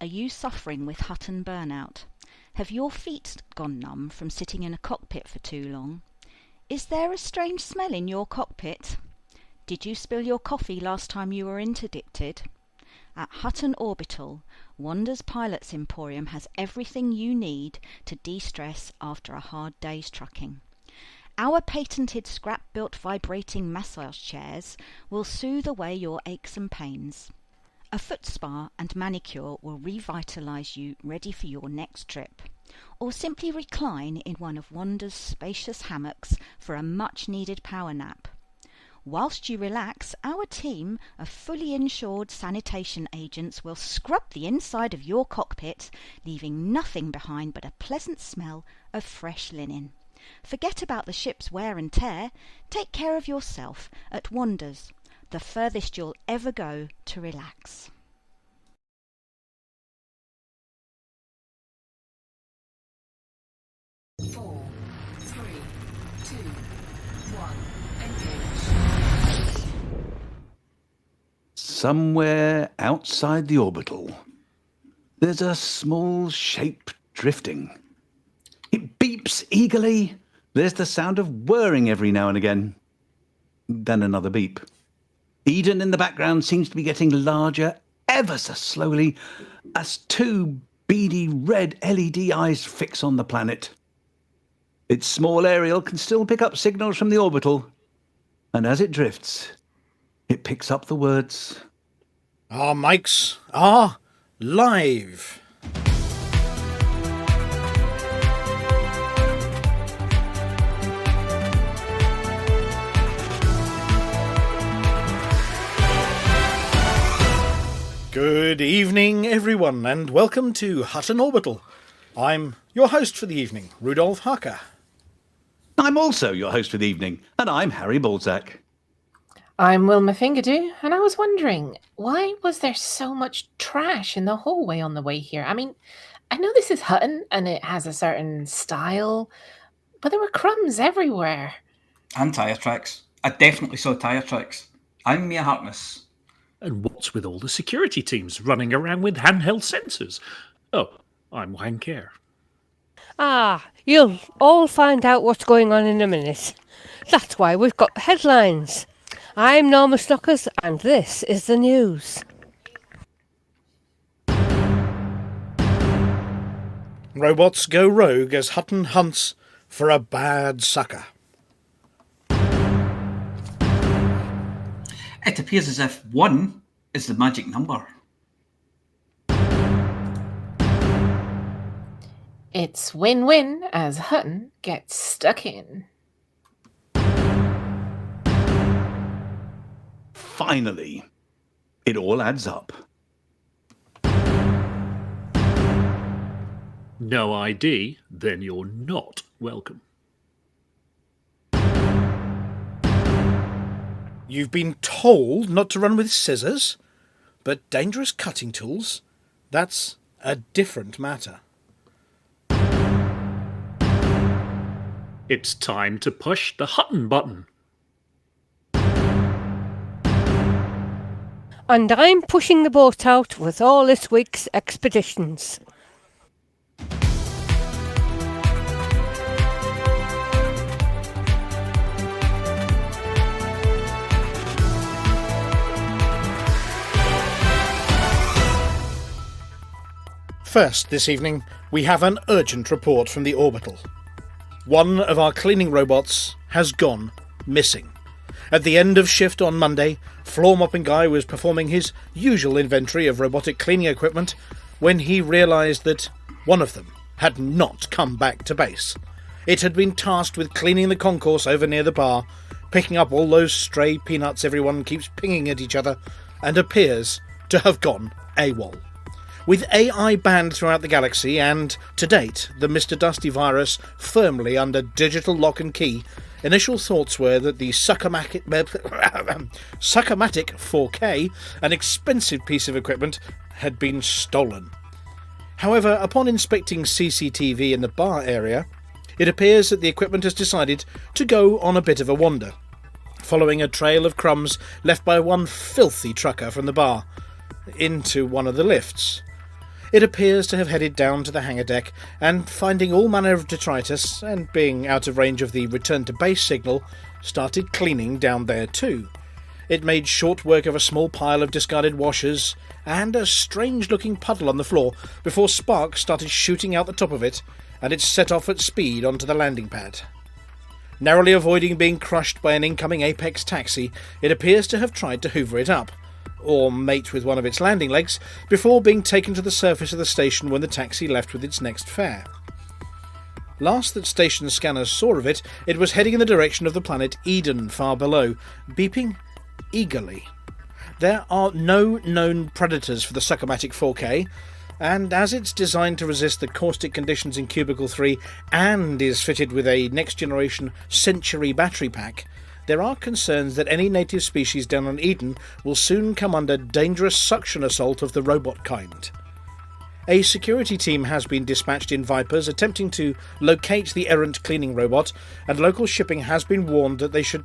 Are you suffering with Hutton burnout? Have your feet gone numb from sitting in a cockpit for too long? Is there a strange smell in your cockpit? Did you spill your coffee last time you were interdicted? At Hutton Orbital, Wanda's Pilots Emporium has everything you need to de-stress after a hard day's trucking. Our patented scrap-built vibrating massage chairs will soothe away your aches and pains. A foot spa and manicure will revitalise you, ready for your next trip. Or simply recline in one of Wanda's spacious hammocks for a much-needed power nap. Whilst you relax, our team of fully insured sanitation agents will scrub the inside of your cockpit, leaving nothing behind but a pleasant smell of fresh linen. Forget about the ship's wear and tear. Take care of yourself at Wanda's, the furthest you'll ever go to relax. Four, three, two, one, engage. Somewhere outside the orbital, there's a small shape drifting. It beeps eagerly. There's the sound of whirring every now and again. Then another beep. Eden in the background seems to be getting larger ever so slowly as two beady red LED eyes fix on the planet. Its small aerial can still pick up signals from the orbital, and as it drifts, it picks up the words, "Our mics are live." Good evening, everyone, and welcome to Hutton Orbital. I'm your host for the evening, Rudolf Harker. I'm also your host for the evening, and I'm Harry Balzac. I'm Wilma Fingerdew, and I was wondering, why was there so much trash in the hallway on the way here? I mean, I know this is Hutton, and it has a certain style, but there were crumbs everywhere. And tyre tracks. I definitely saw tyre tracks. I'm Mia Harkness. And what's with all the security teams running around with handheld sensors? Oh, I'm Wang Kerr. You'll all find out what's going on in a minute. That's why we've got headlines. I'm Norma Snockers, and this is the news. Robots go rogue as Hutton hunts for a bad sucker. It appears as if 1 is the magic number. It's win-win as Hutton gets stuck in. Finally, it all adds up. No ID, then you're not welcome. You've been told not to run with scissors, but dangerous cutting tools, that's a different matter. It's time to push the Hutton button. And I'm pushing the boat out with all this week's expeditions. First, this evening, we have an urgent report from the orbital. One of our cleaning robots has gone missing. At the end of shift on Monday, floor mopping guy was performing his usual inventory of robotic cleaning equipment when he realised that one of them had not come back to base. It had been tasked with cleaning the concourse over near the bar, picking up all those stray peanuts everyone keeps pinging at each other, and appears to have gone AWOL. With AI banned throughout the galaxy and, to date, the Mr. Dusty virus firmly under digital lock and key, initial thoughts were that the Suckermatic 4K, an expensive piece of equipment, had been stolen. However, upon inspecting CCTV in the bar area, it appears that the equipment has decided to go on a bit of a wander, following a trail of crumbs left by one filthy trucker from the bar into one of the lifts. it appears to have headed down to the hangar deck and, finding all manner of detritus and being out of range of the return to base signal, started cleaning down there too. It made short work of a small pile of discarded washers and a strange-looking puddle on the floor before sparks started shooting out the top of it, and it set off at speed onto the landing pad. Narrowly avoiding being crushed by an incoming Apex taxi, it appears to have tried to hoover it up, or mate with one of its landing legs, before being taken to the surface of the station when the taxi left with its next fare. Last that station scanners saw of it, it was heading in the direction of the planet Eden far below, beeping eagerly. There are no known predators for the Succomatic 4K, and as it's designed to resist the caustic conditions in Cubicle 3 and is fitted with a next-generation Century battery pack, there are concerns that any native species down on Eden will soon come under dangerous suction assault of the robot kind. A security team has been dispatched in Vipers attempting to locate the errant cleaning robot, and local shipping has been warned that they should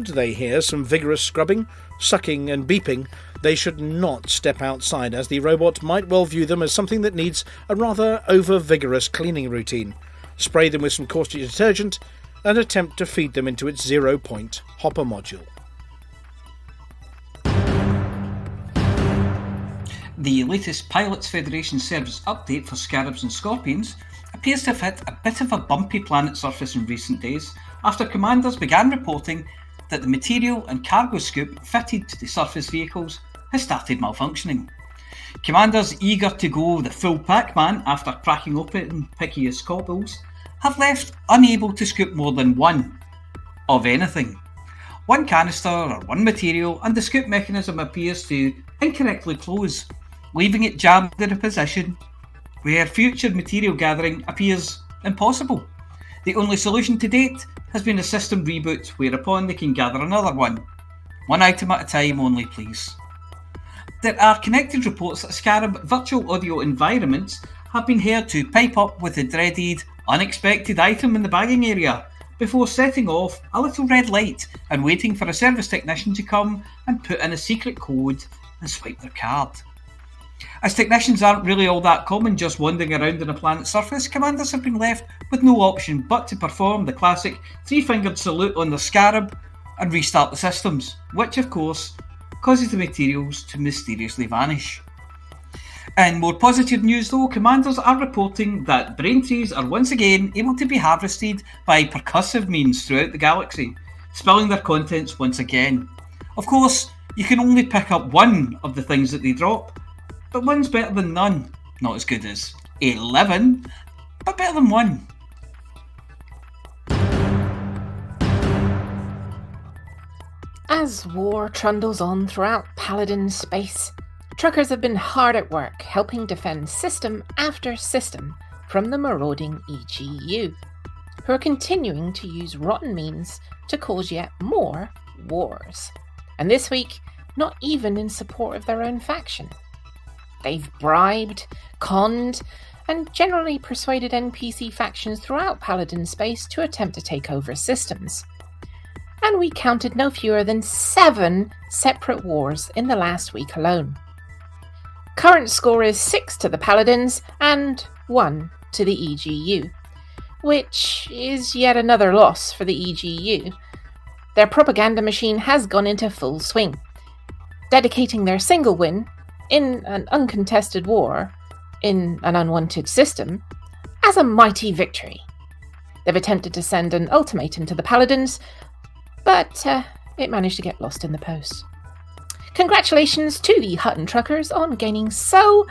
they hear some vigorous scrubbing, sucking and beeping, they should not step outside, as the robot might well view them as something that needs a rather over-vigorous cleaning routine, spray them with some caustic detergent, and attempt to feed them into its 0-point hopper module. The latest Pilots Federation service update for Scarabs and Scorpions appears to have hit a bit of a bumpy planet surface in recent days after commanders began reporting that the material and cargo scoop fitted to the surface vehicles has started malfunctioning. Commanders eager to go the full Pac-Man after cracking open pickiest cobbles have left unable to scoop more than one of anything. One canister or one material, and the scoop mechanism appears to incorrectly close, leaving it jammed in a position where future material gathering appears impossible. The only solution to date has been a system reboot, whereupon they can gather another one. One item at a time only, please. There are connected reports that Scarab virtual audio environments have been heard to pipe up with the dreaded unexpected item in the bagging area before setting off a little red light and waiting for a service technician to come and put in a secret code and swipe their card. As technicians aren't really all that common just wandering around on a planet's surface, commanders have been left with no option but to perform the classic three-fingered salute on the Scarab and restart the systems, which of course causes the materials to mysteriously vanish. In more positive news though, commanders are reporting that brain trees are once again able to be harvested by percussive means throughout the galaxy, spilling their contents once again. Of course, you can only pick up one of the things that they drop, but one's better than none. Not as good as 11, but better than one. As war trundles on throughout Paladin space, truckers have been hard at work helping defend system after system from the marauding EGU, who are continuing to use rotten means to cause yet more wars. And this week, not even in support of their own faction. They've bribed, conned, and generally persuaded NPC factions throughout Paladin space to attempt to take over systems. And we counted no fewer than 7 separate wars in the last week alone. Current score is 6 to the Paladins and 1 to the EGU, which is yet another loss for the EGU. Their propaganda machine has gone into full swing, dedicating their single win in an uncontested war in an unwanted system as a mighty victory. They've attempted to send an ultimatum to the Paladins, but it managed to get lost in the post. Congratulations to the Hutton truckers on gaining so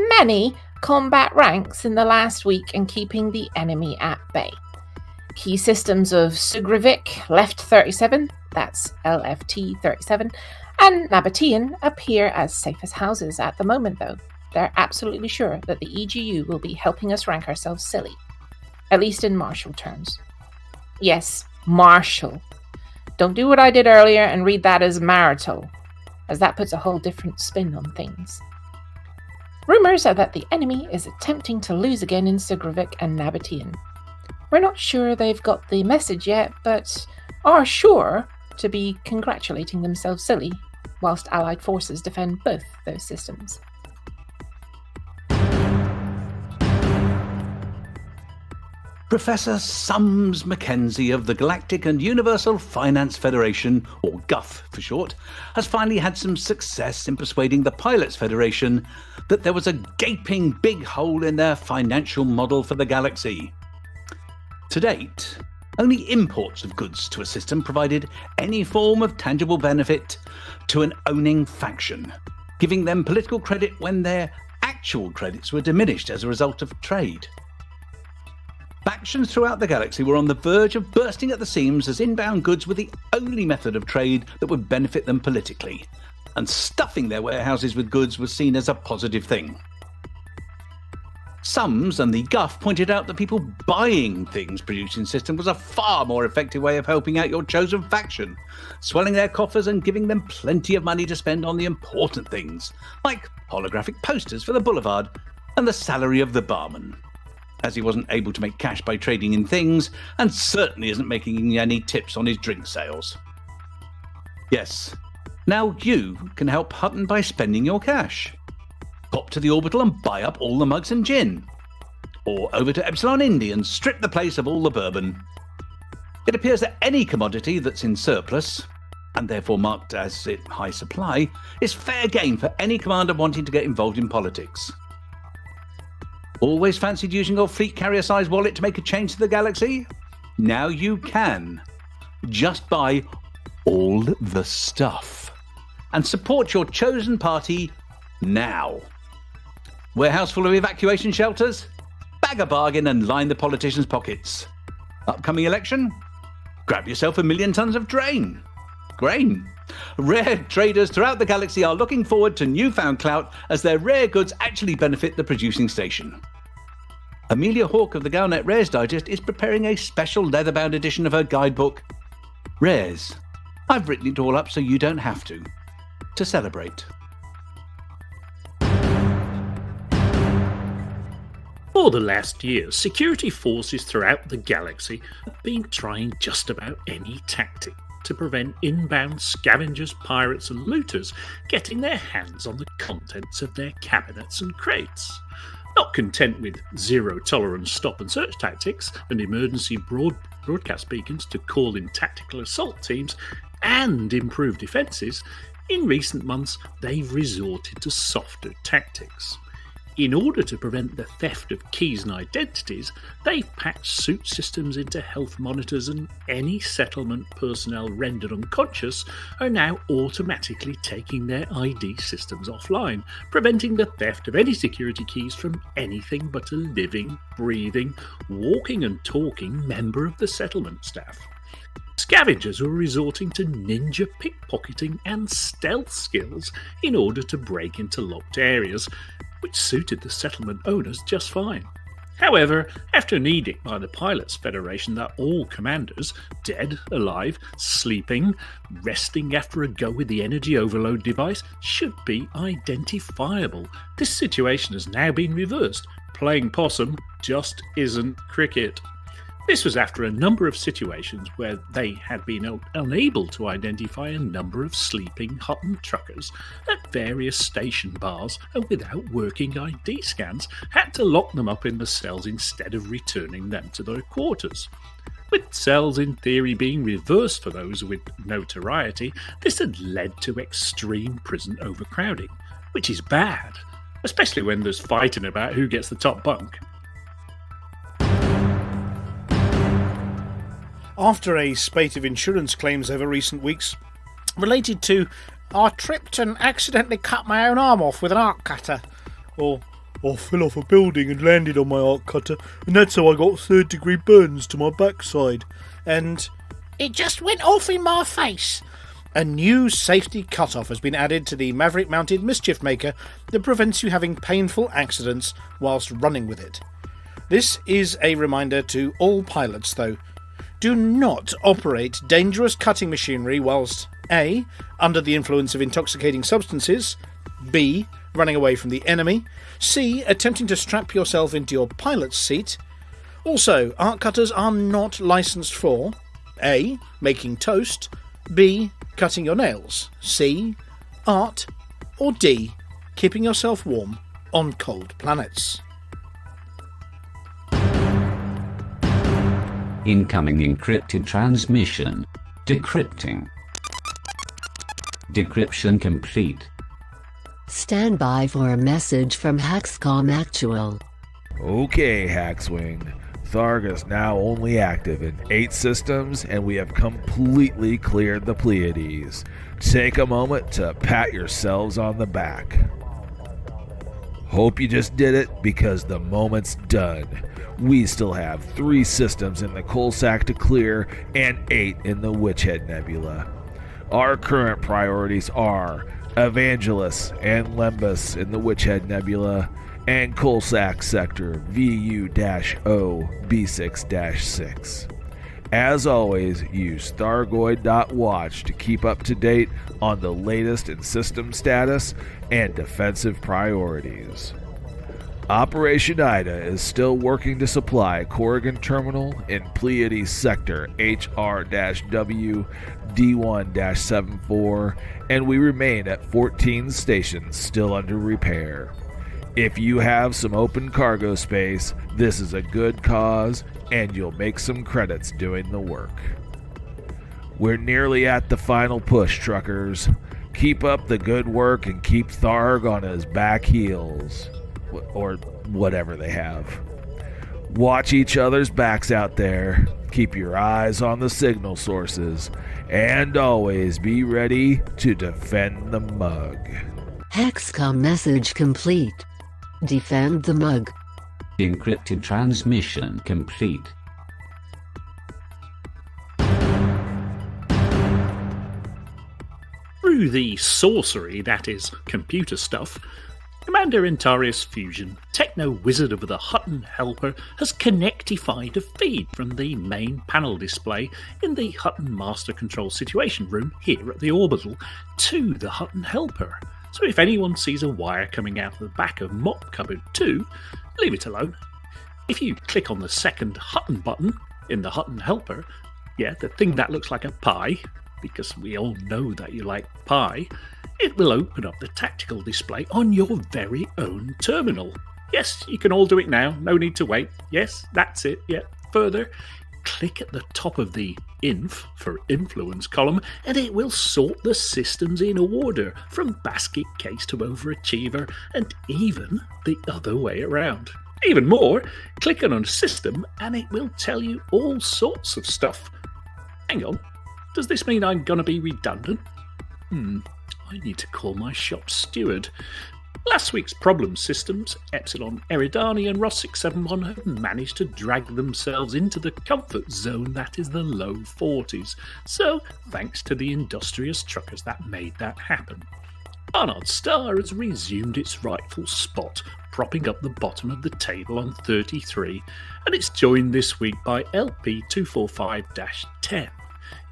many combat ranks in the last week and keeping the enemy at bay. Key systems of Sugravik, Left 37, that's LFT 37, and Nabatean appear as safe as houses at the moment though. They're absolutely sure that the EGU will be helping us rank ourselves silly, at least in martial terms. Yes, martial. Don't do what I did earlier and read that as marital, as that puts a whole different spin on things. Rumours are that the enemy is attempting to lose again in Sugravik and Nabatean. We're not sure they've got the message yet, but are sure to be congratulating themselves silly, whilst Allied forces defend both those systems. Professor Sums Mackenzie of the Galactic and Universal Finance Federation, or GUF for short, has finally had some success in persuading the Pilots Federation that there was a gaping big hole in their financial model for the galaxy. To date, only imports of goods to a system provided any form of tangible benefit to an owning faction, giving them political credit when their actual credits were diminished as a result of trade. Factions throughout the galaxy were on the verge of bursting at the seams as inbound goods were the only method of trade that would benefit them politically, and stuffing their warehouses with goods was seen as a positive thing. Sums and the GUF pointed out that people buying things produced in system was a far more effective way of helping out your chosen faction, swelling their coffers and giving them plenty of money to spend on the important things, like holographic posters for the boulevard and the salary of the barman, as he wasn't able to make cash by trading in things and certainly isn't making any tips on his drink sales. Yes, now you can help Hutton by spending your cash. Pop to the Orbital and buy up all the mugs and gin. Or over to Epsilon Indy and strip the place of all the bourbon. It appears that any commodity that's in surplus, and therefore marked as in high supply, is fair game for any commander wanting to get involved in politics. Always fancied using your fleet carrier-sized wallet to make a change to the galaxy? Now you can. Just buy all the stuff. And support your chosen party now. Warehouse full of evacuation shelters? Bag a bargain and line the politicians' pockets. Upcoming election? Grab yourself 1 million tons of grain. Rare traders throughout the galaxy are looking forward to newfound clout as their rare goods actually benefit the producing station. Amelia Hawke of the Galnet Rares Digest is preparing a special leather-bound edition of her guidebook, Rares. I've written it all up so you don't have to celebrate. For the last year, security forces throughout the galaxy have been trying just about any tactic to prevent inbound scavengers, pirates and looters getting their hands on the contents of their cabinets and crates. Not content with zero-tolerance stop-and-search tactics and emergency broadcast beacons to call in tactical assault teams and improve defences, in recent months they've resorted to softer tactics. In order to prevent the theft of keys and identities, they've packed suit systems into health monitors, and any settlement personnel rendered unconscious are now automatically taking their ID systems offline, preventing the theft of any security keys from anything but a living, breathing, walking and talking member of the settlement staff. Scavengers were resorting to ninja pickpocketing and stealth skills in order to break into locked areas, which suited the settlement owners just fine. However, after an edict by the Pilots Federation that all commanders, dead, alive, sleeping, resting after a go with the energy overload device, should be identifiable, this situation has now been reversed. Playing possum just isn't cricket. This was after a number of situations where they had been unable to identify a number of sleeping Hutton truckers at various station bars, and without working ID scans had to lock them up in the cells instead of returning them to their quarters. With cells in theory being reversed for those with notoriety, this had led to extreme prison overcrowding, which is bad, especially when there's fighting about who gets the top bunk. After a spate of insurance claims over recent weeks related to "I tripped and accidentally cut my own arm off with an arc cutter," or "I fell off a building and landed on my arc cutter and that's how I got third-degree burns to my backside," and "it just went off in my face," a new safety cutoff has been added to the Maverick-mounted Mischief Maker that prevents you having painful accidents whilst running with it. This is a reminder to all pilots, though. Do not operate dangerous cutting machinery whilst A. under the influence of intoxicating substances, B. running away from the enemy, C. attempting to strap yourself into your pilot's seat. Also, arc cutters are not licensed for A. making toast, B. cutting your nails, C. art, or D. keeping yourself warm on cold planets. Incoming encrypted transmission. Decrypting. Decryption complete. Stand by for a message from Haxcom Actual. Okay, Haxwing. Tharg is now only active in 8 systems, and we have completely cleared the Pleiades. Take a moment to pat yourselves on the back. Hope you just did it, because the moment's done. We still have 3 systems in the Coalsack to clear and 8 in the Witchhead Nebula. Our current priorities are Evangelus and Lembus in the Witchhead Nebula, and Coalsack Sector VU-O B6-6. As always, use Thargoid.watch to keep up to date on the latest in system status and defensive priorities. Operation Ida is still working to supply Corrigan Terminal in Pleiades Sector HR-W D1-74, and we remain at 14 stations still under repair. If you have some open cargo space, this is a good cause, and you'll make some credits doing the work. We're nearly at the final push, truckers. Keep up the good work and keep Tharg on his back heels. Or whatever they have. Watch each other's backs out there. Keep your eyes on the signal sources. And always be ready to defend the mug. Haxcom message complete. Defend the mug. Encrypted transmission complete. Through the sorcery that is computer stuff, Commander Intarius Fusion, techno wizard of the Hutton Helper, has connectified a feed from the main panel display in the Hutton Master Control Situation Room here at the Orbital to the Hutton Helper. So if anyone sees a wire coming out of the back of Mop Cupboard 2, leave it alone. If you click on the second Hutton button in the Hutton Helper, the thing that looks like a pie, because we all know that you like pie, it will open up the tactical display on your very own terminal. Yes, you can all do it now, no need to wait. Yes, that's it. Further, click at the top of the Inf for Influence column, and it will sort the systems in order from basket case to overachiever, and even the other way around. Even more, click on a system and it will tell you all sorts of stuff. Hang on, does this mean I'm going to be redundant? I need to call my shop steward. Last week's problem systems, Epsilon Eridani and Ross 671, have managed to drag themselves into the comfort zone that is the low 40s. So, thanks to the industrious truckers that made that happen. Barnard Star has resumed its rightful spot, propping up the bottom of the table on 33, and it's joined this week by LP 245-10.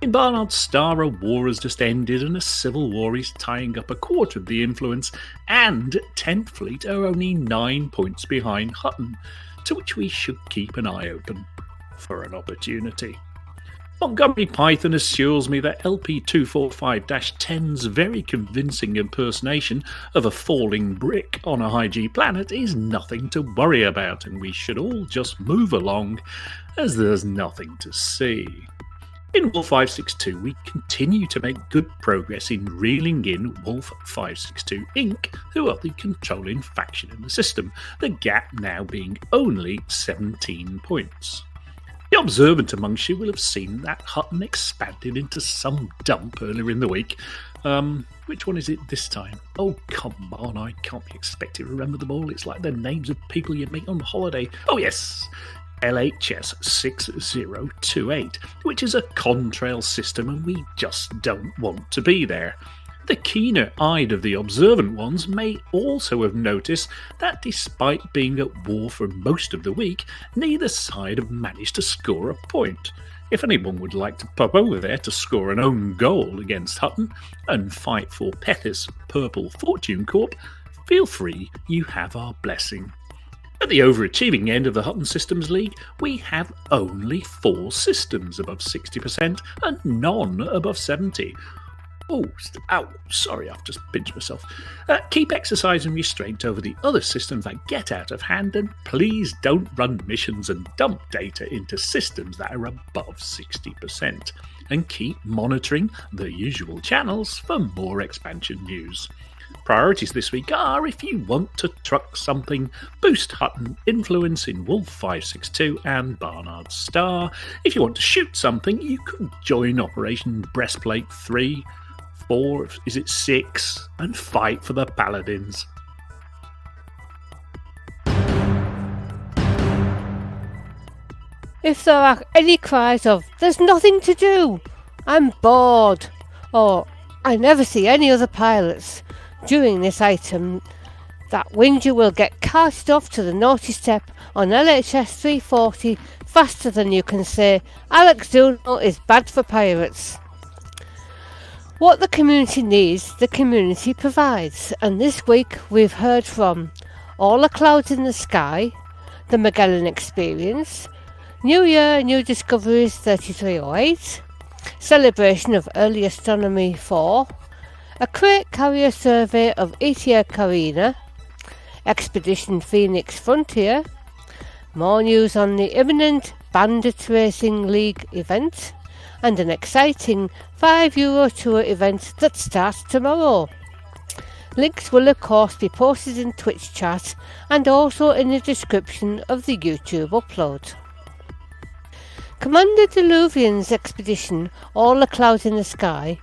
In Barnard Star, a war has just ended and a civil war is tying up a quarter of the influence, and 10th Fleet are only 9 points behind Hutton, to which we should keep an eye open for an opportunity. Montgomery Python assures me that LP 245-10's very convincing impersonation of a falling brick on a high G planet is nothing to worry about, and we should all just move along as there's nothing to see. In Wolf 562, we continue to make good progress in reeling in Wolf 562 Inc., who are the controlling faction in the system, the gap now being only 17 points. The observant amongst you will have seen that Hutton expanded into some dump earlier in the week. Which one is it this time? Oh, come on, I can't be expected to remember them all. It's like the names of people you meet on holiday. Oh, yes! LHS 6028, which is a contrail system, and we just don't want to be there. The keener-eyed of the observant ones may also have noticed that despite being at war for most of the week, neither side have managed to score a point. If anyone would like to pop over there to score an own goal against Hutton and fight for Pethis Purple Fortune Corp, feel free, you have our blessing. At the overachieving end of the Hutton Systems League, we have only 4 systems above 60% and none above 70. Sorry, I've just pinched myself. Keep exercise and restraint over the other systems that get out of hand, and please don't run missions and dump data into systems that are above 60%. And keep monitoring the usual channels for more expansion news. Priorities this week are, if you want to truck something, boost Hutton influence in Wolf 562 and Barnard Star. If you want to shoot something, you could join Operation Breastplate 3, 4, 6, and fight for the Paladins. If there are any cries of, "There's nothing to do," "I'm bored," or "I never see any other pilots," during this item, that Winger will get carted off to the naughty step on LHS 340 faster than you can say, "Aleks Zuno is bad for pirates." What the community needs, the community provides, and this week we've heard from All the Clouds in the Sky, the Magellan Experience, New Year, New Discoveries 3308, Celebration of Early Astronomy 4, a Krait carrier survey of ETA Carina, Expedition Phoenix Frontier, more news on the imminent Bandit Racing League event, and an exciting €5 tour event that starts tomorrow. Links will of course be posted in Twitch chat and also in the description of the YouTube upload. Commander Deluvian's expedition, All the Clouds in the Sky,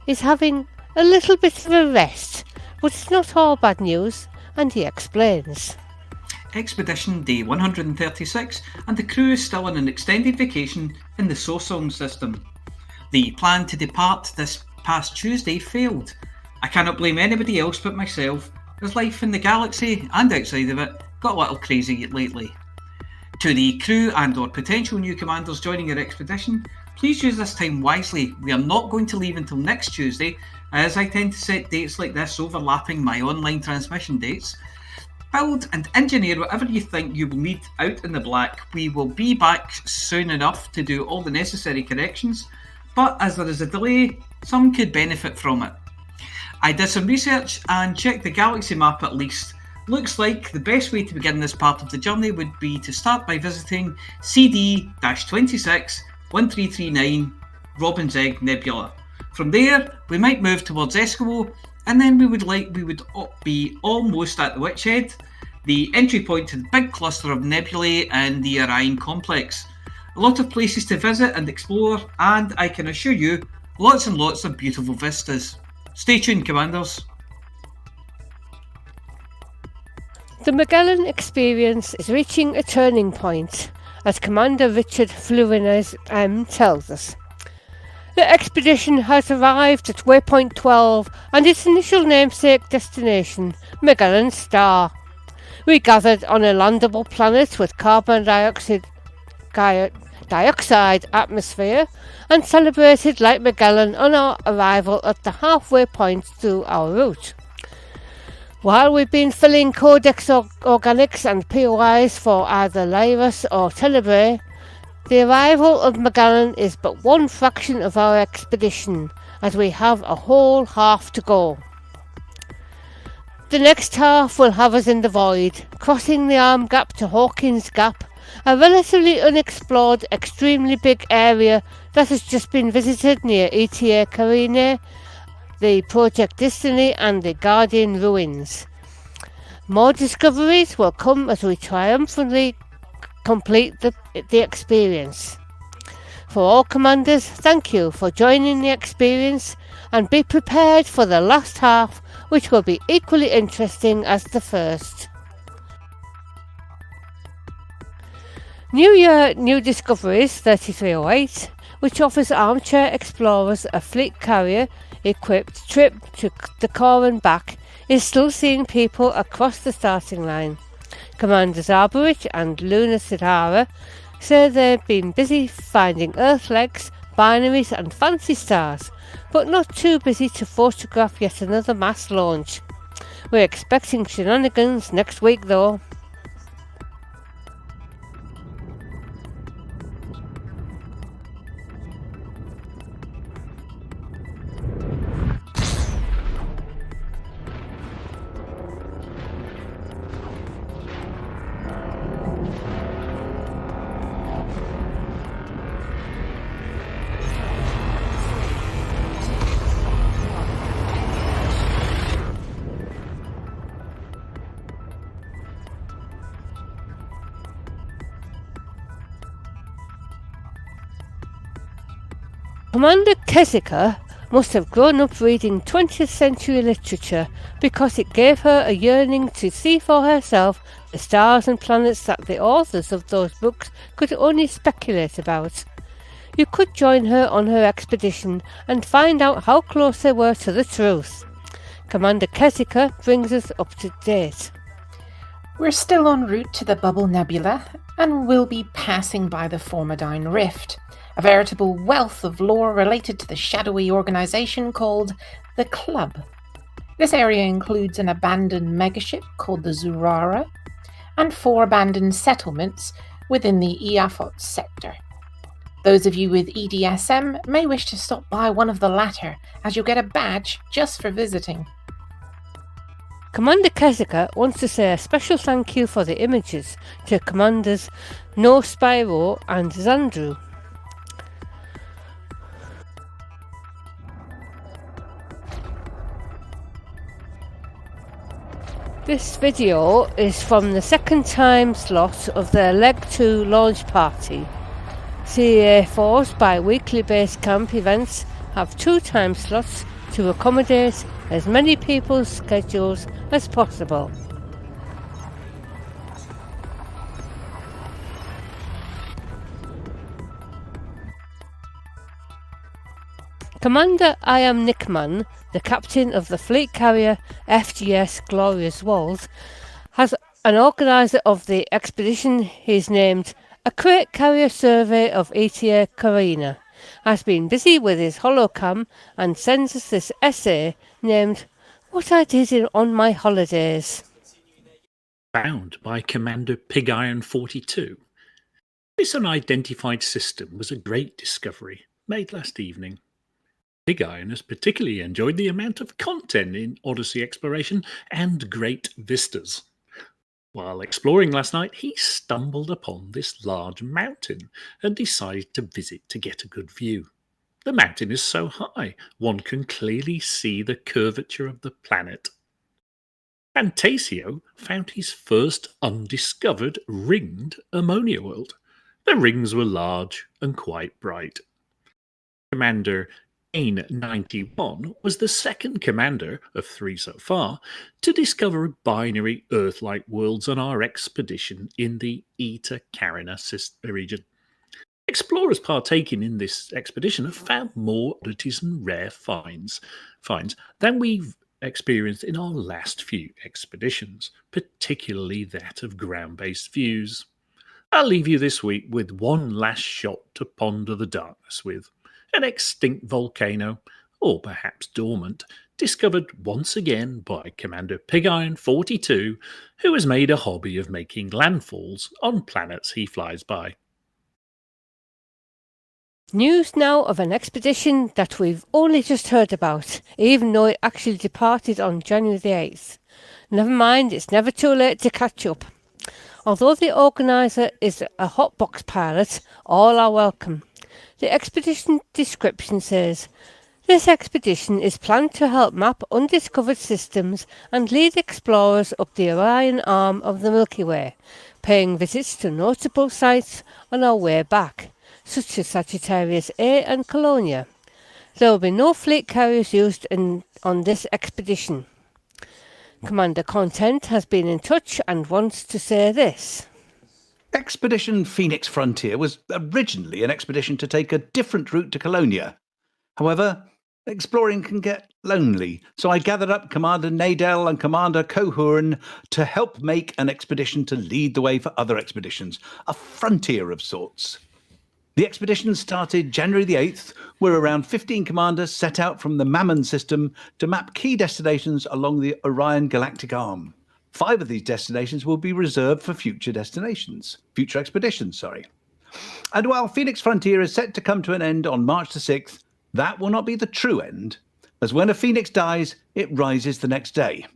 is having a little bit of a rest, but it's not all bad news, and he explains. Expedition Day 136, and the crew is still on an extended vacation in the Sosong system. The plan to depart this past Tuesday failed. I cannot blame anybody else but myself, as life in the galaxy and outside of it got a little crazy lately. To the crew and or potential new commanders joining your expedition, please use this time wisely. We are not going to leave until next Tuesday, as I tend to set dates like this overlapping my online transmission dates. Build and engineer whatever you think you will need out in the black. We will be back soon enough to do all the necessary corrections, but as there is a delay, some could benefit from it. I did some research and checked the galaxy map at least. Looks like the best way to begin this part of the journey would be to start by visiting CD-26 1339 Robin's Egg Nebula. From there, we might move towards Eskimo, and then we would be almost at the Witch Head, the entry point to the big cluster of nebulae in the Orion complex. A lot of places to visit and explore, and I can assure you, lots and lots of beautiful vistas. Stay tuned, Commanders. The Magellan Experience is reaching a turning point, as Commander Richard Fluinez tells us. The expedition has arrived at waypoint 12 and its initial namesake destination, Magellan Star. We gathered on a landable planet with carbon dioxide atmosphere and celebrated like Magellan on our arrival at the halfway point through our route. While we've been filling Codex Organics and POIs for either Lyris or Tenebrae, the arrival of Magellan is but one fraction of our expedition, as we have a whole half to go. The next half will have us in the void, crossing the arm gap to Hawkins Gap, a relatively unexplored, extremely big area that has just been visited near ETA Carina, the Project Destiny and the Guardian Ruins. More discoveries will come as we triumphantly complete the experience. For all commanders, thank you for joining the experience, and be prepared for the last half, which will be equally interesting as the first. New Year, New Discoveries 3308, which offers armchair explorers a fleet carrier equipped trip to the core and back, is still seeing people across the starting line. Commanders Arborich and Luna Sidhara say they've been busy finding Earth legs, binaries and fancy stars, but not too busy to photograph yet another mass launch. We're expecting shenanigans next week though. Commander Kesika must have grown up reading 20th century literature because it gave her a yearning to see for herself the stars and planets that the authors of those books could only speculate about. You could join her on her expedition and find out how close they were to the truth. Commander Kesika brings us up to date. We're still en route to the Bubble Nebula and will be passing by the Formidine Rift, a veritable wealth of lore related to the shadowy organisation called the Club. This area includes an abandoned megaship called the Zurara and 4 abandoned settlements within the Iafot sector. Those of you with EDSM may wish to stop by one of the latter, as you'll get a badge just for visiting. Commander Kesika wants to say a special thank you for the images to Commanders No Spyro and Xandru. This video is from the second time slot of their Leg 2 launch party. CA4's bi-weekly base camp events have 2 time slots to accommodate as many people's schedules as possible. Commander I Am Nickman, the captain of the fleet carrier FGS Glorious Walls, has an organiser of the expedition he's named a Krait carrier survey of ETA Carina, has been busy with his holocam and sends us this essay named What I Did on My Holidays. Found by Commander Pig Iron 42. This unidentified system was a great discovery made last evening. Pig Iron has particularly enjoyed the amount of content in Odyssey Exploration and Great Vistas. While exploring last night, he stumbled upon this large mountain and decided to visit to get a good view. The mountain is so high, one can clearly see the curvature of the planet. Fantasio found his first undiscovered ringed ammonia world. The rings were large and quite bright. Commander Ain 91 was the second commander, of 3 so far, to discover binary Earth-like worlds on our expedition in the Eta Carina region. Explorers partaking in this expedition have found more oddities and rare finds than we've experienced in our last few expeditions, particularly that of ground-based views. I'll leave you this week with one last shot to ponder the darkness with. An extinct volcano, or perhaps dormant, discovered once again by Commander Pig Iron 42, who has made a hobby of making landfalls on planets he flies by. News now of an expedition that we've only just heard about, even though it actually departed on January the 8th. Never mind, it's never too late to catch up. Although the organiser is a hotbox pilot, all are welcome. The expedition description says, this expedition is planned to help map undiscovered systems and lead explorers up the Orion arm of the Milky Way, paying visits to notable sites on our way back, such as Sagittarius A and Colonia. There will be no fleet carriers used on this expedition. Commander Content has been in touch and wants to say this. Expedition Phoenix Frontier was originally an expedition to take a different route to Colonia. However, exploring can get lonely, so I gathered up Commander Nadel and Commander Cohorn to help make an expedition to lead the way for other expeditions, a frontier of sorts. The expedition started January the 8th, where around 15 commanders set out from the Mammon system to map key destinations along the Orion galactic arm. 5 of these destinations will be reserved for future expeditions. And while Phoenix Frontier is set to come to an end on March the 6th, that will not be the true end, as when a phoenix dies, it rises the next day.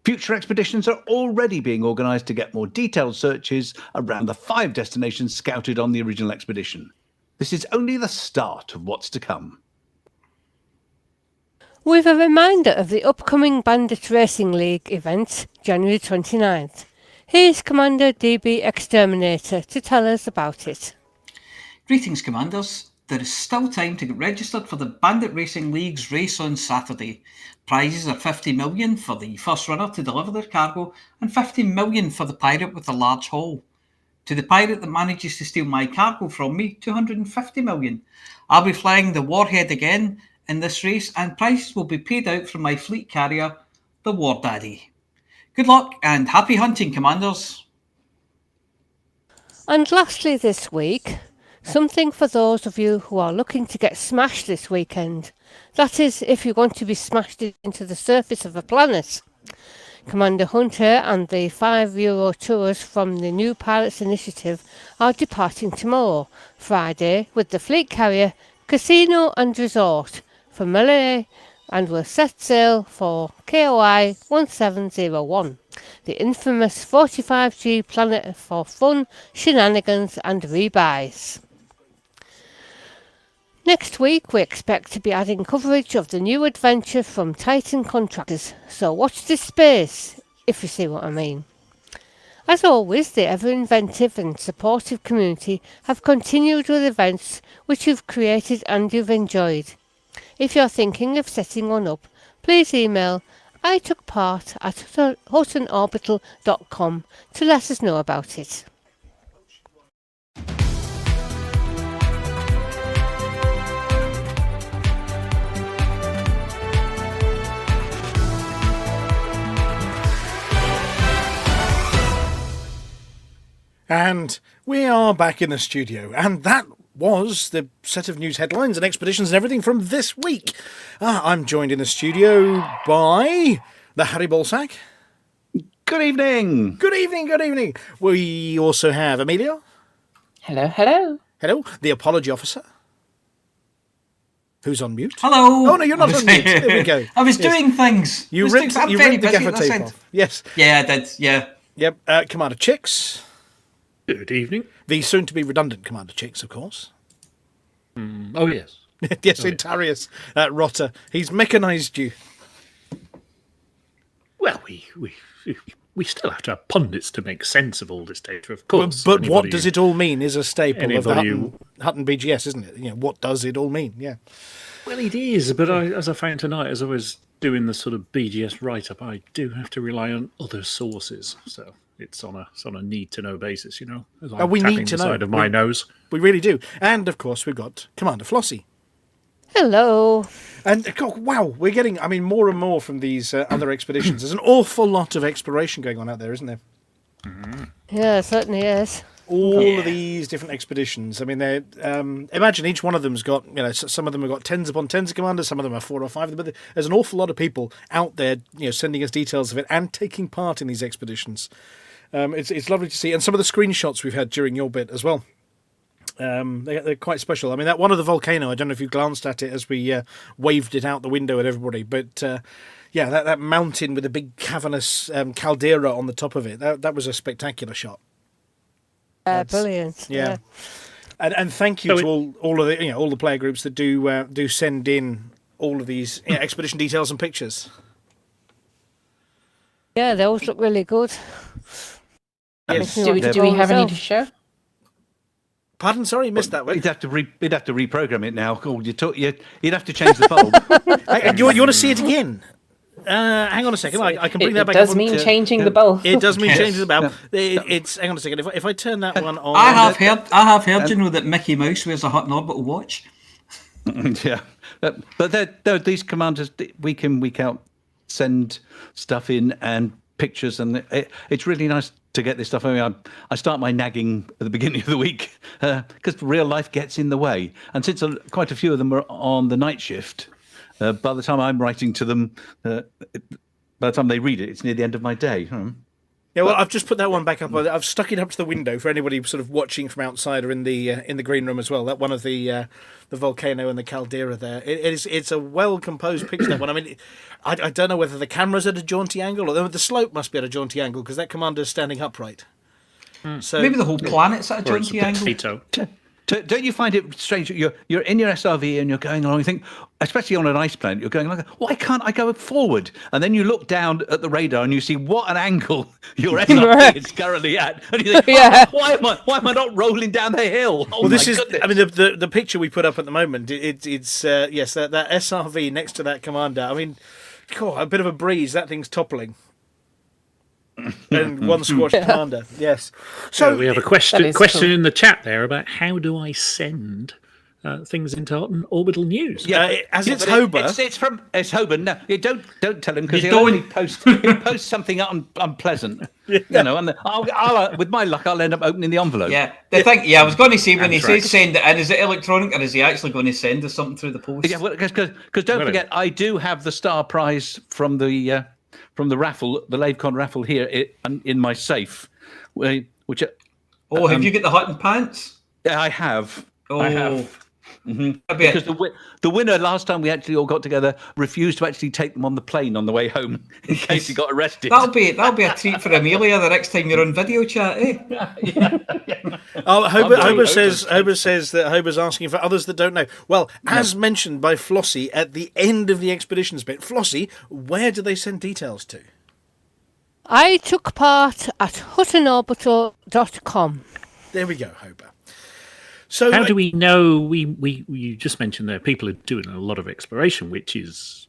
Future expeditions are already being organised to get more detailed searches around the 5 destinations scouted on the original expedition. This is only the start of what's to come. With a reminder of the upcoming Bandit Racing League event, January 29th. Here's Commander DB Exterminator to tell us about it. Greetings, Commanders. there is still time to get registered for the Bandit Racing League's race on Saturday. Prizes are 50 million for the first runner to deliver their cargo and 15 million for the pirate with the large haul. To the pirate that manages to steal my cargo from me, 250 million. I'll be flying the Warhead again in this race, and prizes will be paid out from my fleet carrier, the War Daddy. Good luck and happy hunting, Commanders. And lastly this week, something for those of you who are looking to get smashed this weekend. That is, if you're going to be smashed into the surface of a planet. Commander Hunter and the €5 tours from the New Pilots Initiative are departing tomorrow, Friday, with the fleet carrier Casino and Resort from Malay, and will set sail for KOI 1701, the infamous 45G planet for fun, shenanigans and rebuys. Next week we expect to be adding coverage of the new adventure from Titan Contractors, so watch this space, if you see what I mean. As always, the ever-inventive and supportive community have continued with events which you've created and you've enjoyed. If you're thinking of setting one up, please email itookpart@huttonorbital.com to let us know about it. And we are back in the studio, and that was the set of news headlines and expeditions and everything from this week. I'm joined in the studio by the Harry Ballsack. Good evening. Good evening, good evening. We also have Amelia. Hello, hello. Hello, the Apology Officer. Who's on mute? Hello. Oh, no, you're not on mute. There we go. I was doing things. You ripped the gaffer tape off. Yes. Yeah, I did, yeah. Yep, Commander Chicks. Good evening. The soon-to-be redundant Commander Chicks, of course. Oh, yes. Yes, Intarius, Rotter. He's mechanised you. Well, we still have to have pundits to make sense of all this data, of course. But what does it all mean is a staple of the Hutton BGS, isn't it? You know, what does it all mean? Yeah. Well, it is, but as I found tonight, as I was doing the sort of BGS write-up, I do have to rely on other sources, so... It's on a need-to-know basis, you know. As I'm we tapping need to the know. Side of my nose. We really do. And, of course, we've got Commander Flossy. Hello. And, God, wow, we're getting, more and more from these other expeditions. There's an awful lot of exploration going on out there, isn't there? Mm-hmm. Yeah, it certainly is. All of these different expeditions. I mean, they're imagine each one of them's got, some of them have got tens upon tens of commanders, some of them are 4 or 5 of them, but there's an awful lot of people out there, sending us details of it and taking part in these expeditions. It's lovely to see, and some of the screenshots we've had during your bit as well. They're quite special. I mean, that one of the volcano, I don't know if you glanced at it as we waved it out the window at everybody, but that mountain with a big cavernous caldera on the top of it, that was a spectacular shot. Brilliant. Yeah. And thank you to all of the all the player groups that do send in all of these expedition details and pictures. Yeah, they always look really good. Yes. Do we have any to show? Pardon, sorry, missed that one. You'd have to reprogram it now. You'd have to change the bulb. You want to see it again? Hang on a second. I can bring that back. It does mean changing the bulb. It does mean changing the bulb. It's hang on a second. If I turn that one on, I have heard, that Mickey Mouse wears a Hutton Orbital watch. Yeah, but these commanders week in, week out send stuff in and pictures, and it's really nice to get this stuff. I mean, I start my nagging at the beginning of the week because real life gets in the way, and since quite a few of them are on the night shift, by the time I'm writing to them, by the time they read it, it's near the end of my day. Yeah, well, I've just put that one back up. I've stuck it up to the window for anybody sort of watching from outside or in the green room as well. That one of the volcano and the caldera there. It's a well composed picture. That one. I mean, I don't know whether the camera's at a jaunty angle or the slope must be at a jaunty angle because that commander's standing upright. So maybe the whole planet's at a jaunty angle. To Don't you find it strange? You're in your SRV and you're going along. You think, especially on an ice planet, you're going like, why can't I go forward? And then you look down at the radar and you see what an angle your SRV is currently at, and you think, why am I not rolling down the hill? Oh, well, this is. goodness. I mean, the picture we put up at the moment. It's yes, that SRV next to that commander. I mean, God, a bit of a breeze. That thing's toppling. And one squashed commander. Yes. So we have a question in the chat there about how do I send things into Hutton Orbital News? As it's Hober. It's Hober. No, you don't tell him, because he'll only post something unpleasant. You know, and I'll with my luck, I'll end up opening the envelope. Yeah, the thing. Yeah, I was going to say, when he says send it in, is it electronic or is he actually going to send us something through the post? Yeah, because don't forget, I do have the star prize from the raffle, the LaveCon raffle here in my safe, which. Have you got the Hutton pants? Yeah, I have. Oh. I have. Mm-hmm. Because the winner last time we actually all got together refused to actually take them on the plane on the way home in case he got arrested. That'll be a treat for Amelia the next time you're on video chat, eh? Oh, Hober says that Hober's asking for others that don't know. Well, as mentioned by Flossy at the end of the expeditions bit, Flossy, where do they send details to? I took part at huttonorbital.com. There we go, Hober. So how do we know? You just mentioned there people are doing a lot of exploration, which is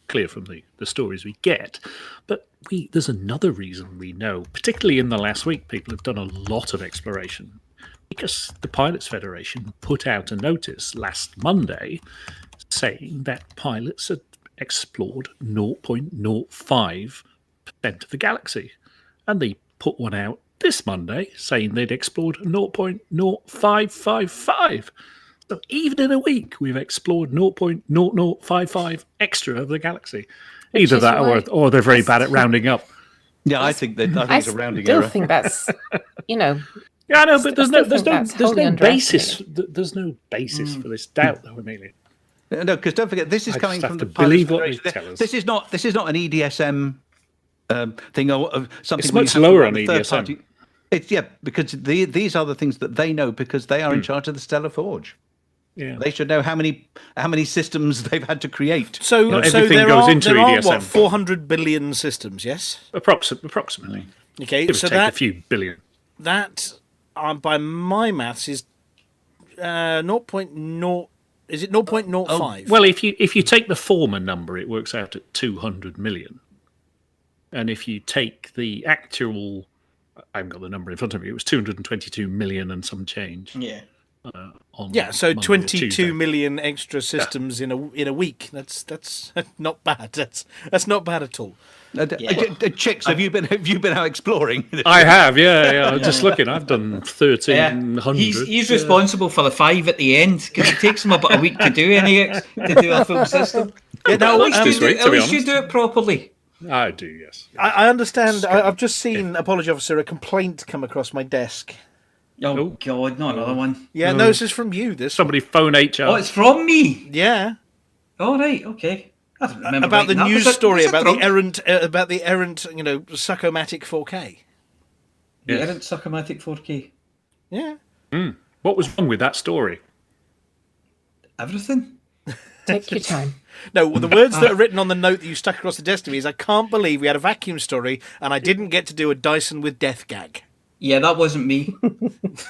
clear from the stories we get. But there's another reason we know, particularly in the last week, people have done a lot of exploration because the Pilots Federation put out a notice last Monday saying that pilots had explored 0.05% of the galaxy, and they put one out this Monday saying they'd explored 0.0555. So even in a week, we've explored 0.0055 extra of the galaxy. Either that or they're very bad at rounding up. Yeah, I think it's a rounding error. I still think that's, Yeah, I know, but there's no basis. There's no basis for this doubt, though, Amelia. No, because don't forget, this is coming from the believe Pilots what they Federation. tell us. This is not an EDSM thing or something. It's much lower on EDSM. Because these are the things that they know because they are in charge of the Stellar Forge. Yeah, they should know how many systems they've had to create. So everything goes into EDSM. What, 400 billion systems? Yes, approximately. Okay, so that a few billion. That, by my maths, is 0.0. Is it 0.05? Well, if you take the former number, it works out at 200 million, and if you take the actual, I haven't got the number in front of me. It was 222 million and some change. Yeah. So Monday 22 million extra systems in a week. That's not bad. That's not bad at all. Chicks, have you been out exploring? I have, yeah. I'm just looking. I've done 1,300. He's responsible for the 5 at the end because it takes him about a week to do a full system. Yeah, at least you do it properly. I do, yes. I understand. I've just seen, apology officer, a complaint come across my desk. Oh God, not another one. Yeah, no, this is from you. Somebody phone HR. Oh, it's from me. Yeah. All right. Okay. I don't remember about the news story about the errant, Succomatic 4K. The errant Succomatic 4K. Yeah. What was wrong with that story? Everything. Take your time. No, the words that are written on the note that you stuck across the desk to me is, I can't believe we had a vacuum story and I didn't get to do a Dyson with death gag. Yeah, that wasn't me.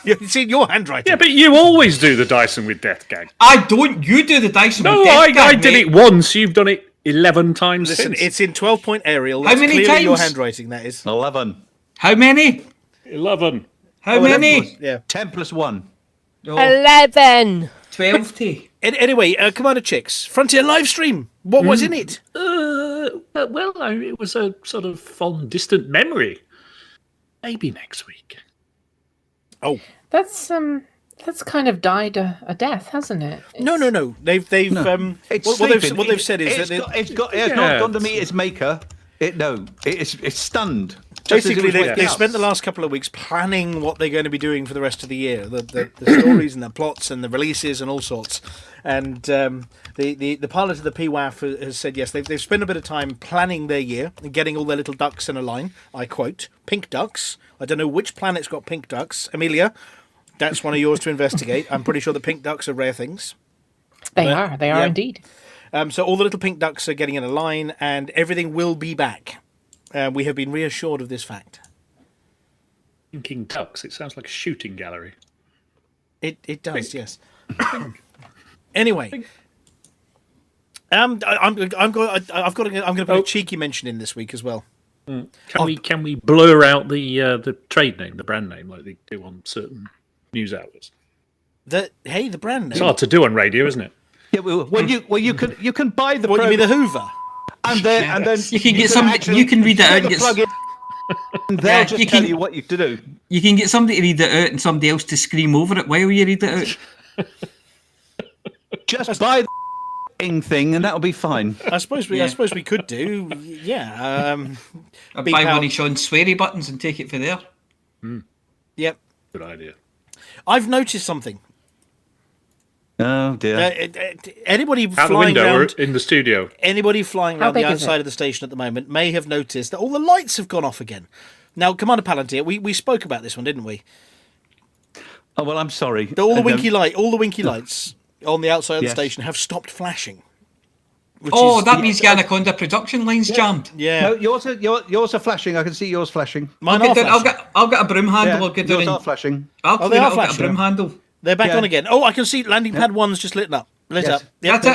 You've seen your handwriting. Yeah, but you always do the Dyson with death gag. I don't. You do the Dyson with death gag. No, I did it once. You've done it 11 times Listen, since. it's in 12-point Arial. How many times? Your handwriting, that is. 11. How many? 11. How many? 10 plus 1. 11. 12 to. Anyway, Commander Chicks, Frontier livestream. What was in it? It was a sort of fond, distant memory. Maybe next week. Oh, that's kind of died a death, hasn't it? No. They've what they've said is it's not gone to meet its maker. It's stunned. Basically, they've spent the last couple of weeks planning what they're going to be doing for the rest of the year, the stories and the plots and the releases and all sorts. And the pilot of the PWAF has said yes, they've spent a bit of time planning their year and getting all their little ducks in a line. I quote, pink ducks. I don't know which planet's got pink ducks. Amelia, That's one of yours to investigate. I'm pretty sure the pink ducks are rare things. They are indeed. So all the little pink ducks are getting in a line, and everything will be back. We have been reassured of this fact. Thinking ducks. It sounds like a shooting gallery. It does, yes. Anyway, I'm going to put a cheeky mention in this week as well. Can we blur out the trade name, the brand name, like they do on certain news outlets? The brand name. It's hard to do on radio, isn't it? Yeah, you can buy the. What, you mean the Hoover? And then you can get somebody. You can read it out and get. And they'll just tell you what you to do. You can get somebody to read it out and somebody else to scream over it while you read it out. Just buy the thing, and that'll be fine. I suppose we could do. Yeah. Buy one of Sean's sweary buttons and take it for there. Yep. Good idea. I've noticed something. Oh dear! Anybody out flying the window around or in the studio? Anybody flying around the outside of the station at the moment may have noticed that all the lights have gone off again. Now, Commander Palantir, we spoke about this one, didn't we? Oh well, I'm sorry. All the winky lights on the outside of the station have stopped flashing. That means the Anaconda production line's jammed. Yeah. No, yours are flashing. I can see yours flashing. Mine are flashing. I'll get a broom handle. Yeah, I'll get yours are flashing. I'll get a broom handle. They're back on again. Oh, I can see landing pad one's just lit up. Yep.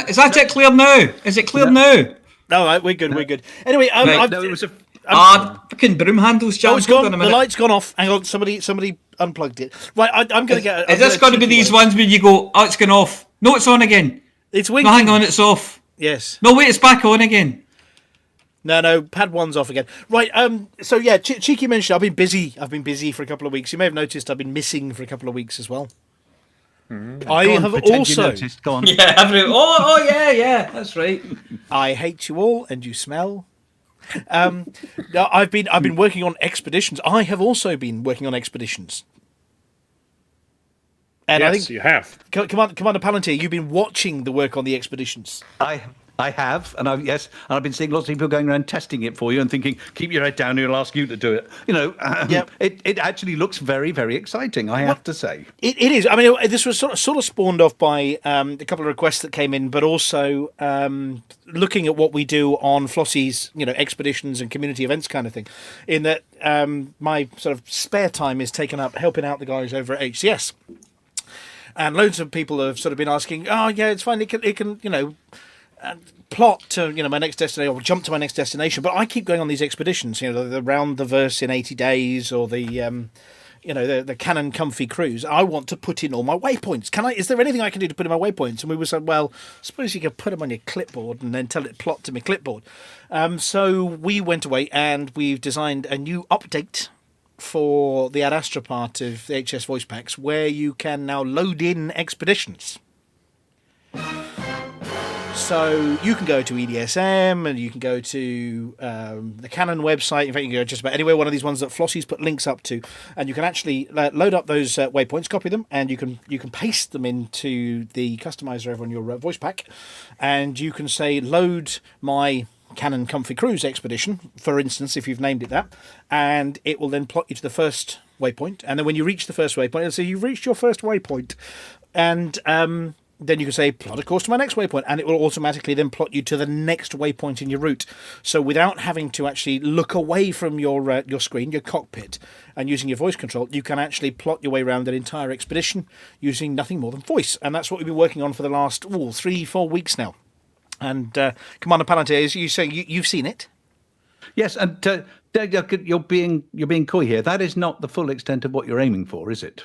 Is that it clear now? Is it clear now? All right, we're good. Anyway, it was a fucking broom handle's jammed. Oh, it's gone. The light's gone off. Hang on, somebody unplugged it. Right, I'm going to get. Is this going to be these ones where you go, oh, it's gone off? No, it's on again. It's winking. No, hang on, it's off. Yes. No, wait, it's back on again. No, pad one's off again. Right, so yeah, cheeky mention, I've been busy for a couple of weeks. You may have noticed I've been missing for a couple of weeks as well. I have also noticed. Go on. Yeah, yeah, that's right. I hate you all and you smell. I've been working on expeditions. I have also been working on expeditions. And yes, I think you have. Commander Palantir, you've been watching the work on the expeditions. I have, and I've been seeing lots of people going around testing it for you and thinking, keep your head down, he'll ask you to do it. It actually looks very, very exciting, I have to say. It is. I mean, this was sort of spawned off by a couple of requests that came in, but also looking at what we do on Flossy's, expeditions and community events kind of thing, in that my sort of spare time is taken up helping out the guys over at HCS. And loads of people have sort of been asking, oh, yeah, it's fine, it can plot to my next destination or jump to my next destination, but I keep going on these expeditions, the round the verse in 80 days or the Cannon Comfy cruise. I want to put in all my waypoints. Is there anything I can do to put in my waypoints? And we were saying, well, suppose you could put them on your clipboard and then tell it plot to my clipboard. So we went away and we've designed a new update for the Ad Astra part of the HS voice packs where you can now load in expeditions. So you can go to EDSM and you can go to the Canon website. In fact, you can go just about anywhere, one of these ones that Flossy's put links up to, and you can actually load up those waypoints, copy them, and you can paste them into the customizer over on your voice pack, and you can say load my Cannon Comfy Cruise expedition, for instance, if you've named it that, and it will then plot you to the first waypoint, and then when you reach the first waypoint, it'll say you've reached your first waypoint, and then you can say plot a course to my next waypoint, and it will automatically then plot you to the next waypoint in your route. So without having to actually look away from your screen, your cockpit, and using your voice control, you can actually plot your way around an entire expedition using nothing more than voice. And that's what we've been working on for the last 3-4 weeks now. And Commander Palantir, as you say, you've seen it. Yes, and you're being coy here. That is not the full extent of what you're aiming for, is it?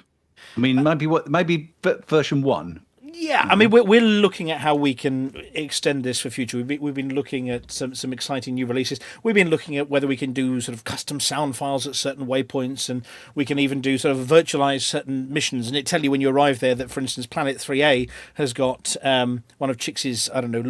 I mean, maybe version 1. Yeah, I mean, we're looking at how we can extend this for future. We've been looking at some exciting new releases. We've been looking at whether we can do sort of custom sound files at certain waypoints, and we can even do sort of virtualize certain missions, and it tell you when you arrive there that, for instance, Planet 3A has got one of Chix's,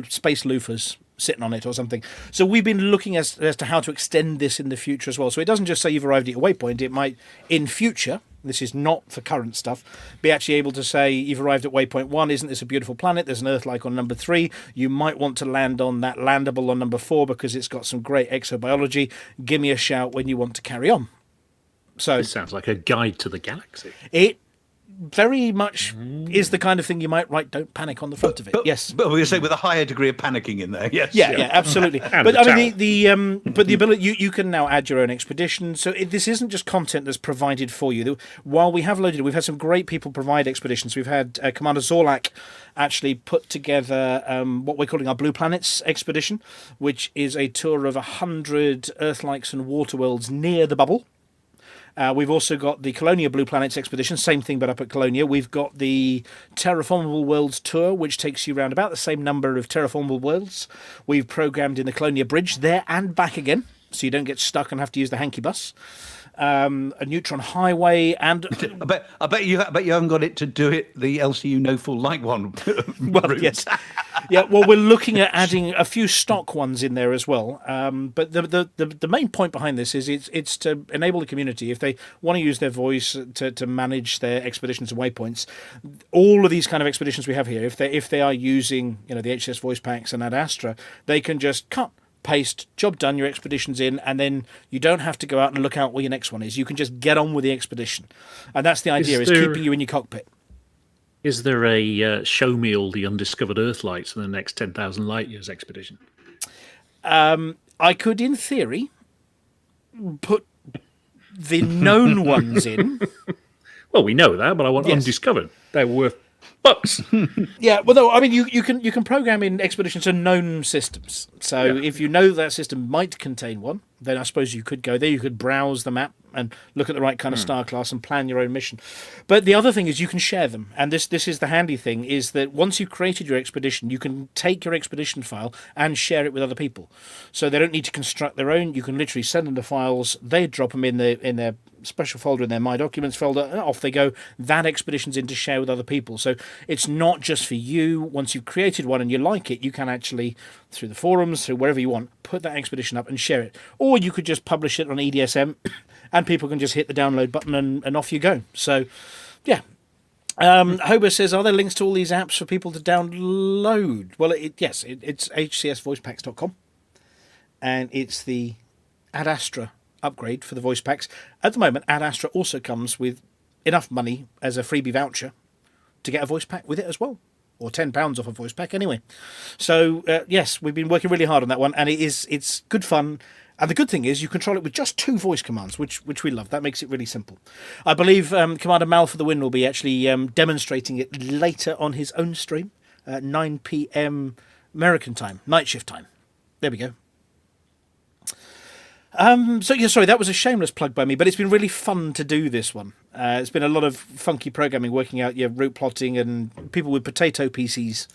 space loofahs sitting on it or something. So we've been looking as to how to extend this in the future as well. So it doesn't just say you've arrived at your waypoint. It might, in future, this is not for current stuff, be actually able to say you've arrived at waypoint 1, isn't this a beautiful planet? There's an Earth-like on number 3. You might want to land on that landable on number 4 because it's got some great exobiology. Give me a shout when you want to carry on. So this sounds like a guide to the galaxy. very much is the kind of thing you might write "Don't panic" on the front of it. Yes, but we're going to say with a higher degree of panicking in there. Yes, yeah, absolutely. But I mean, but the ability you can now add your own expedition. So this isn't just content that's provided for you. While we have loaded it, we've had some great people provide expeditions. We've had Commander Zorlak actually put together what we're calling our Blue Planets expedition, which is a tour of 100 Earth-likes and water worlds near the bubble. We've also got the Colonia Blue Planets expedition, same thing but up at Colonia. We've got the Terraformable Worlds tour, which takes you around about the same number of terraformable worlds. We've programmed in the Colonia Bridge there and back again, so you don't get stuck and have to use the hanky bus. A neutron highway, and I bet you haven't got it to do it the LCU no full light one. Well, yes, yeah. Well, we're looking at adding a few stock ones in there as well. But the main point behind this is it's to enable the community, if they want to use their voice to manage their expeditions and waypoints. All of these kind of expeditions we have here, if they are using the HCS voice packs and Ad Astra, they can just cut, paste, job done, your expedition's in, and then you don't have to go out and look out where your next one is. You can just get on with the expedition. And that's the idea, is keeping you in your cockpit. Is there a show me all the undiscovered Earthlights in the next 10,000 light years expedition? I could, in theory, put the known ones in. Well, we know that, but I want undiscovered. They're worth bucks. Yeah, well, no, I mean, you can program in expeditions to known systems. So if you know that system might contain one, then I suppose you could go there. You could browse the map and look at the right kind of star class and plan your own mission. But the other thing is you can share them. And this is the handy thing, is that once you've created your expedition, you can take your expedition file and share it with other people. So they don't need to construct their own. You can literally send them the files. They drop them in their special folder in their My Documents folder, and off they go. That expedition's in to share with other people. So it's not just for you. Once you've created one and you like it, you can actually, through the forums, through wherever you want, put that expedition up and share it. Or you could just publish it on EDSM and people can just hit the download button and off you go. So, yeah. Hober says, are there links to all these apps for people to download? Well, yes, it's hcsvoicepacks.com, and it's the Ad Astra upgrade for the voice packs. At the moment, Ad Astra also comes with enough money as a freebie voucher to get a voice pack with it as well, or £10 off a voice pack anyway. So yes, we've been working really hard on that one, and it's good fun. And the good thing is you control it with just 2 voice commands, which we love. That makes it really simple. I believe Commander Mal for the Win will be actually demonstrating it later on his own stream at 9 p.m. American time, night shift time. There we go. So yeah, sorry, that was a shameless plug by me, but it's been really fun to do this one. It's been a lot of funky programming, working out your route plotting, and people with potato PCs.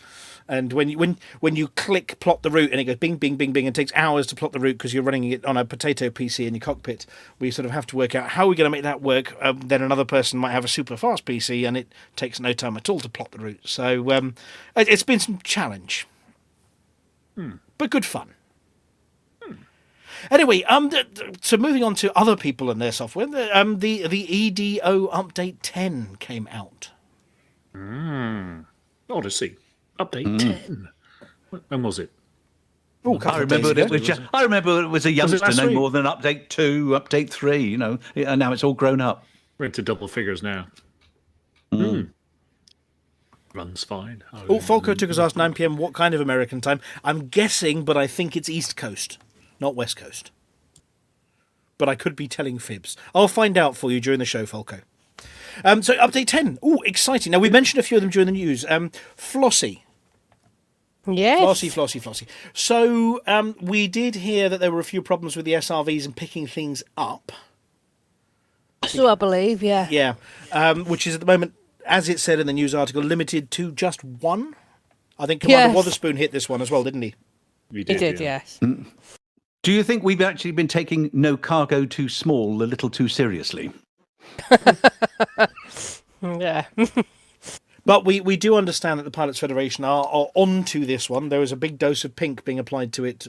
And when you click plot the route and it goes bing, bing, bing, bing, and it takes hours to plot the route because you're running it on a potato PC in your cockpit, we sort of have to work out how we're going to make that work. Then another person might have a super fast PC and it takes no time at all to plot the route. So it's been some challenge, but good fun. Anyway, so moving on to other people and their software, the EDO Update 10 came out. Odyssey Update 10. When was it? I remember it was a youngster, no more than Update 2, Update 3. And now it's all grown up. We're into double figures now. Runs fine. Falco took us asked 9 p.m. what kind of American time. I'm guessing, but I think it's East Coast, not West Coast. But I could be telling fibs. I'll find out for you during the show, Falco. So Update 10. Ooh, exciting. Now, we mentioned a few of them during the news. Flossy. Yes. Flossy. So we did hear that there were a few problems with the SRVs and picking things up. So I believe, yeah. Yeah, which is at the moment, as it said in the news article, limited to just one. I think Commander Wotherspoon hit this one as well, didn't he? He did, yes. Do you think we've actually been taking no cargo too small a little too seriously? Yeah. But we do understand that the Pilots Federation are on to this one. There was a big dose of pink being applied to it,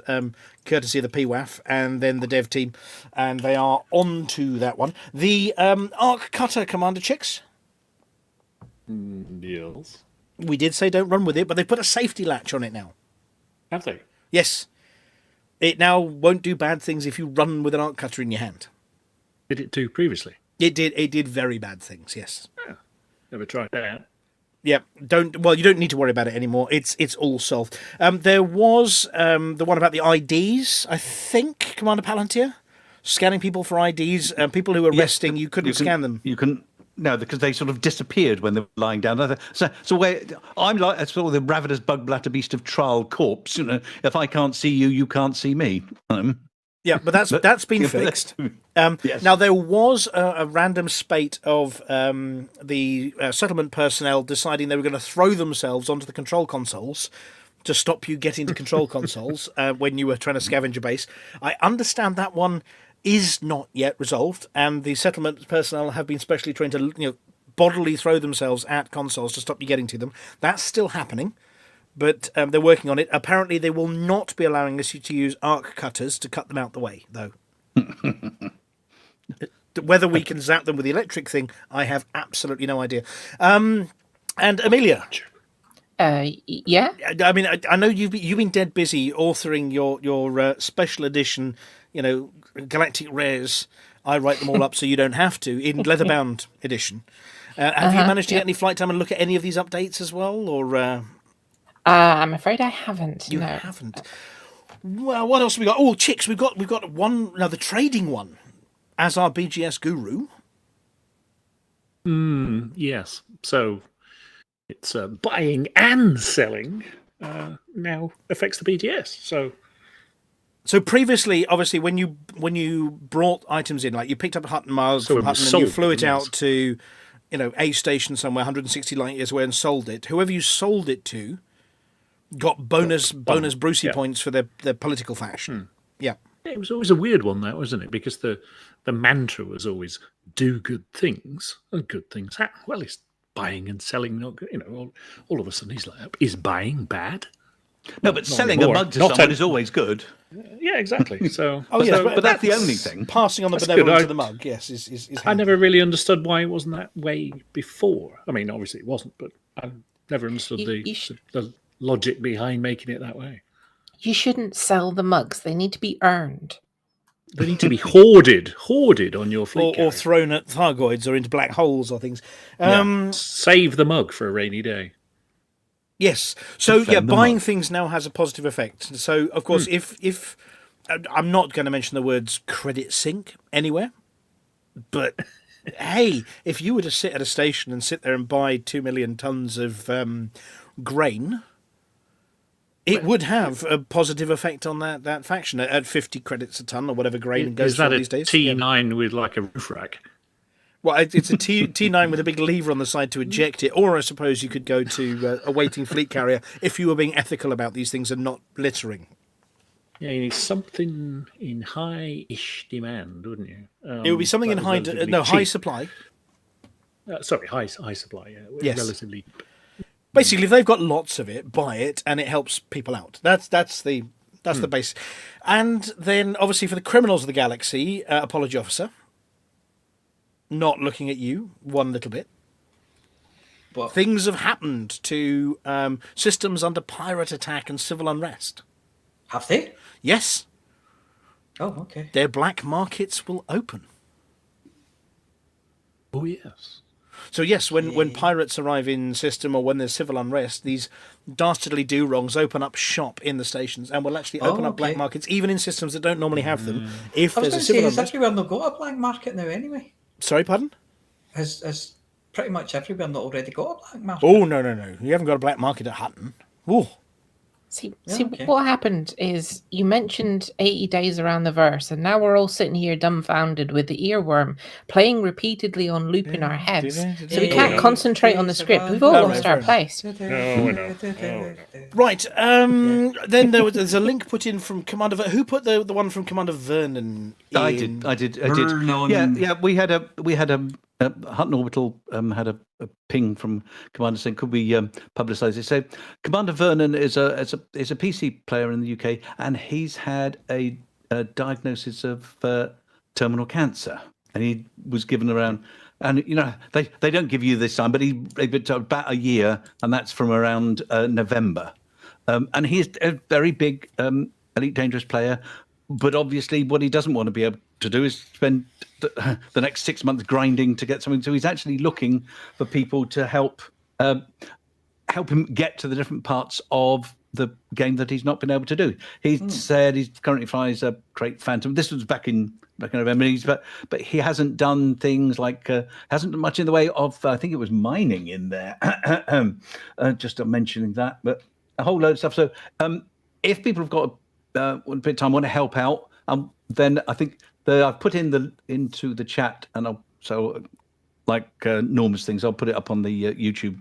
courtesy of the PWAF and then the dev team, and they are on to that one. The Arc Cutter, Commander Chicks? Yes. We did say don't run with it, but they put a safety latch on it now. Have they? Yes. It now won't do bad things if you run with an Arc Cutter in your hand. Did it do previously? It did very bad things, yes. Yeah. Never tried that. Yeah, you don't need to worry about it anymore. It's all solved. There was the one about the IDs, I think, Commander Palantir, scanning people for IDs. People who were resting, you couldn't scan them. You can. No, because they sort of disappeared when they were lying down. So I'm like sort of the ravenous bug bladder beast of trial corpse. You know, if I can't see you, you can't see me. Yeah, but that's been fixed. Yes. Now, there was a random spate of the settlement personnel deciding they were going to throw themselves onto the control consoles to stop you getting to control consoles when you were trying to scavenge a base. I understand that one is not yet resolved, and the settlement personnel have been specially trained to bodily throw themselves at consoles to stop you getting to them. That's still happening. But they're working on it. Apparently, they will not be allowing us to use arc cutters to cut them out the way, though. Whether we can zap them with the electric thing, I have absolutely no idea. And Amelia, yeah. I mean, I know you've been dead busy authoring your special edition, Galactic Rares. I write them all up so you don't have to in leatherbound edition. Have you managed to get any flight time and look at any of these updates as well, or? I'm afraid I haven't. You no. haven't. Well, what else have we got? Oh, chicks, we've got one now, the trading one, as our BGS guru. Yes. So it's buying and selling now affects the BGS. So previously, obviously, when you brought items in, like you picked up a Hutton mug from Hutton and you flew it out to, a station somewhere 160 light years away and sold it. Whoever you sold it to got bonus Brucey points for their political faction. Yeah. It was always a weird one, that, wasn't it? Because the mantra was always do good things and good things happen. Well, it's buying and selling not good. All of a sudden he's like, is buying bad? No, but selling a mug to someone is always good. Yeah, exactly. So, but that's the only thing. Passing on the benevolence of the mug, yes, is I never really understood why it wasn't that way before. I mean, obviously it wasn't, but I never understood the logic behind making it that way. You shouldn't sell the mugs. They need to be earned. They need to be hoarded on your fleet or thrown at Thargoids or into black holes or things. Save the mug for a rainy day. Yes. So buying things now has a positive effect. So of course, if I'm not going to mention the words credit sink anywhere, but hey, if you were to sit at a station and sit there and buy 2 million tons of grain, it would have a positive effect on that faction at 50 credits a ton or whatever grain goes for these days. Is that a T9 with like a roof rack? Well, it's a T9 with a big lever on the side to eject it, or I suppose you could go to a waiting fleet carrier if you were being ethical about these things and not littering. Yeah, you need something in high-ish demand, wouldn't you? It would be something in high supply. High supply, yeah. Yes. Relatively. Basically, if they've got lots of it, buy it, and it helps people out. That's the base. And then, obviously, for the criminals of the galaxy, apology officer. Not looking at you one little bit. What? Things have happened to systems under pirate attack and civil unrest. Have they? Yes. Oh, okay. Their black markets will open. Oh, yes. So yes, when pirates arrive in system or when there's civil unrest, these dastardly do-wrongs open up shop in the stations and will actually open up black markets, even in systems that don't normally have them. If I was there's a going to civil say, unrest, has everywhere not got a black market now anyway? Sorry, pardon? Has pretty much everywhere not already got a black market? Oh, no. You haven't got a black market at Hutton. Ooh. See, what happened is you mentioned 80 days around the verse, and now we're all sitting here dumbfounded with the earworm playing repeatedly on loop in our heads. So we can't concentrate on the script. We've all lost our place. No. Right. Then there's a link put in from Commander. Who put the one from Commander Vernon in? I did. Yeah. We had a Hutton Orbital had a ping from Commander saying, "Could we publicise it?" So Commander Vernon is a PC player in the UK, and he's had a diagnosis of terminal cancer, and he was given around. And they don't give you this time, but they've been told about a year, and that's from around November. And he's a very big elite dangerous player. But obviously, what he doesn't want to be able to do is spend the next 6 months grinding to get something. So he's actually looking for people to help him get to the different parts of the game that he's not been able to do. He said he currently flies a Krait Phantom. This was back in November, but he hasn't done things like hasn't done much in the way of I think it was mining in there. Just mentioning that, but a whole load of stuff. So if people have got a bit of time, want to help out, then I think I've put into the chat, and Norma's things, I'll put it up on the YouTube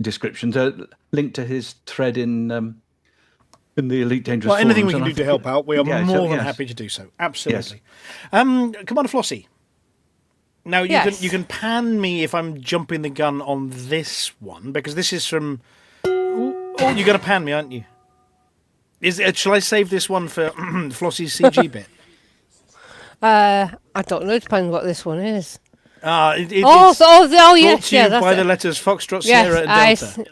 description. So link to his thread in the Elite Dangerous. Well, anything we forums, can do to help out, we are more than happy to do so. Absolutely. Yes. Commander Flossy. Now you can pan me if I'm jumping the gun on this one, because this is from. Oh, you're going to pan me, aren't you? Shall I save this one for Flossy's CG bit? I don't know. It depends what this one is. Yes, yes, by the letters Foxtrot, Sierra, and Delta.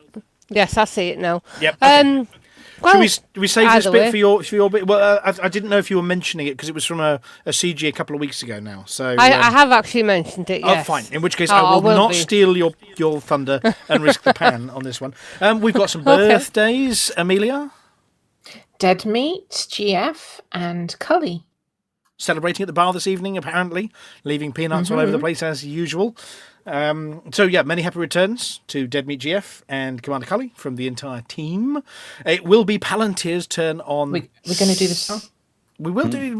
Yes, I see it now. Yep. Okay. Should we save this bit for your bit? Well, I didn't know if you were mentioning it because it was from a CG a couple of weeks ago now. So I have actually mentioned it. Yes. Oh, fine. In which case, I will not steal your thunder and risk the pan on this one. We've got some birthdays. Amelia, Dead Meat, GF, and Cully. Celebrating at the bar this evening, apparently, leaving peanuts all over the place as usual. Many happy returns to Dead Meat GF and Commander Cully from the entire team. It will be Palantir's turn on. We're going to do this song? We will do.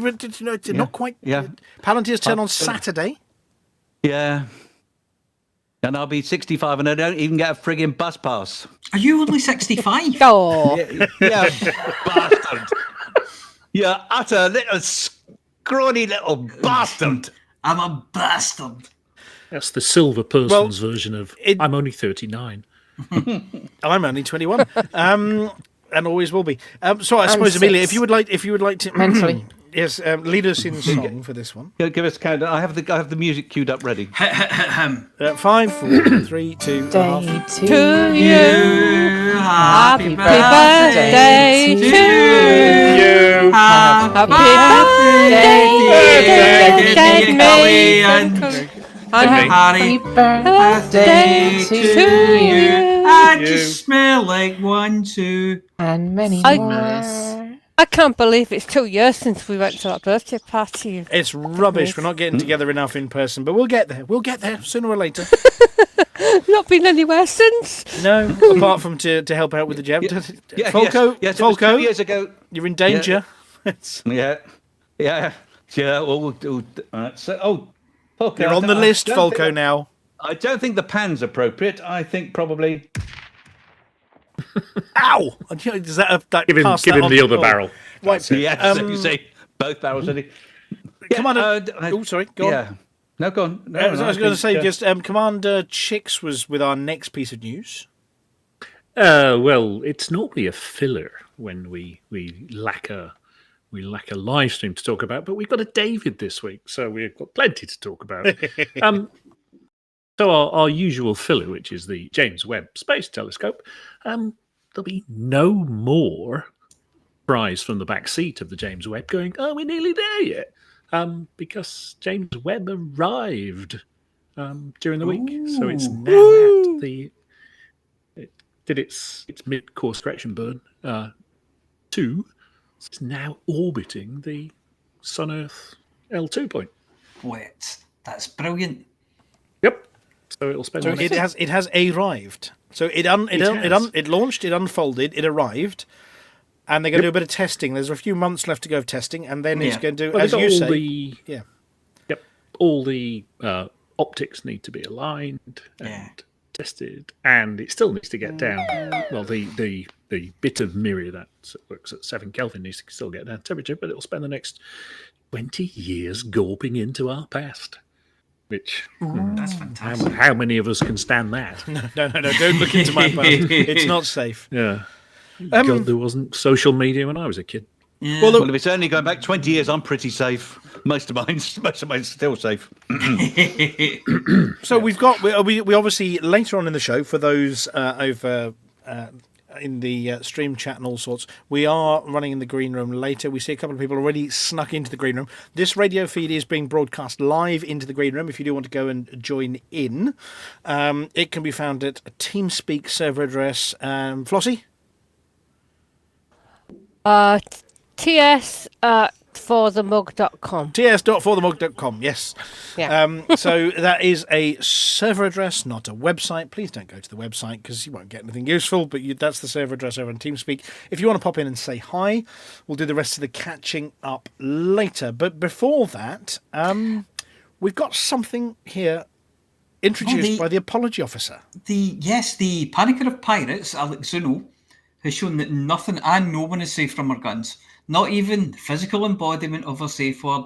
Not quite. Yeah. Palantir's turn on Saturday. Yeah. And I'll be 65 and I don't even get a frigging bus pass. Are you only 65? Oh. Yeah, bastard. You utter little scrawny little bastard. I'm a bastard. That's the silver person's version of I'm only 39. I'm only 21. And always will be. So I suppose, Amelia, if you would like to mentally, yes, lead us in song for this one. Yeah, give us a countdown. I have the music queued up ready. 5, 4, 3, 2. Day to you. Happy birthday to you. Happy birthday, Happy birthday to you. And you smell like 1, 2. And many more. I can't believe it's 2 years since we went to that birthday party. It's rubbish. We're not getting together enough in person, but we'll get there. We'll get there sooner or later. Not been anywhere since. No, apart from to help out with the jab. Folko, yes, Folko, 2 years ago. You're in danger. Yeah. Well, Folko, you're on the list, Folko. Now, I don't think the pan's appropriate. I think probably. Ow! Does that give him the other barrel? Right. Yes, you say both barrels. Come on. Sorry. Go on. No, go on. No, I was going to say, Commander Chicks was with our next piece of news. Well, it's normally a filler when we lack a live stream to talk about, but we've got a David this week, so we've got plenty to talk about. So our usual filler, which is the James Webb Space Telescope, there'll be no more cries from the back seat of the James Webb going, "Oh, we're nearly there yet," because James Webb arrived during the week, so it's now it did its mid-course correction burn 2. It's now orbiting the Sun-Earth L2 point. Wait, that's brilliant. Yep. So it'll spend. So it has arrived. So it launched, it unfolded, it arrived, and they're going to do a bit of testing. There's a few months left to go of testing, and then it's going to do, as you say, all the optics need to be aligned and tested, and it still needs to get down. Well, the bit of mirror that works at 7 Kelvin needs to still get down temperature, but it'll spend the next 20 years gawping into our past. Which that's fantastic. How many of us can stand that? No! Don't look into my past. It's not safe. Yeah. God, there wasn't social media when I was a kid. Yeah. Well, if it's only going back 20 years, I'm pretty safe. Most of mine's still safe. So we obviously later on in the show, for those over stream chat and all sorts. We are running in the green room later. We see a couple of people already snuck into the green room. This radio feed is being broadcast live into the green room. If you do want to go and join in, it can be found at a TeamSpeak server address. Flossy? ts.forthemug.com. ts.forthemug.com, yes. Yeah. So that is a server address, not a website. Please don't go to the website because you won't get anything useful, but that's the server address over on TeamSpeak. If you want to pop in and say hi, we'll do the rest of the catching up later. But before that, we've got something here introduced by the apology officer. The panicker of pirates, Aleks Zuno, has shown that nothing and no one is safe from our guns. Not even the physical embodiment of a safe word.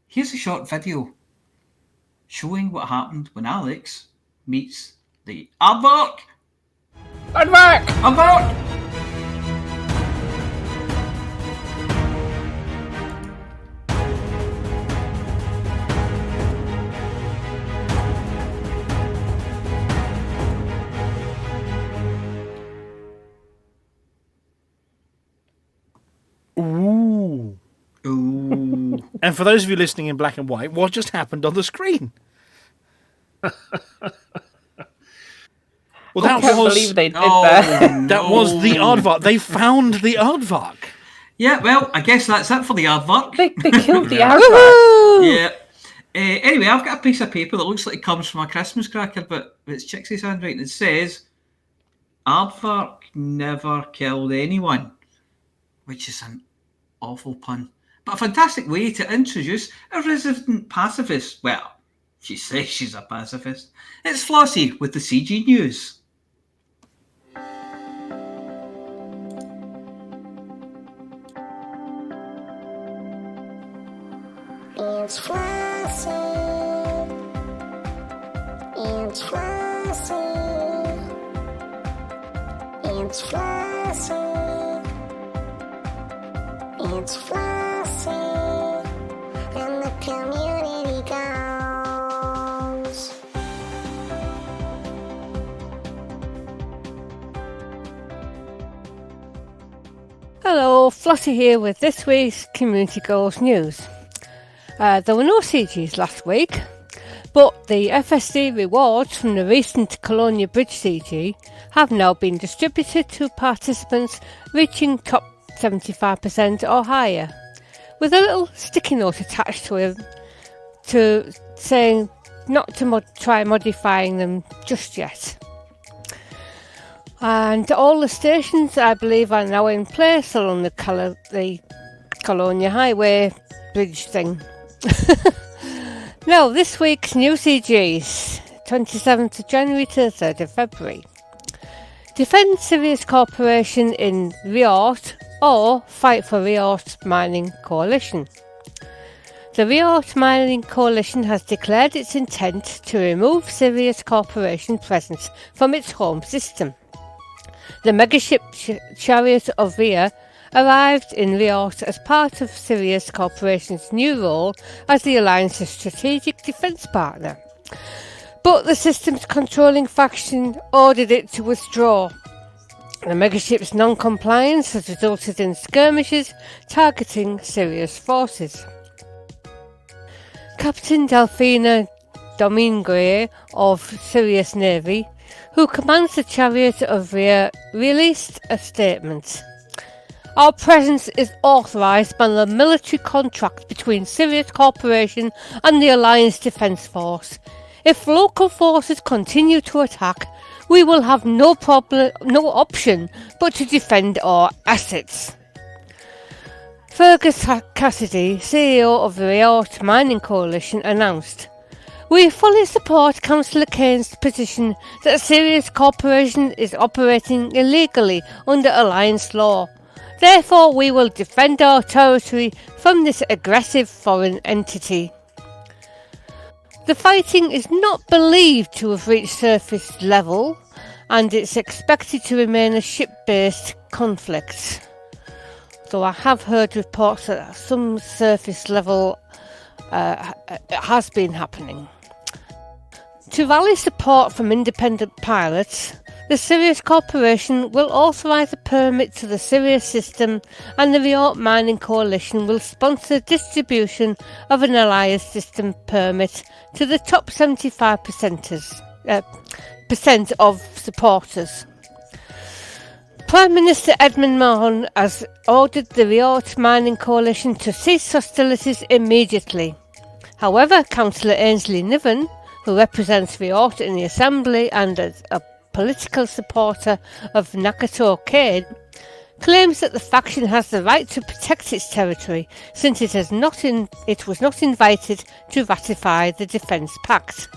Here's a short video showing what happened when Aleks meets the Aardvark. Aardvark! Aardvark! Ooh. And for those of you listening in black and white, what just happened on the screen? Well, I can't believe they did that. That was the Aardvark. They found the Aardvark. Yeah, well, I guess that's it for the Aardvark. They killed the Aardvark. Yeah. Anyway, I've got a piece of paper that looks like it comes from a Christmas cracker, but it's Chixie's handwriting. It says, Aardvark never killed anyone, which is an awful pun, but a fantastic way to introduce a resident pacifist. Well, she says she's a pacifist. It's Flossy with the CG News. It's Flossy. It's Flossy. It's Flossy. It's Flossy. And the community goes. Hello, Flossy here with this week's Community Goals News. There were no CGs last week, but the FSD rewards from the recent Colonia Bridge CG have now been distributed to participants reaching top 75% or higher, with a little sticky note attached to it to saying not to try modifying them just yet. And all the stations, I believe, are now in place along the Colonia Highway bridge thing. Now, this week's new CGs, 27th of January to 3rd of February. Defend Sirius Corporation in Riort or Fight for Riort Mining Coalition. The Riort Mining Coalition has declared its intent to remove Sirius Corporation presence from its home system. The megaship Chariot of Rhea arrived in Riort as part of Sirius Corporation's new role as the Alliance's strategic defence partner. But the system's controlling faction ordered it to withdraw. The megaship's non-compliance has resulted in skirmishes targeting Sirius forces. Captain Delphina Domingue of Sirius Navy, who commands the Chariot of Rhea, released a statement. Our presence is authorised by the military contract between Sirius Corporation and the Alliance Defence Force. If local forces continue to attack, we will have no option but to defend our assets. Fergus Cassidy, CEO of the Riort Mining Coalition, announced, "We fully support Councillor Kane's position that Sirius Corporation is operating illegally under Alliance law. Therefore, we will defend our territory from this aggressive foreign entity." The fighting is not believed to have reached surface level, and it's expected to remain a ship-based conflict. Though I have heard reports that some surface level has been happening. To rally support from independent pilots, The Sirius Corporation will authorise a permit to the Sirius system, and the Riort Mining Coalition will sponsor distribution of an Alliance system permit to the top 75% of supporters. Prime Minister Edmund Mahon has ordered the Riort Mining Coalition to cease hostilities immediately. However, Councillor Ainsley Niven, who represents Riort in the Assembly and is a political supporter of Nakato Cade, claims that the faction has the right to protect its territory since it was not invited to ratify the Defence Pact.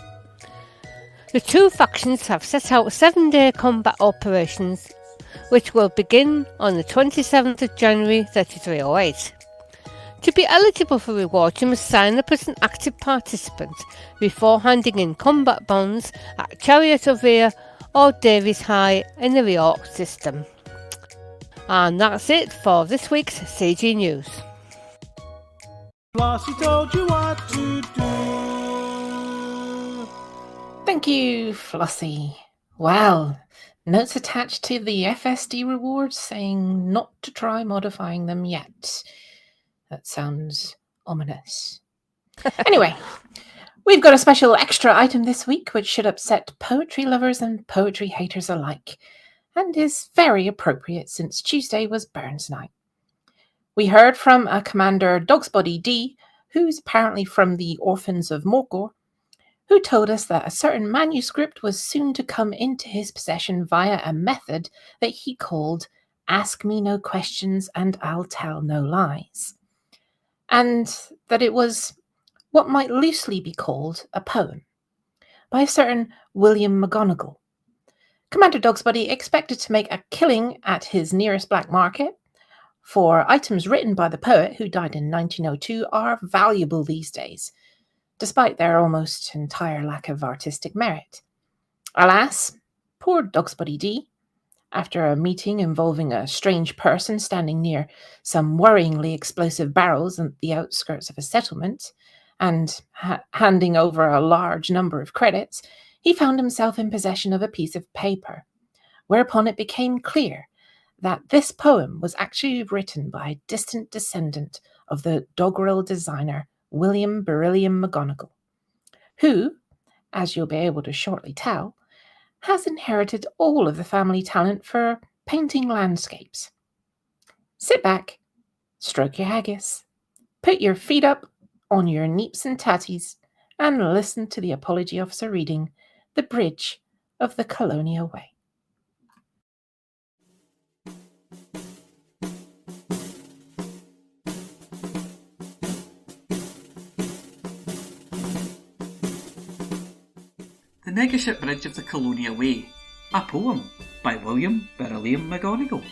The two factions have set out 7-day combat operations which will begin on the 27th of January 3308. To be eligible for reward, you must sign up as an active participant before handing in combat bonds at Chariot of Ear or Davies High in the Riort system. And that's it for this week's CG News. Flossy told you what to do. Thank you, Flossy. Well, notes attached to the FSD rewards saying not to try modifying them yet. That sounds ominous. Anyway, we've got a special extra item this week which should upset poetry lovers and poetry haters alike, and is very appropriate since Tuesday was Burns Night. We heard from a Commander Dogsbody D, who's apparently from the Orphans of Morgor, who told us that a certain manuscript was soon to come into his possession via a method that he called Ask Me No Questions and I'll Tell No Lies, and that it was what might loosely be called a poem by a certain William McGonagall. Commander Dogsbody expected to make a killing at his nearest black market, for items written by the poet, who died in 1902, are valuable these days, despite their almost entire lack of artistic merit. Alas, poor Dogsbody D, after a meeting involving a strange person standing near some worryingly explosive barrels at the outskirts of a settlement, and handing over a large number of credits, he found himself in possession of a piece of paper, whereupon it became clear that this poem was actually written by a distant descendant of the doggerel designer William Beryllium McGonagall, who, as you'll be able to shortly tell, has inherited all of the family talent for painting landscapes. Sit back, stroke your haggis, put your feet up on your neeps and tatties, and listen to the apology officer reading The Bridge of the Colonia Way. The Megaship Bridge of the Colonia Way, a poem by William Beryllium McGonagall.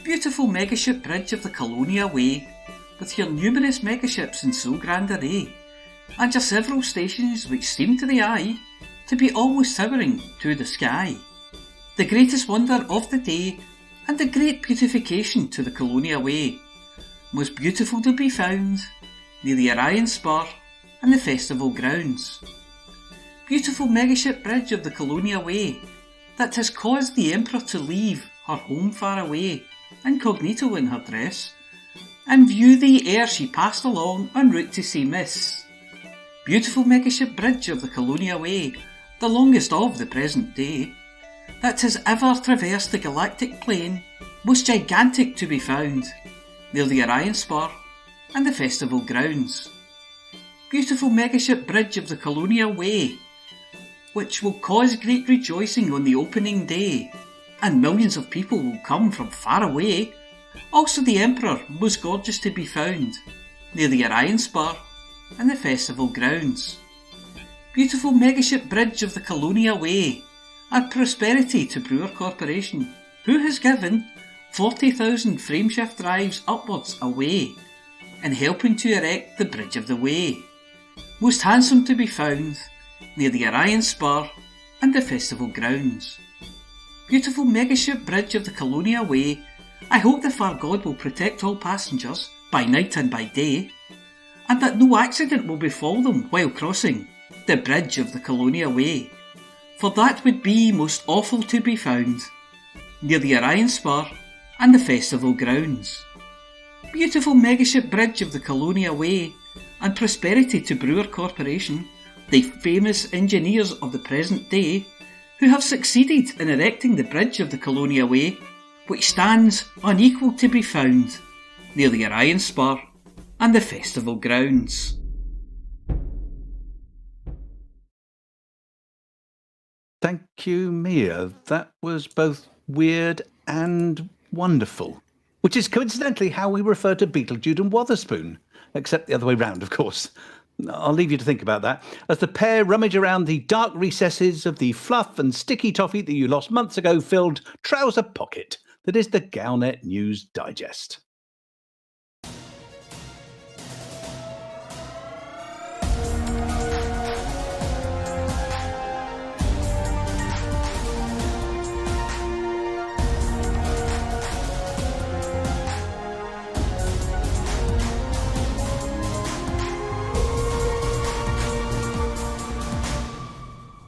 Beautiful megaship bridge of the Colonia Way, with your numerous megaships in so grand array, and your several stations which seem to the eye to be almost towering to the sky. The greatest wonder of the day, and the great beautification to the Colonia Way, most beautiful to be found near the Orion Spur and the festival grounds. Beautiful megaship bridge of the Colonia Way, that has caused the Emperor to leave her home far away, incognito in her dress, and view thee ere she passed along en route to see Miss. Beautiful megaship bridge of the Colonia Way, the longest of the present day, that has ever traversed the galactic plane, most gigantic to be found, near the Orion Spur and the festival grounds. Beautiful megaship bridge of the Colonia Way, which will cause great rejoicing on the opening day, and millions of people will come from far away. Also the Emperor, most gorgeous to be found, near the Orion Spur and the festival grounds. Beautiful megaship bridge of the Colonia Way, add prosperity to Brewer Corporation, who has given 40,000 frameshift drives upwards away, in helping to erect the Bridge of the Way, most handsome to be found, near the Orion Spur and the festival grounds. Beautiful megaship bridge of the Colonia Way, I hope the Far God will protect all passengers by night and by day, and that no accident will befall them while crossing the Bridge of the Colonia Way. for that would be most awful to be found, near the Orion Spur and the festival grounds. Beautiful megaship bridge of the Colonia Way, and prosperity to Brewer Corporation, the famous engineers of the present day, who have succeeded in erecting the bridge of the Colonia Way, which stands unequal to be found, near the Orion Spur and the festival grounds. Thank you, Mia. That was both weird and wonderful, which is coincidentally how we refer to Beetlejuice and Wotherspoon, except the other way round, of course. I'll leave you to think about that as the pair rummage around the dark recesses of the fluff and sticky toffee that you lost months ago filled trouser pocket that is the Galnet News Digest.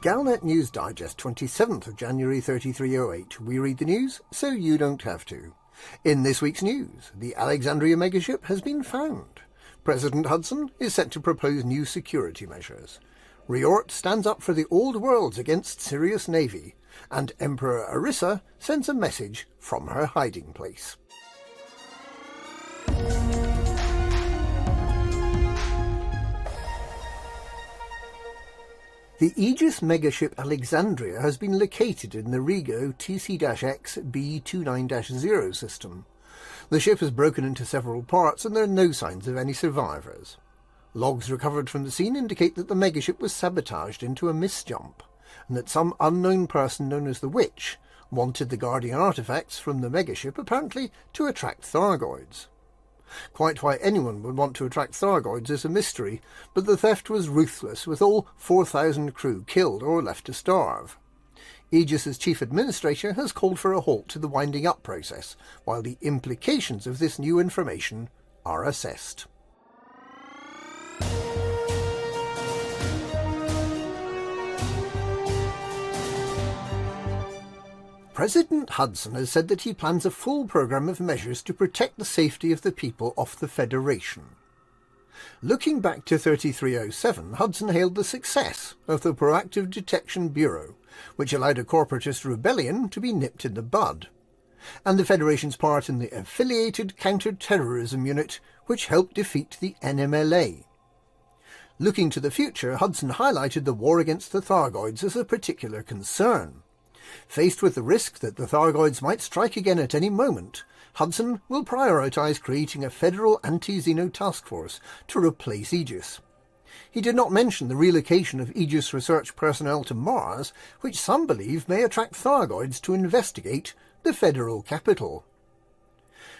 Galnet News Digest, 27th of January 3308. We read the news so you don't have to. In this week's news, the Alexandria megaship has been found. President Hudson is set to propose new security measures. Riort stands up for the old worlds against Sirius Navy. And Emperor Arissa sends a message from her hiding place. The Aegis megaship Alexandria has been located in the Rigo TC-X B29-0 system. The ship has broken into several parts and there are no signs of any survivors. Logs recovered from the scene indicate that the megaship was sabotaged into a misjump, and that some unknown person known as the Witch wanted the Guardian artifacts from the megaship apparently to attract Thargoids. Quite why anyone would want to attract Thargoids is a mystery, but the theft was ruthless, with all 4,000 crew killed or left to starve. Aegis's chief administrator has called for a halt to the winding up process, while the implications of this new information are assessed. President Hudson has said that he plans a full programme of measures to protect the safety of the people of the Federation. Looking back to 3307, Hudson hailed the success of the Proactive Detection Bureau, which allowed a corporatist rebellion to be nipped in the bud, and the Federation's part in the Affiliated Counter-Terrorism Unit, which helped defeat the NMLA. Looking to the future, Hudson highlighted the war against the Thargoids as a particular concern. Faced with the risk that the Thargoids might strike again at any moment, Hudson will prioritise creating a federal anti-Xeno task force to replace Aegis. He did not mention the relocation of Aegis research personnel to Mars, which some believe may attract Thargoids to investigate the federal capital.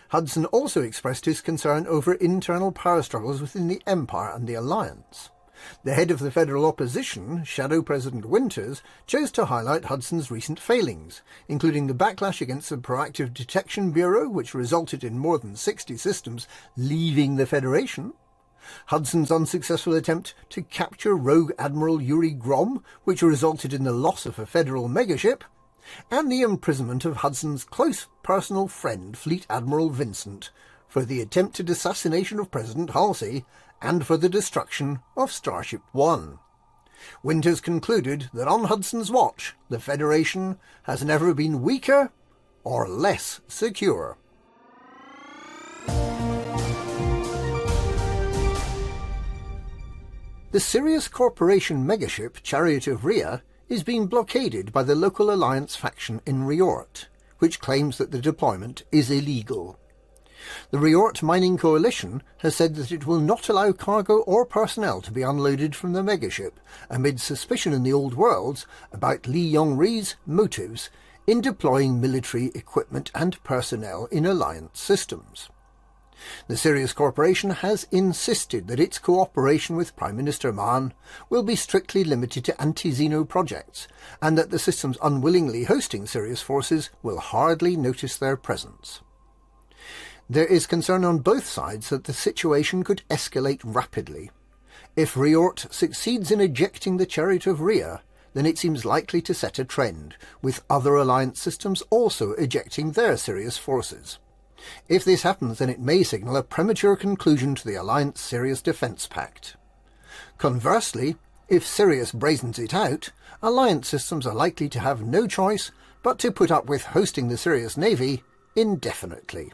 Hudson also expressed his concern over internal power struggles within the Empire and the Alliance. The head of the federal opposition, Shadow President Winters, chose to highlight Hudson's recent failings, including the backlash against the Proactive Detection Bureau, which resulted in more than 60 systems leaving the Federation, Hudson's unsuccessful attempt to capture Rogue Admiral Yuri Grom, which resulted in the loss of a federal megaship, and the imprisonment of Hudson's close personal friend, Fleet Admiral Vincent, for the attempted assassination of President Halsey and for the destruction of Starship One. Winters concluded that on Hudson's watch, the Federation has never been weaker or less secure. The Sirius Corporation megaship Chariot of Rhea is being blockaded by the local Alliance faction in Riort, which claims that the deployment is illegal. The Riort Mining Coalition has said that it will not allow cargo or personnel to be unloaded from the megaship amid suspicion in the Old Worlds about Li Yongri's motives in deploying military equipment and personnel in Alliance systems. The Sirius Corporation has insisted that its cooperation with Prime Minister Maan will be strictly limited to anti-Xeno projects, and that the systems unwillingly hosting Sirius forces will hardly notice their presence. There is concern on both sides that the situation could escalate rapidly. If Riort succeeds in ejecting the Chariot of Rhea, then it seems likely to set a trend, with other alliance systems also ejecting their Sirius forces. If this happens, then it may signal a premature conclusion to the Alliance Sirius Defence Pact. Conversely, if Sirius brazens it out, Alliance systems are likely to have no choice but to put up with hosting the Sirius Navy indefinitely.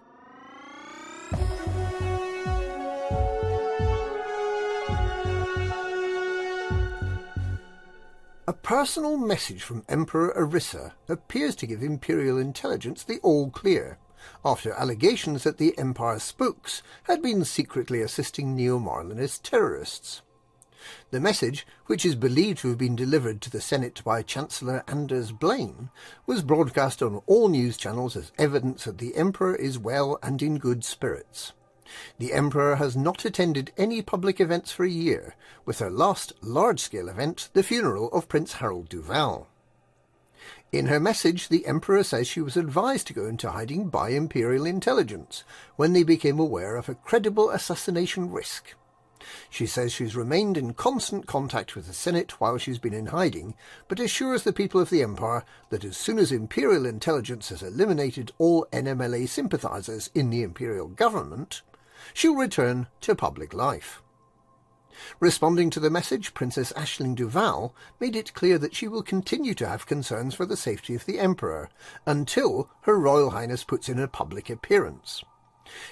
A personal message from Emperor Arissa appears to give Imperial intelligence the all-clear, after allegations that the Empire spooks had been secretly assisting Neo-Marlinist terrorists. The message, which is believed to have been delivered to the Senate by Chancellor Anders Blaine, was broadcast on all news channels as evidence that the Emperor is well and in good spirits. The Emperor has not attended any public events for a year, with her last large-scale event the funeral of Prince Harold Duval. In her message, the Emperor says she was advised to go into hiding by Imperial intelligence when they became aware of a credible assassination risk. She says she's remained in constant contact with the Senate while she's been in hiding, but assures the people of the Empire that as soon as Imperial intelligence has eliminated all NMLA sympathisers in the Imperial government, she'll return to public life. Responding to the message, Princess Aisling Duval made it clear that she will continue to have concerns for the safety of the Emperor until Her Royal Highness puts in a public appearance.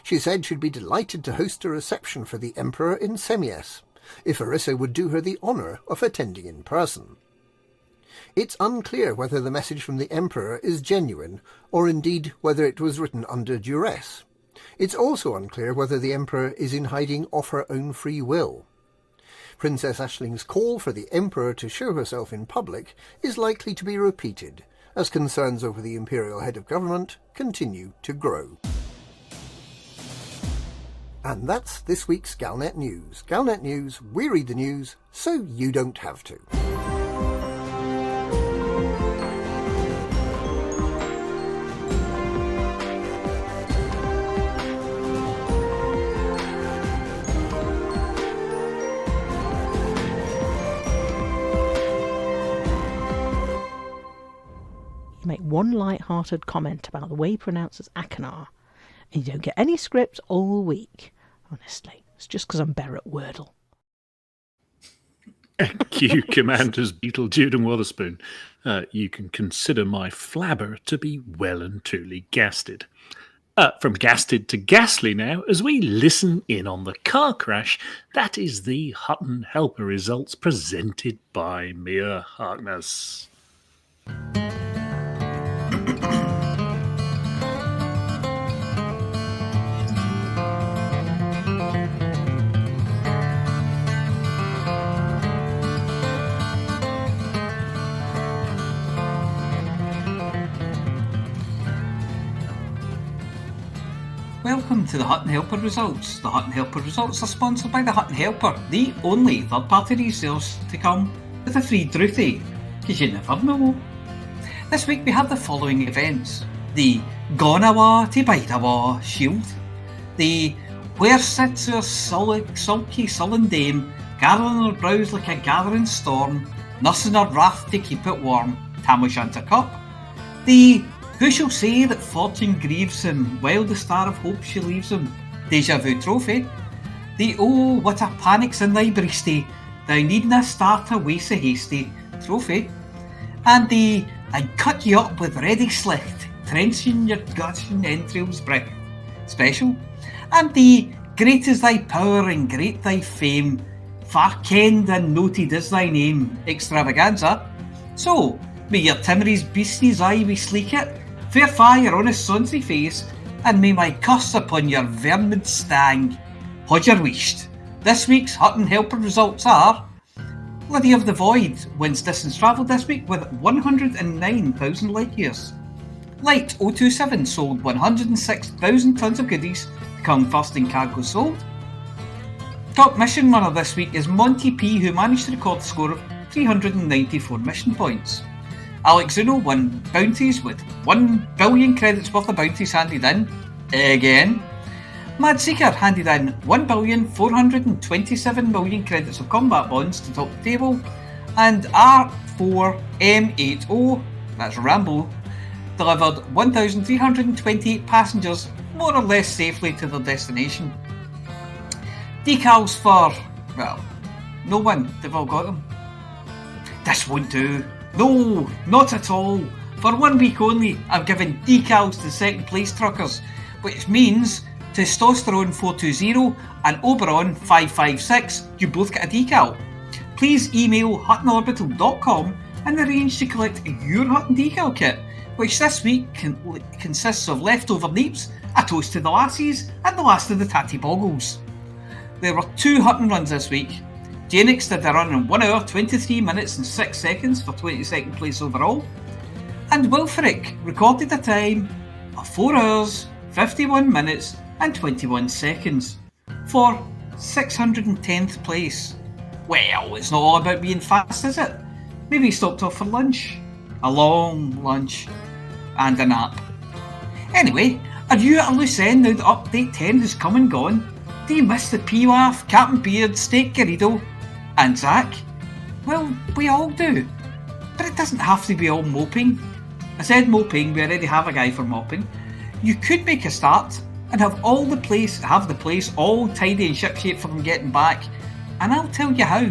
She said she'd be delighted to host a reception for the Emperor in Semias, if Arissa would do her the honour of attending in person. It's unclear whether the message from the Emperor is genuine, or indeed whether it was written under duress. It's also unclear whether the Emperor is in hiding of her own free will. Princess Aisling's call for the Emperor to show herself in public is likely to be repeated, as concerns over the Imperial head of government continue to grow. And that's this week's Galnet News. Galnet News, we read the news so you don't have to. You make one light-hearted comment about the way he pronounces Akanar, and you don't get any script all week. Honestly, it's just because I'm better at Wordle. Thank you, Commanders Beetlejude and Wotherspoon. You can consider my flabber to be well and truly gasted. From gasted to ghastly now, as we listen in on the car crash, that is the Hutton Helper results presented by Mia Harkness. Welcome to the Hutton Helper results. The Hutton Helper results are sponsored by the Hutton Helper, the only third-party resource to come with a free druthy, because you never know. This week we have the following events: the Gonawa to Bidawa Shield, the Where Sits Our Sulky Sullen Dame, gathering her brows like a gathering storm, nursing her wrath to keep it warm, Tam O'Shanter Cup, the Who Shall Say That Fortune Grieves Him While the Star of Hope She Leaves Him, Deja Vu Trophy, the Oh What a Panic's in Thy Breasty, Thou Needna Start Away So Hasty Trophy, and the I'd Cut You Up With Ready Slicht, Trenching Your Guts and Entrails Brick special, and the Great is Thy Power and Great Thy Fame, Far kenned and noted is Thy Name extravaganza. So, may your Timmery's beasties eye be sleek it, fair fire on his sonsy face, and may my curse upon your vermin stang. Hod your wished. This week's Hutton Helper results are: Lady of the Void wins distance travelled this week with 109,000 light years. Light 027 sold 106,000 tonnes of goodies to come first in cargo sold. Top mission runner this week is Monty P, who managed to record a score of 394 mission points. Aleks Zuno won bounties with 1 billion credits worth of bounties handed in, again. Mad Seeker handed in 1,427,000,000 credits of combat bonds to top the table, and R4M80, that's Rambo, delivered 1,328 passengers more or less safely to their destination. Decals for, well, no one. They've all got them. This won't do. No, not at all. For 1 week only, I'm giving decals to second place truckers, which means Testosterone 420 and Oberon 556, you both get a decal. Please email huttonorbital.com and arrange to collect your Hutton decal kit, which this week consists of leftover neeps, a toast to the lassies, and the last of the tatty boggles. There were 2 Hutton runs this week. Janix did a run in 1 hour, 23 minutes and 6 seconds for 22nd place overall, and Wilfric recorded a time of 4 hours, 51 minutes and 21 seconds for 610th place. Well, it's not all about being fast, is it? Maybe he stopped off for lunch. A long lunch. And a nap. Anyway, are you at a loose end now that Update 10 has come and gone? Do you miss the P-Waff, Captain Beard, Steak Garrido and Zach? Well, we all do. But it doesn't have to be all moping. I said moping, we already have a guy for mopping. You could make a start and have the place all tidy and shipshape for them getting back. And I'll tell you how.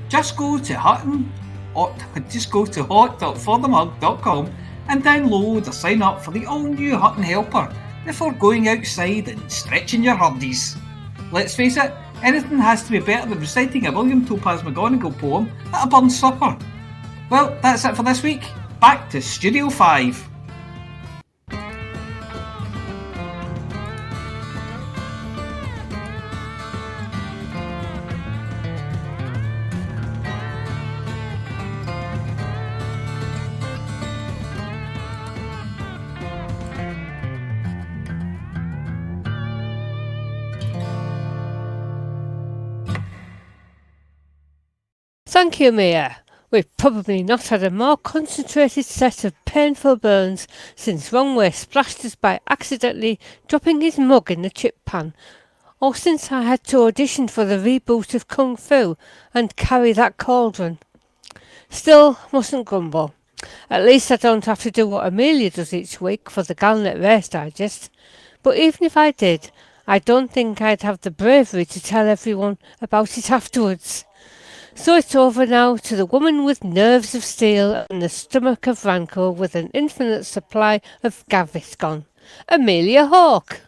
Just go to hot.forthemug.com and download or sign up for the all-new Hutton Helper before going outside and stretching your hurdies. Let's face it, anything has to be better than reciting a William Topaz McGonagall poem at a burn supper. Well, that's it for this week. Back to Studio 5. Thank you, Mia. We've probably not had a more concentrated set of painful burns since Wrongway splashed us by accidentally dropping his mug in the chip pan, or since I had to audition for the reboot of Kung Fu and carry that cauldron. Still, mustn't grumble. At least I don't have to do what Amelia does each week for the Galnet Race Digest. But even if I did, I don't think I'd have the bravery to tell everyone about it afterwards. So it's over now to the woman with nerves of steel and the stomach of rancor with an infinite supply of Gaviscon, Amelia Hawke.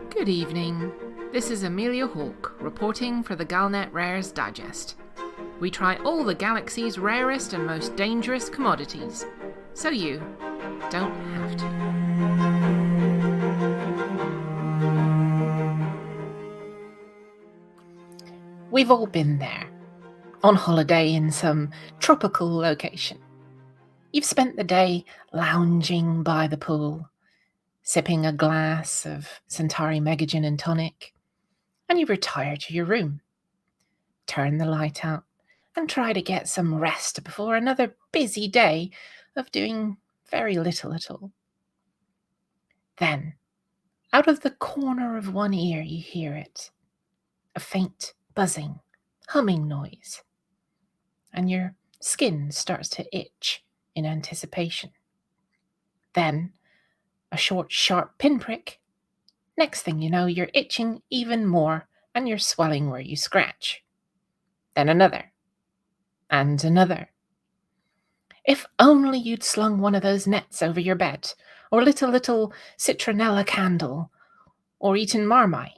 Good evening. This is Amelia Hawke, reporting for the Galnet Rares Digest. We try all the galaxy's rarest and most dangerous commodities, so you don't have to. We've all been there, on holiday in some tropical location. You've spent the day lounging by the pool, sipping a glass of Centauri Mega Gin and Tonic, and you retire to your room, turn the light out, and try to get some rest before another busy day of doing very little at all. Then, out of the corner of one ear you hear it, a faint buzzing, humming noise, and your skin starts to itch in anticipation. Then, a short, sharp pinprick. Next thing you know, you're itching even more, and you're swelling where you scratch. Then another, and another. If only you'd slung one of those nets over your bed, or lit a little citronella candle, or eaten Marmite.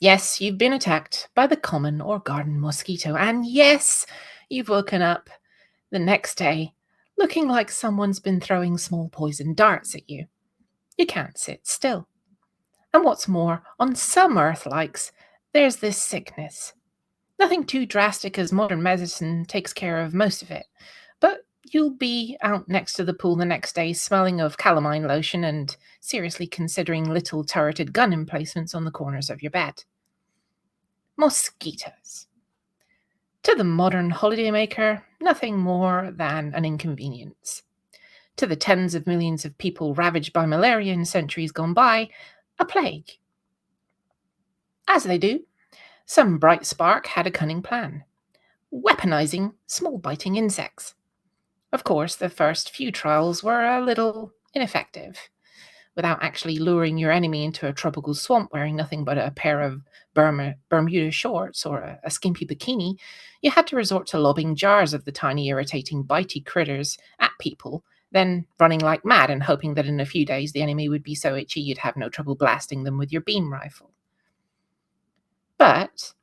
Yes, you've been attacked by the common or garden mosquito, and yes, you've woken up the next day looking like someone's been throwing small poison darts at you. You can't sit still. And what's more, on some Earth-likes, there's this sickness. Nothing too drastic, as modern medicine takes care of most of it, but you'll be out next to the pool the next day smelling of calamine lotion and seriously considering little turreted gun emplacements on the corners of your bed. Mosquitoes. To the modern holidaymaker, nothing more than an inconvenience. To the tens of millions of people ravaged by malaria in centuries gone by, a plague. As they do, Some bright spark had a cunning plan: weaponizing small biting insects. Of course, the first few trials were a little ineffective. Without actually luring your enemy into a tropical swamp wearing nothing but a pair of Bermuda shorts or a skimpy bikini, you had to resort to lobbing jars of the tiny, irritating, bitey critters at people, then running like mad and hoping that in a few days the enemy would be so itchy you'd have no trouble blasting them with your beam rifle. But,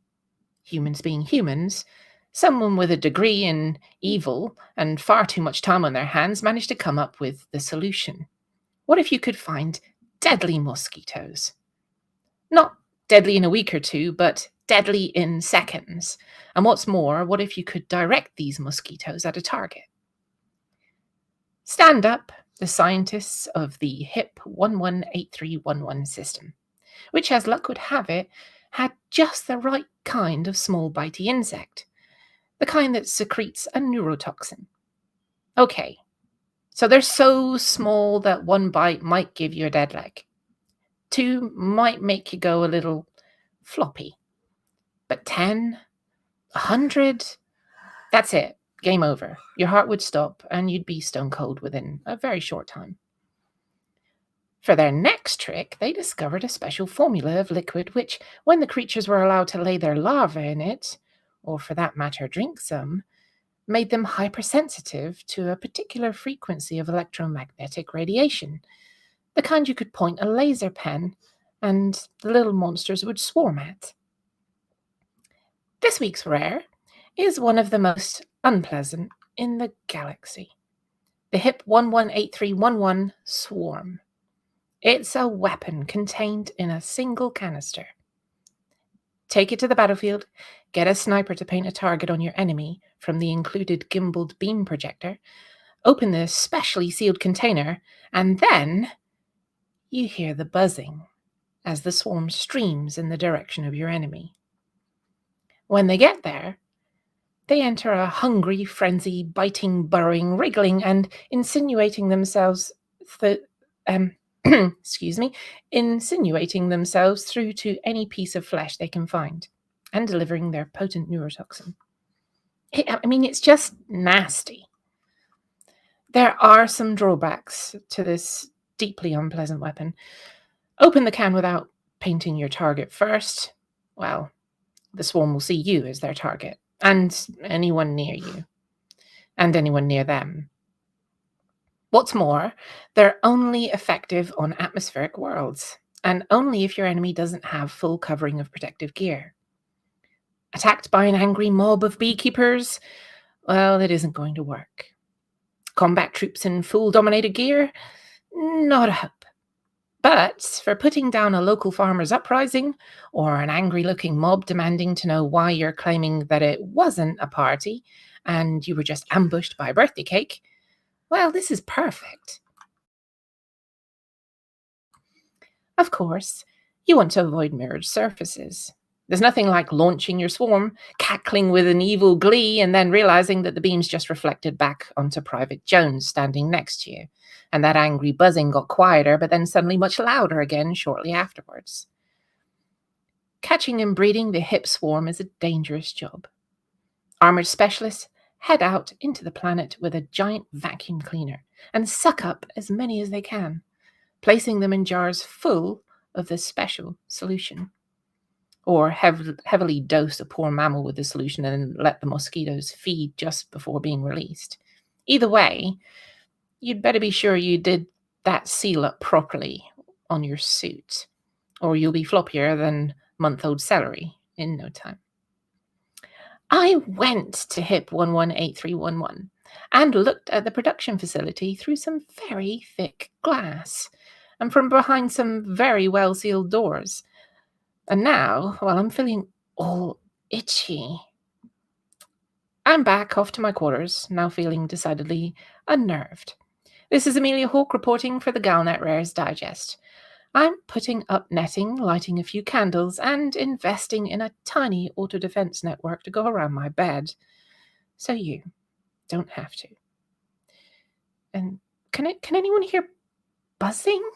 humans being humans, someone with a degree in evil and far too much time on their hands managed to come up with the solution. What if you could find deadly mosquitoes? Not deadly in a week or two, but deadly in seconds. And what's more, what if you could direct these mosquitoes at a target? Stand up, the scientists of the HIP 118311 system, which, as luck would have it, had just the right kind of small bitey insect, the kind that secretes a neurotoxin. Okay, so they're so small that one bite might give you a dead leg. 2 might make you go a little floppy. But 10, 100, that's it. Game over. Your heart would stop and you'd be stone cold within a very short time. For their next trick, they discovered a special formula of liquid which, when the creatures were allowed to lay their larvae in it, or for that matter drink some, made them hypersensitive to a particular frequency of electromagnetic radiation, the kind you could point a laser pen and the little monsters would swarm at. This week's rare is one of the most unpleasant in the galaxy. The HIP 118311 Swarm. It's a weapon contained in a single canister. Take it to the battlefield, get a sniper to paint a target on your enemy from the included gimbaled beam projector, open the specially sealed container, and then you hear the buzzing as the swarm streams in the direction of your enemy. When they get there, they enter a hungry frenzy, biting, burrowing, wriggling, and insinuating themselves insinuating themselves through to any piece of flesh they can find, and delivering their potent neurotoxin. It's just nasty. There are some drawbacks to this deeply unpleasant weapon. Open the can without painting your target first. Well, the swarm will see you as their target, and anyone near you, and anyone near them. What's more, they're only effective on atmospheric worlds, and only if your enemy doesn't have full covering of protective gear. Attacked by an angry mob of beekeepers? Well, it isn't going to work. Combat troops in full dominated gear? Not a hope. But for putting down a local farmer's uprising, or an angry-looking mob demanding to know why you're claiming that it wasn't a party, and you were just ambushed by a birthday cake, well, this is perfect. Of course, you want to avoid mirrored surfaces. There's nothing like launching your swarm, cackling with an evil glee, and then realizing that the beam's just reflected back onto Private Jones standing next to you, and that angry buzzing got quieter, but then suddenly much louder again shortly afterwards. Catching and breeding the HIP swarm is a dangerous job. Armored specialists head out into the planet with a giant vacuum cleaner and suck up as many as they can, placing them in jars full of the special solution. Or heavily dose a poor mammal with the solution and then let the mosquitoes feed just before being released. Either way, you'd better be sure you did that seal up properly on your suit, or you'll be floppier than month-old celery in no time. I went to HIP 118311 and looked at the production facility through some very thick glass and from behind some very well-sealed doors. And now, well, I'm feeling all itchy. I'm back off to my quarters, now feeling decidedly unnerved. This is Amelia Hawke reporting for the Galnet Rares Digest. I'm putting up netting, lighting a few candles, and investing in a tiny auto-defense network to go around my bed, so you don't have to. And can anyone hear buzzing?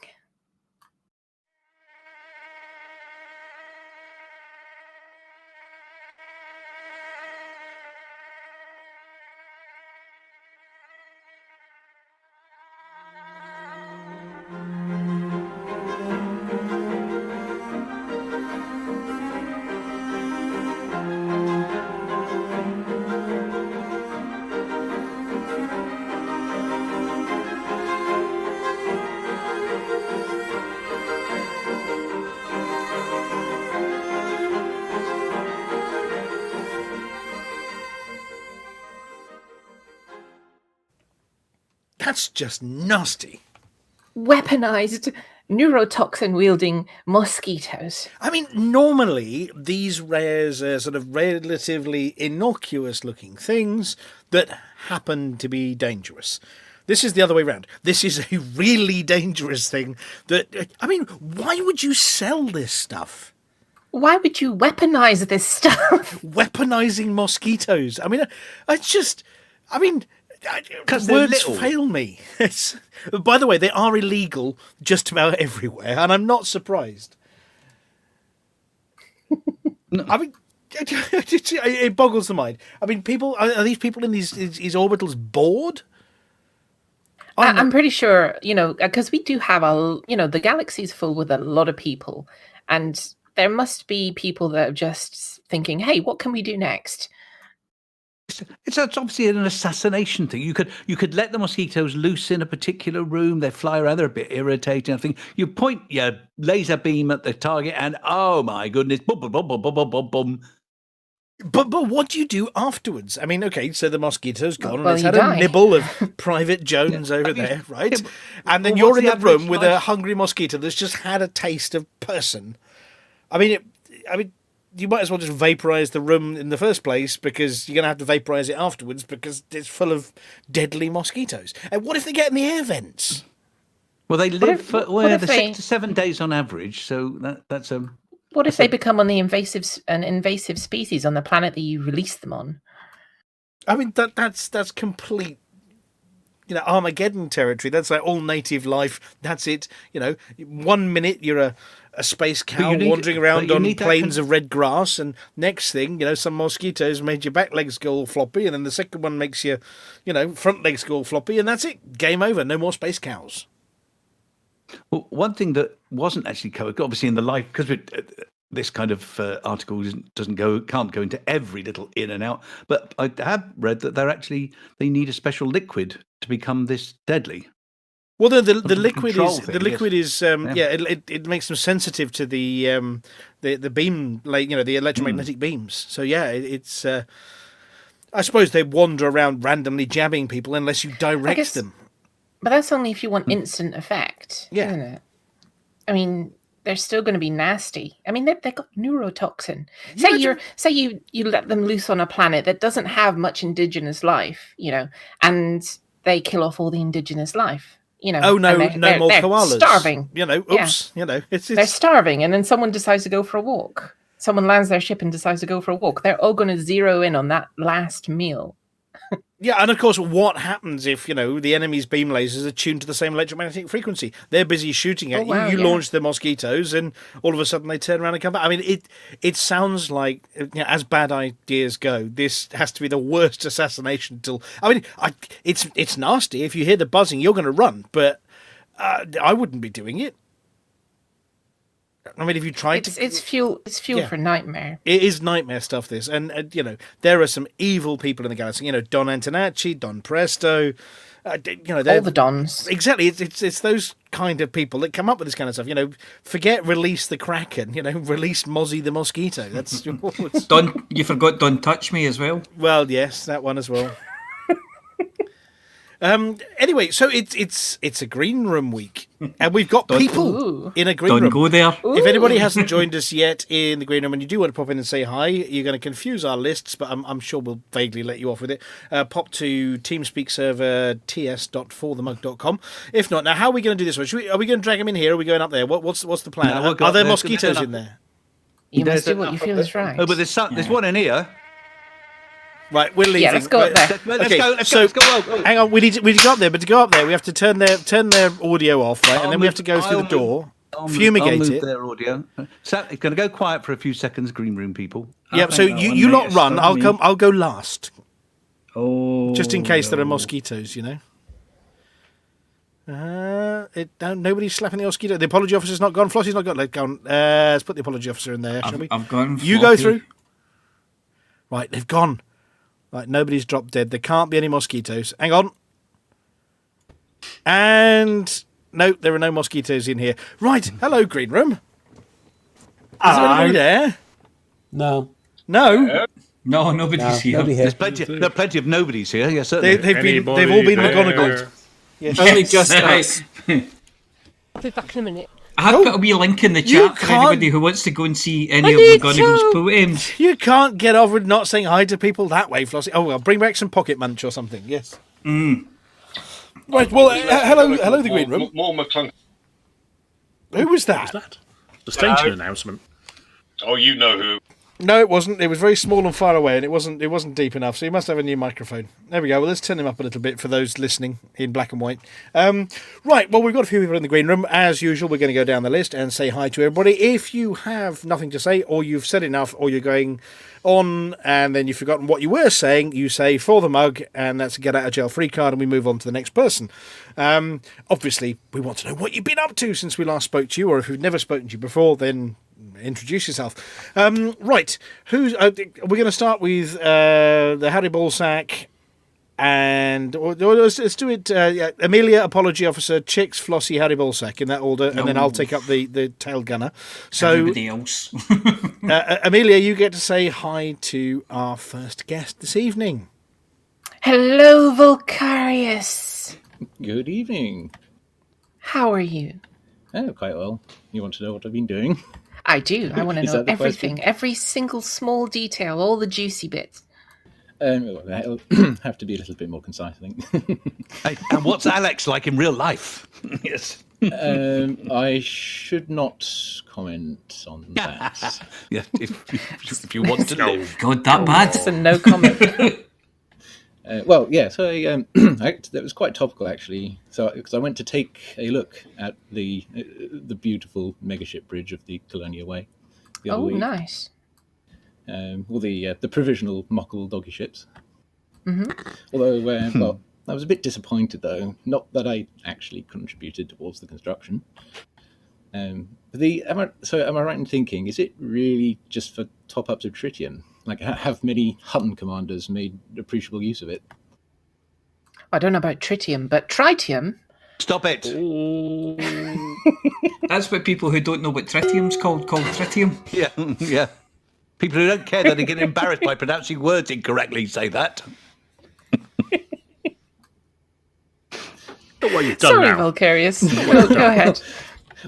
That's just nasty. Weaponized, neurotoxin-wielding mosquitoes. I mean, normally these rares are sort of relatively innocuous-looking things that happen to be dangerous. This is the other way around. This is a really dangerous thing that... I mean, why would you sell this stuff? Why would you weaponize this stuff? Weaponizing mosquitoes. I mean, it's just... I mean... Because words fail me. By the way, they are illegal just about everywhere, and I'm not surprised. No. I mean, it boggles the mind. I mean, are these people in these orbitals bored? I'm pretty sure, because we do have the galaxy's full with a lot of people, and there must be people that are just thinking, hey, what can we do next? It's obviously an assassination thing. You could let the mosquitoes loose in a particular room. They fly around. They're a bit irritating. I think you point your laser beam at the target, and oh my goodness, boom, boom, boom, boom, boom, boom, boom. But what do you do afterwards? I mean, okay, so the mosquito's gone, and it's had a nibble of Private Jones over there, right? Yeah, and then you're in the room with a hungry mosquito that's just had a taste of person. I mean, you might as well just vaporize the room in the first place, because you're going to have to vaporize it afterwards because it's full of deadly mosquitoes. And what if they get in the air vents? Well, they live for 6 to 7 days on average, so that's a... What if they become an invasive species on the planet that you release them on? I mean, that's complete, Armageddon territory. That's like all native life. That's it. 1 minute you're a space cow wandering around on plains of red grass, and next thing, some mosquitoes made your back legs go all floppy, and then the second one makes your, front legs go all floppy, and that's it. Game over. No more space cows. Well, one thing that wasn't actually covered, obviously in the life, because this kind of article can't go into every little in and out, but I have read that they need a special liquid to become this deadly. Well, the liquid is it makes them sensitive to the beam, the electromagnetic beams. So yeah, it's I suppose they wander around randomly jabbing people unless you direct them. But that's only if you want instant effect, isn't it? I mean, they're still going to be nasty. I mean, they've got neurotoxin. Say you let them loose on a planet that doesn't have much indigenous life, and they kill off all the indigenous life. No more koalas. Starving. Oops. Yeah. They're starving, and then someone decides to go for a walk. Someone lands their ship and decides to go for a walk. They're all going to zero in on that last meal. Yeah, and of course, what happens if, the enemy's beam lasers are tuned to the same electromagnetic frequency? They're busy shooting at you. You launch the mosquitoes, and all of a sudden they turn around and come back. I mean, it sounds like, as bad ideas go, this has to be the worst assassination tool. I mean, it's nasty. If you hear the buzzing, you're going to run, but I wouldn't be doing it. I mean, if you tried to... It's fuel for nightmare. It is nightmare stuff, this. And, there are some evil people in the galaxy. Don Antonacci, Don Presto. All the Dons. Exactly. It's those kind of people that come up with this kind of stuff. Forget release the Kraken. Release Mozzie the Mosquito. That's... Don, you forgot Don't Touch Me as well. Well, yes, that one as well. Anyway, so it's a green room week, and we've got people in a green room. Don't go there. If anybody hasn't joined us yet in the green room, and you do want to pop in and say hi, you're going to confuse our lists, but I'm sure we'll vaguely let you off with it. Pop to TeamSpeak server ts.forthemug.com. If not, now how are we going to do this one? Are we going to drag them in here? Or are we going up there? What's the plan? Are there mosquitoes in there? You must do what you feel is right. Oh, but there's one in here. Right, we're leaving. Yeah, let's go up there. Let's go. Hang on, we need to go up there, but to go up there, we have to turn their audio off, right? And then we have to go through the door, fumigate it. Their audio. So it's going to go quiet for a few seconds, green room people. Yeah, so you lot run. I'll go last. Oh, just in case there are mosquitoes, Nobody's slapping the mosquito. The apology officer's not gone. Flossy's not gone. Let's put the apology officer in there, shall we? I've gone. You go through. Right, they've gone. Right, nobody's dropped dead. There can't be any mosquitoes. Hang on. And no, there are no mosquitoes in here. Right, hello, green room. Is there anybody there? No. No? No, nobody's here. There's plenty of nobodies here. Yes, certainly. They've all been McGonagalled. Yes. Only just us. I'll be back in a minute. I have put a wee link in the chat for anybody who wants to go and see any of McGonagall's poems. You can't get over with not saying hi to people that way, Flossy. Oh, well, bring back some pocket munch or something, yes. Right, well, hello, the Green Room. More McClunk. Who was that? What was that? The station announcement. Oh, you know who. No, it wasn't. It was very small and far away, and it wasn't deep enough. So you must have a new microphone. There we go. Well, let's turn him up a little bit for those listening in black and white. Right. Well, we've got a few people in the green room. As usual, we're going to go down the list and say hi to everybody. If you have nothing to say, or you've said enough, or you're going on and then you've forgotten what you were saying, you say for the mug, and that's a get out of jail free card, and we move on to the next person. Obviously, we want to know what you've been up to since we last spoke to you, or if we've never spoken to you before, then introduce yourself. Right, who's we're going to start with the Harry Ballsack, and let's do it. Amelia, Apology Officer, Chicks, Flossy, Harry Ballsack in that order, and then I'll take up the tail gunner. So everybody else. Amelia, you get to say hi to our first guest this evening. Hello, Volcarius. Good evening. How are you? Oh, quite well. You want to know what I've been doing? I do. I want to Is know that the everything, question? every single small detail, all the juicy bits. I'll have to be a little bit more concise, I think. Hey, and what's Aleks like in real life? Yes. I should not comment on that. Yeah, if you want to know. God, that bad. So no comment. Well, yeah. So that was quite topical, actually. So because I went to take a look at the beautiful megaship bridge of the Colonia Way. The other week. Nice. Well, the provisional Muckle doggy ships. Mm-hmm. Although, well, I was a bit disappointed though. Not that I actually contributed towards the construction. Am I right in thinking, is it really just for top-ups of tritium? Like, have many Hutton commanders made appreciable use of it? I don't know about tritium, but tritium. Stop it! That's what people who don't know what tritium's called tritium. Yeah, yeah. People who don't care that they get embarrassed by pronouncing words incorrectly say that. What you've done Sorry, now. Volcarius. Go ahead.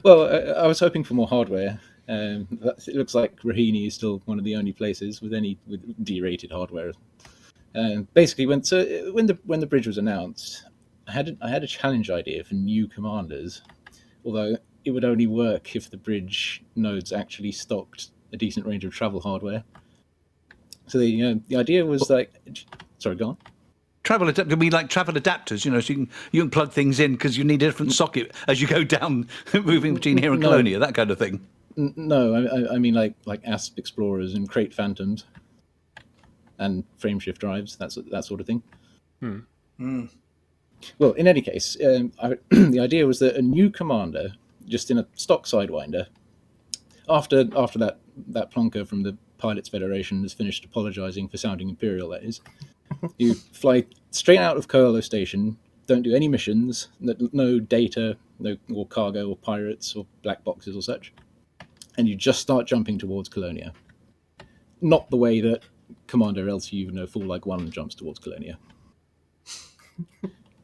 Well, I was hoping for more hardware. It looks like Rahini is still one of the only places with D-rated hardware. Basically, when the bridge was announced, I had a challenge idea for new commanders, although it would only work if the bridge nodes actually stocked a decent range of travel hardware. So the idea was sorry, go on. Travel adapters, so you can plug things in because you need a different socket as you go down, moving between here and Colonia, that kind of thing. No, I mean like ASP Explorers and Krait Phantoms and frameshift drives, that sort of thing. Well, in any case, the idea was that a new commander, just in a stock Sidewinder, after that plonker from the Pilots Federation has finished apologising for sounding imperial, that is, you fly straight out of Coelho Station, don't do any missions, no data, no or cargo or pirates or black boxes or such, and you just start jumping towards Colonia. Not the way that Commander LCU Fool Like One jumps towards Colonia.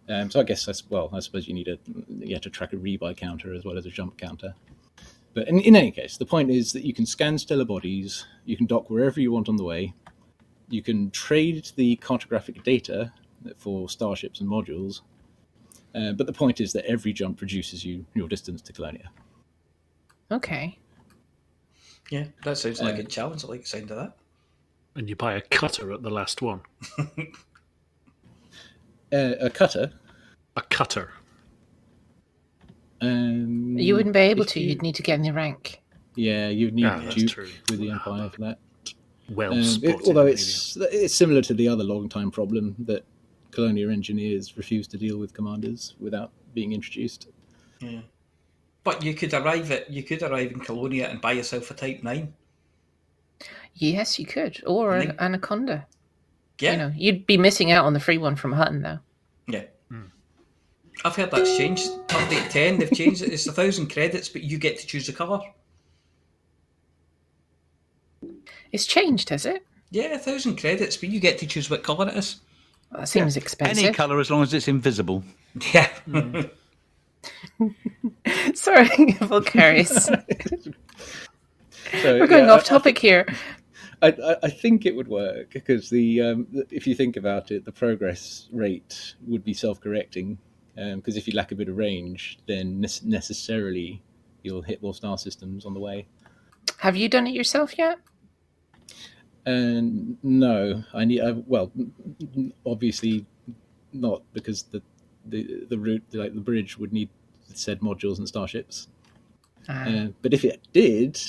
So I guess I suppose you need to track a rebuy counter as well as a jump counter. But in any case, the point is that you can scan stellar bodies, you can dock wherever you want on the way, you can trade the cartographic data for starships and modules, but the point is that every jump reduces your distance to Colonia. Okay. Yeah, that sounds like a challenge. I like the sound of that. And you buy a cutter at the last one. A cutter? A cutter. You wouldn't be able to. You'd need to get in the rank. Yeah, you'd need to Duke with the Empire for that. Well spotted. Although it's similar to the other long-time problem that Colonia engineers refuse to deal with commanders without being introduced. Yeah. But you could arrive in Colonia and buy yourself a Type 9. Yes, you could. Or an Anaconda. Yeah. You'd be missing out on the free one from Hutton, though. Yeah. I've heard that's changed. Update 10, they've changed it. It's 1,000 credits, but you get to choose the colour. It's changed, has it? Yeah, 1,000 credits, but you get to choose what colour it is. That seems expensive. Any colour as long as it's invisible. Yeah. Sorry, Vulcarius. So, We're going off topic here. I think it would work because if you think about it, the progress rate would be self-correcting. Because if you lack a bit of range, then necessarily you'll hit more star systems on the way. Have you done it yourself yet? No, well, obviously not, because the route, like the bridge, would need said modules and starships. But if it did,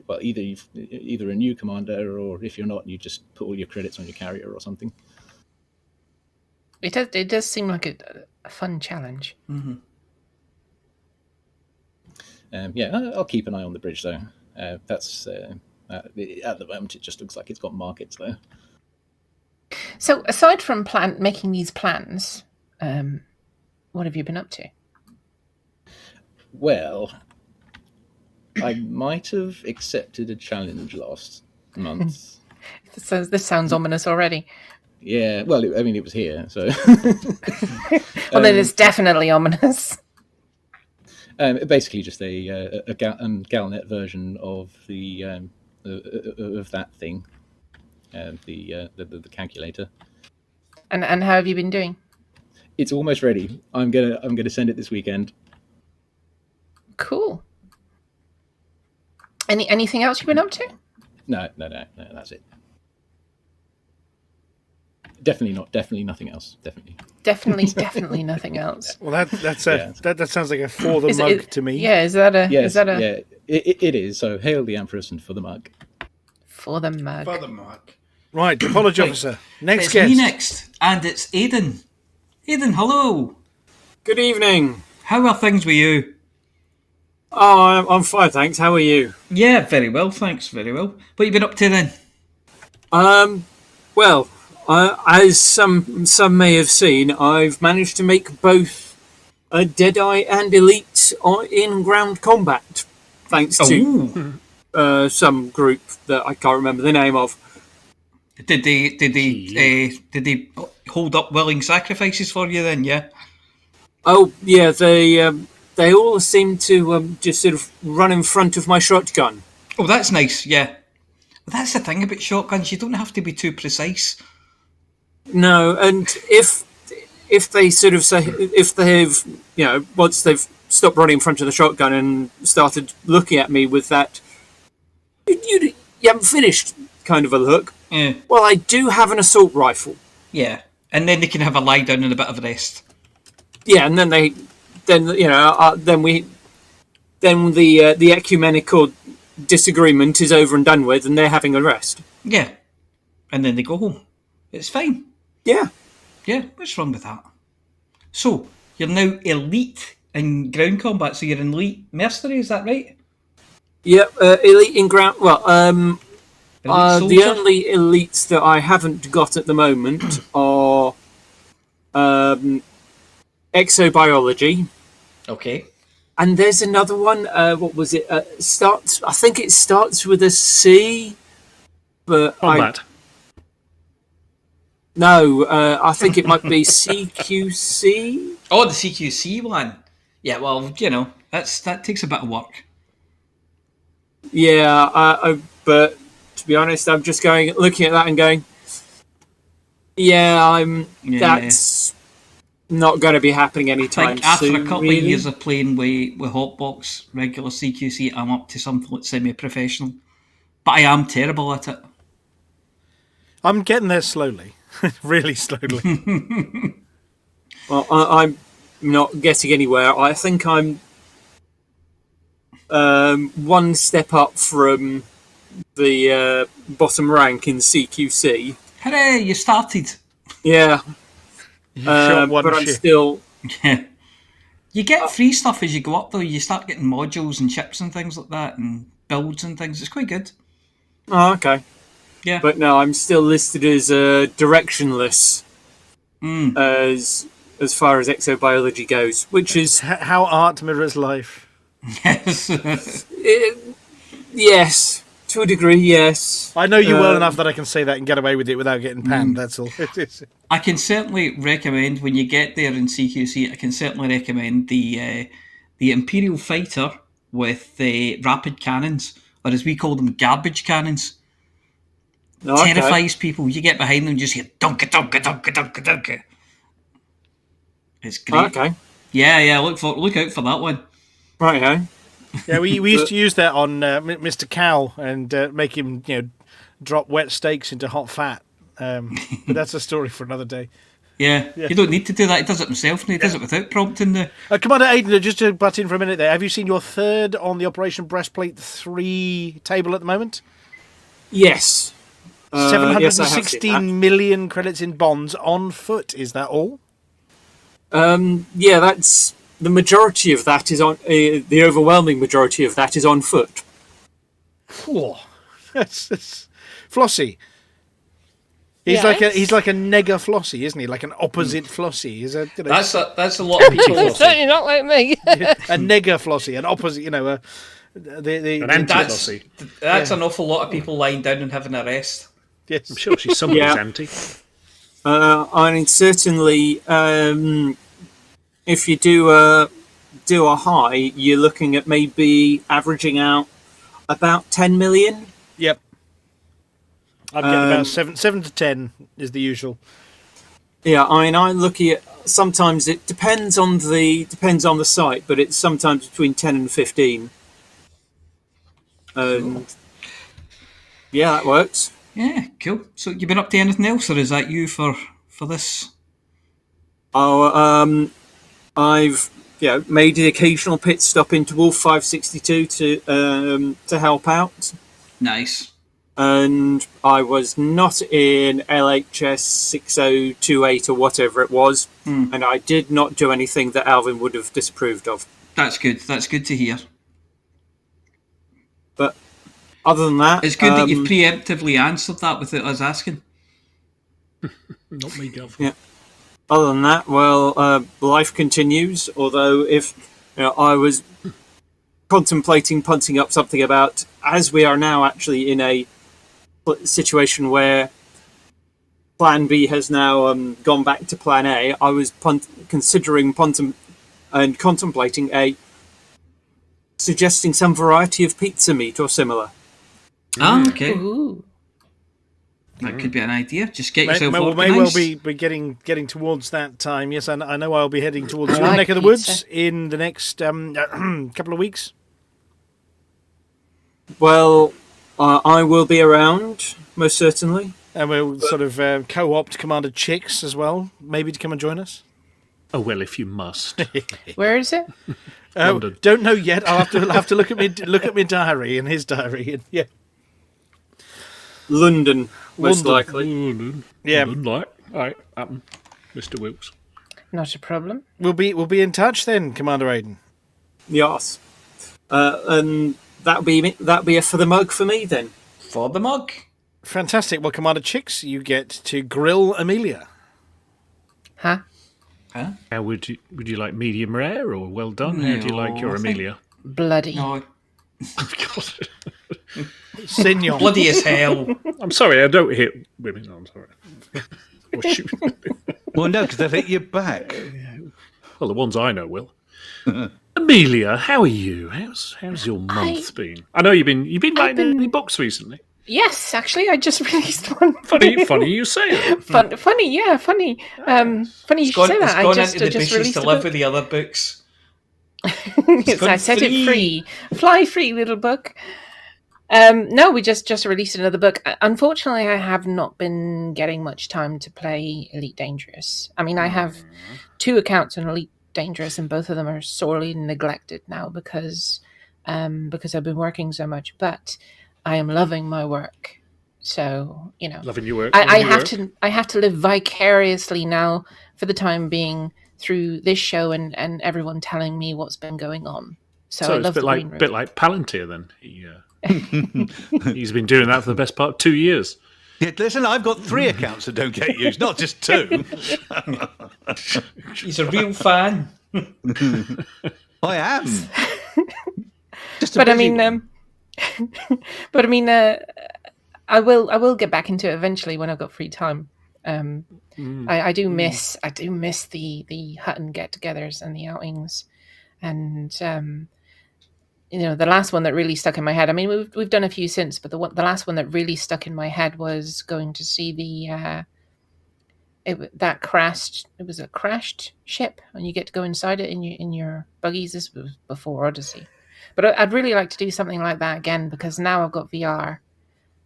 well, either a new commander, or if you're not, you just put all your credits on your carrier or something. It does seem like a fun challenge. Mm-hmm. I'll keep an eye on the bridge though. That's at the moment it just looks like it's got markets though. So aside from making these plans, what have you been up to? Well, I might have accepted a challenge last month. This sounds ominous already. Yeah, well, it was here, so... Well, then it's definitely ominous. Basically just a Galnet version of the of that thing, the calculator. And how have you been doing? It's almost ready. I'm gonna send it this weekend. Cool. Anything else you've been up to? No, that's it. Definitely nothing else. Definitely nothing else. Well, that sounds like a for the mug to me. Yeah, is that a? Yeah, it is. So hail the Empress and for the mug. For the mug. For the mug. Right, apology officer. Next it's guest. Me next, and it's Aidan. Aidan, hello. Good evening. How are things with you? Oh, I'm fine, thanks. How are you? Yeah, very well, thanks. Very well. What have you been up to then? Well, as some may have seen, I've managed to make both a Deadeye and Elite in ground combat, thanks to some group that I can't remember the name of. Did they hold up willing sacrifices for you then? Yeah. Oh yeah, they all seem to just sort of run in front of my shotgun. Oh, that's nice. Yeah. Well, that's the thing about shotguns; you don't have to be too precise. No, and if they sort of say, if they've, once they've stopped running in front of the shotgun and started looking at me with that, you haven't finished kind of a look. Yeah. Well, I do have an assault rifle. Yeah, and then they can have a lie down and a bit of rest. Yeah, and then the ecumenical disagreement is over and done with, and they're having a rest. Yeah, and then they go home. It's fine. Yeah. Yeah, what's wrong with that? So, you're now elite in ground combat, so you're an elite mercenary, is that right? Yep, elite in ground... Well, the only elites that I haven't got at the moment are exobiology. Okay. And there's another one, what was it? I think it starts with a C, but Combat. No, I think it might be CQC. Oh, the CQC one. Yeah, well, that takes a bit of work. Yeah, but to be honest, I'm just looking at that and going, that's not going to be happening anytime soon. After a couple really. of years of playing with Hotbox, regular CQC, I'm up to something like semi-professional. But I am terrible at it. I'm getting there slowly. Really slowly. Well, I'm not getting anywhere. I think I'm one step up from the bottom rank in CQC. Hooray, you started. Yeah. But I'm still... Yeah. You get free stuff as you go up, though. You start getting modules and chips and things like that, and builds and things. It's quite good. Oh, okay. Yeah. But no, I'm still listed as directionless as far as exobiology goes, which is... How art mirrors life. Yes. Yes. To To a degree, yes. I know you well enough that I can say that and get away with it without getting panned. That's all. I can certainly recommend, when you get there in CQC, I can certainly recommend the Imperial Fighter with rapid cannons, or as we call them, garbage cannons. Okay. Terrifies people. You get behind them and just hear dunka dunka dunka dunka dunka. It's great. Okay. Yeah. Look out for that one. Right, hey. Yeah, we used to use that on Mr. Cow and make him drop wet steaks into hot fat. But that's a story for another day. Yeah, you don't need to do that. He does it himself, and he does it without prompting the. Commander Aiden, just to butt in for a minute there, have you seen your third on the Operation Breastplate 3 table at the moment? Yes. 716 million credits in bonds on foot. Is that all? Yeah, that's the majority of that is on. The overwhelming majority of that is on foot. Whoa. That's Flossy. He's Yes. like a nega Flossy, isn't he? Like an opposite Flossy. Is that That's a lot of people. Certainly not like me. a nega Flossy, an opposite. The That's an awful lot of people lying down and having a rest. Yes, I'm sure she's somebody's empty. I mean, certainly, if you do a high, you're looking at maybe averaging out about 10 million. Yep. I'm getting about 7 to 10 is the usual. Yeah, I mean, I'm looking at sometimes it depends on the site, but it's sometimes between 10 and 15. Yeah, that works. Yeah, cool. So you been up to anything else, or is that you for this? Oh, I've made the occasional pit stop into Wolf 562 to help out. Nice. And I was not in LHS 6028 or whatever it was, and I did not do anything that Alvin would have disapproved of. That's good. That's good to hear. But other than that, it's good that you've preemptively answered that without us asking. Not me, Gov. Yeah. Other than that, well, life continues. Although, if I was contemplating punting up something about, as we are now actually in a situation where Plan B has now gone back to Plan A, I was considering contemplating suggesting some variety of pizza meat or similar. Okay. Ooh. That could be an idea. Just get yourself organised. May well be getting towards that time. Yes, I know I'll be heading towards your like neck of the pizza. woods in the next couple of weeks. Well, I will be around, most certainly. And we'll sort of co-opt Commander Chicks as well, maybe to come and join us. Oh, well, if you must. Where is it? Don't know yet. I'll have to look at my diary and his diary. And, yeah. London, most likely. London. Yeah. London, like. All right, Mr. Wilkes. Not a problem. We'll be in touch then, Commander Aiden. Yes. And that'll be it for the mug for me then. For the mug. Fantastic. Well, Commander Chicks, you get to grill Amelia. Huh? How would you like medium rare or well done? How do you like your Amelia? Bloody. No. Senor. Bloody as hell. I'm sorry, I don't hit women. No, I'm sorry. Or shoot. Well, no, because they'll hit you back. Well, the ones I know will. Amelia, how are you? How's your month been? I know you've been writing any books recently. Yes, actually, I just released one. Funny you say it. Funny. Funny you should say that. It's I gone just, into the just bushes released to a live book. with the other books. Yes, I set it free. Fly free, little book. No, we just released another book. Unfortunately, I have not been getting much time to play Elite Dangerous. I mean, I have 2 accounts on Elite Dangerous, and both of them are sorely neglected now because I've been working so much. But I am loving my work, so Loving your work. I have to live vicariously now for the time being through this show and everyone telling me what's been going on. So I it's love a the green room. bit like Palantir then. He's been doing that for the best part of 2 years. Yeah, listen, I've got 3 accounts that don't get used, not just 2. He's a real fan. I am. But I mean, But I mean, I will get back into it eventually when I've got free time. I do miss the Hutton get-togethers and the outings, and the last one that really stuck in my head. I mean, we've done a few since, but the last one that really stuck in my head was going to see that crashed. It was a crashed ship, and you get to go inside it in your buggies. This was before Odyssey, but I'd really like to do something like that again, because now I've got VR.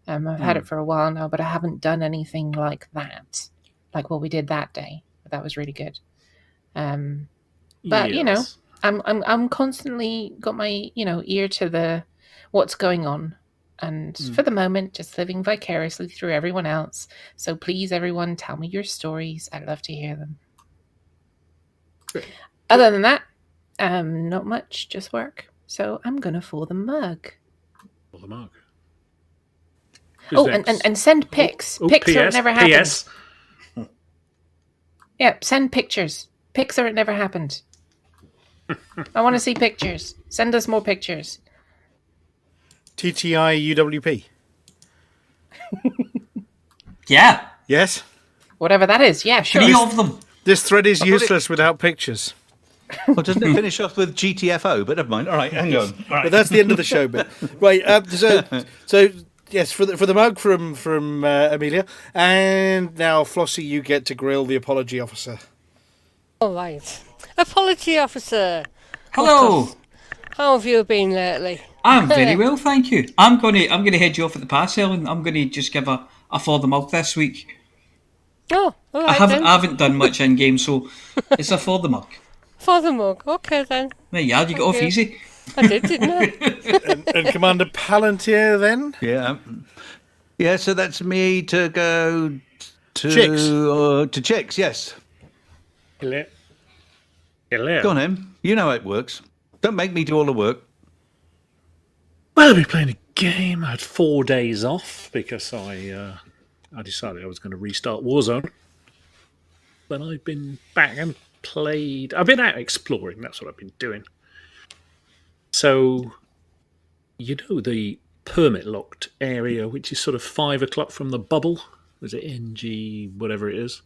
I've had it for a while now, but I haven't done anything like that, like what we did that day. That was really good. But Yes. I'm constantly got my ear to the what's going on, and for the moment just living vicariously through everyone else. So please, everyone, tell me your stories. I'd love to hear them. Great. Other than that, not much, just work. So I'm gonna for the mug. For the mug. Oh, and send pics. Pics or it never happened. PS. Yeah, send pictures. Pics or it never happened. I want to see pictures. Send us more pictures. TTI UWP. Yeah. Yes? Whatever that is. Yeah, sure. 3 of them. This thread is useless without pictures. Well, doesn't it finish off with GTFO? But never mind. All right, hang on. All right. But that's the end of the show bit. Right, so yes, for the mug from Amelia. And now, Flossy, you get to grill the apology officer. All right. Apology officer. Hello. How have you been lately? I'm very well, thank you. I'm gonna head you off at the pass, Ellen. I'm gonna just give a for the mug this week. Oh, all right, I then. haven't done much in game, so it's a for the mug. For the mug. Okay, then. There you are, you got off easy. I did, didn't I? and Commander Palantir, then? Yeah. Yeah, so that's me to go to Chicks. To Chicks, yes. Hello. Go on, Em. You know how it works. Don't make me do all the work. Well, I've been playing a game. I had 4 days off because I decided I was going to restart Warzone. Then I've been back and played. I've been out exploring. That's what I've been doing. So, the permit-locked area, which is sort of 5 o'clock from the bubble. Was it NG, whatever it is?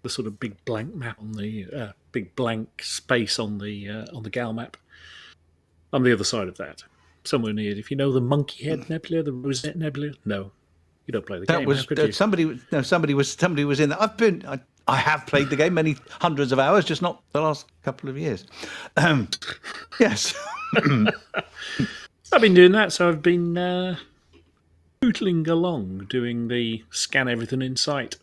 The sort of big blank map on the big blank space on the Gal map. I'm the other side of that, somewhere near. If you know the Monkey Head Nebula, the Rosette Nebula, no, you don't play the game. That was how could you? somebody was in that. I have played the game many hundreds of hours, just not the last couple of years. Yes, I've been doing that. So I've been pootling along, doing the scan everything in sight.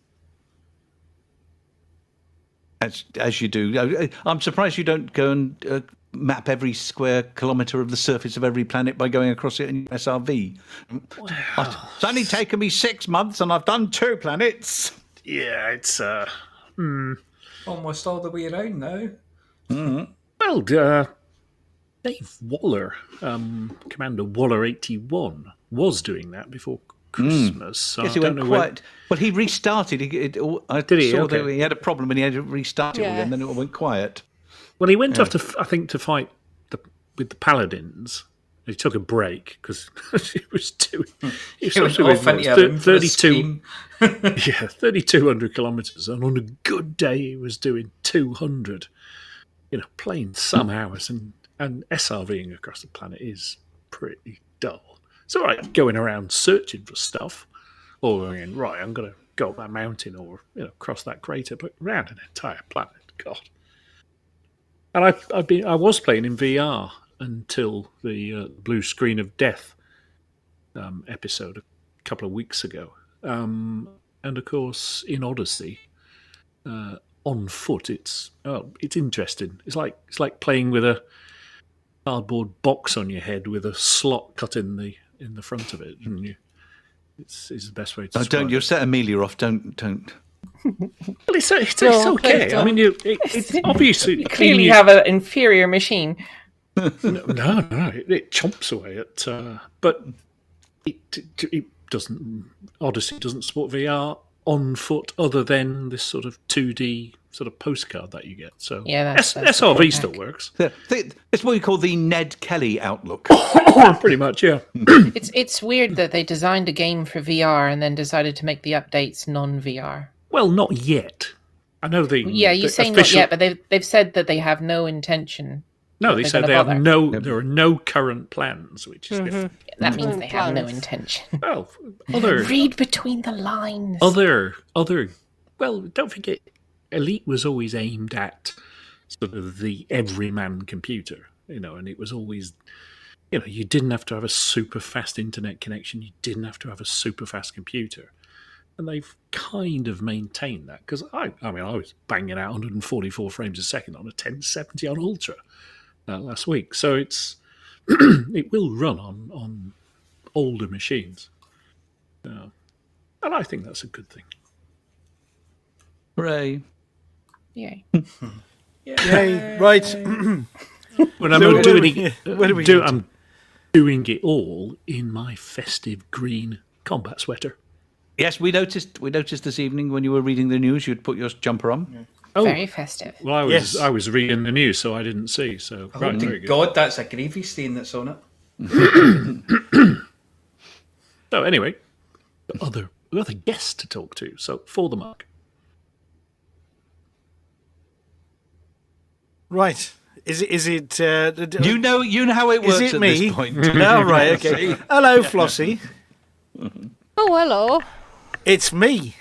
As you do. I'm surprised you don't go and map every square kilometre of the surface of every planet by going across it in SRV. Wow. It's only taken me 6 months and I've done 2 planets. Yeah, it's Almost all the way around now. Mm-hmm. Well, Dave Waller, Commander Waller 81, was doing that before Christmas. So Yes, I he don't went know quiet. Well, he restarted. I Did he? saw Okay. that he had a problem and he had to restart it again, then it went quiet. Well, he went off to fight with the Paladins. He took a break because he was doing. He was doing off into a 32. Yeah, 3,200 kilometres, and on a good day, he was doing 200. Playing some hours, and SRVing across the planet is pretty dull. It's all right going around searching for stuff, or going, right, I'm going to go up that mountain or cross that crater, but around an entire planet, God. And I was playing in VR until the Blue Screen of Death episode a couple of weeks ago, and of course in Odyssey, on foot, it's interesting. It's like playing with a cardboard box on your head with a slot cut in the front of it, and it's the best way to. Oh, don't! You'll set Amelia off. Don't. Well, it's okay. I mean, it's obviously You clearly have an inferior machine. No, it chomps away at. But it doesn't. Odyssey doesn't support VR on foot, other than this sort of 2D sort of postcard that you get. So Yeah, that's SRV still works. It's what you call the Ned Kelly outlook. Pretty much, yeah. It's weird that they designed a game for VR and then decided to make the updates non-VR. Well, not yet. I know the you say not yet, but they've said that they have no intention. No, they said there are no current plans, which is different. That means they have no intention. Well, read between the lines. Other. Well, don't forget, Elite was always aimed at sort of the everyman computer, and it was always, you didn't have to have a super fast internet connection. You didn't have to have a super fast computer. And they've kind of maintained that, because I was banging out 144 frames a second on a 1070 on Ultra last week. So it will run on older machines. And I think that's a good thing. Hooray. Yay. Yay. Right. When I'm doing it all in my festive green combat sweater. Yes, we noticed this evening when you were reading the news, you'd put your jumper on. Yeah. Oh, very festive. Well, I was reading the news, so I didn't see. So, oh, very good. God, that's a gravy stain that's on it. So anyway, other guests to talk to. So for the mark. Right. Is it? You know how it works. Is it at me? This point. No, right. Okay. Hello, Flossy. Oh, hello. It's me.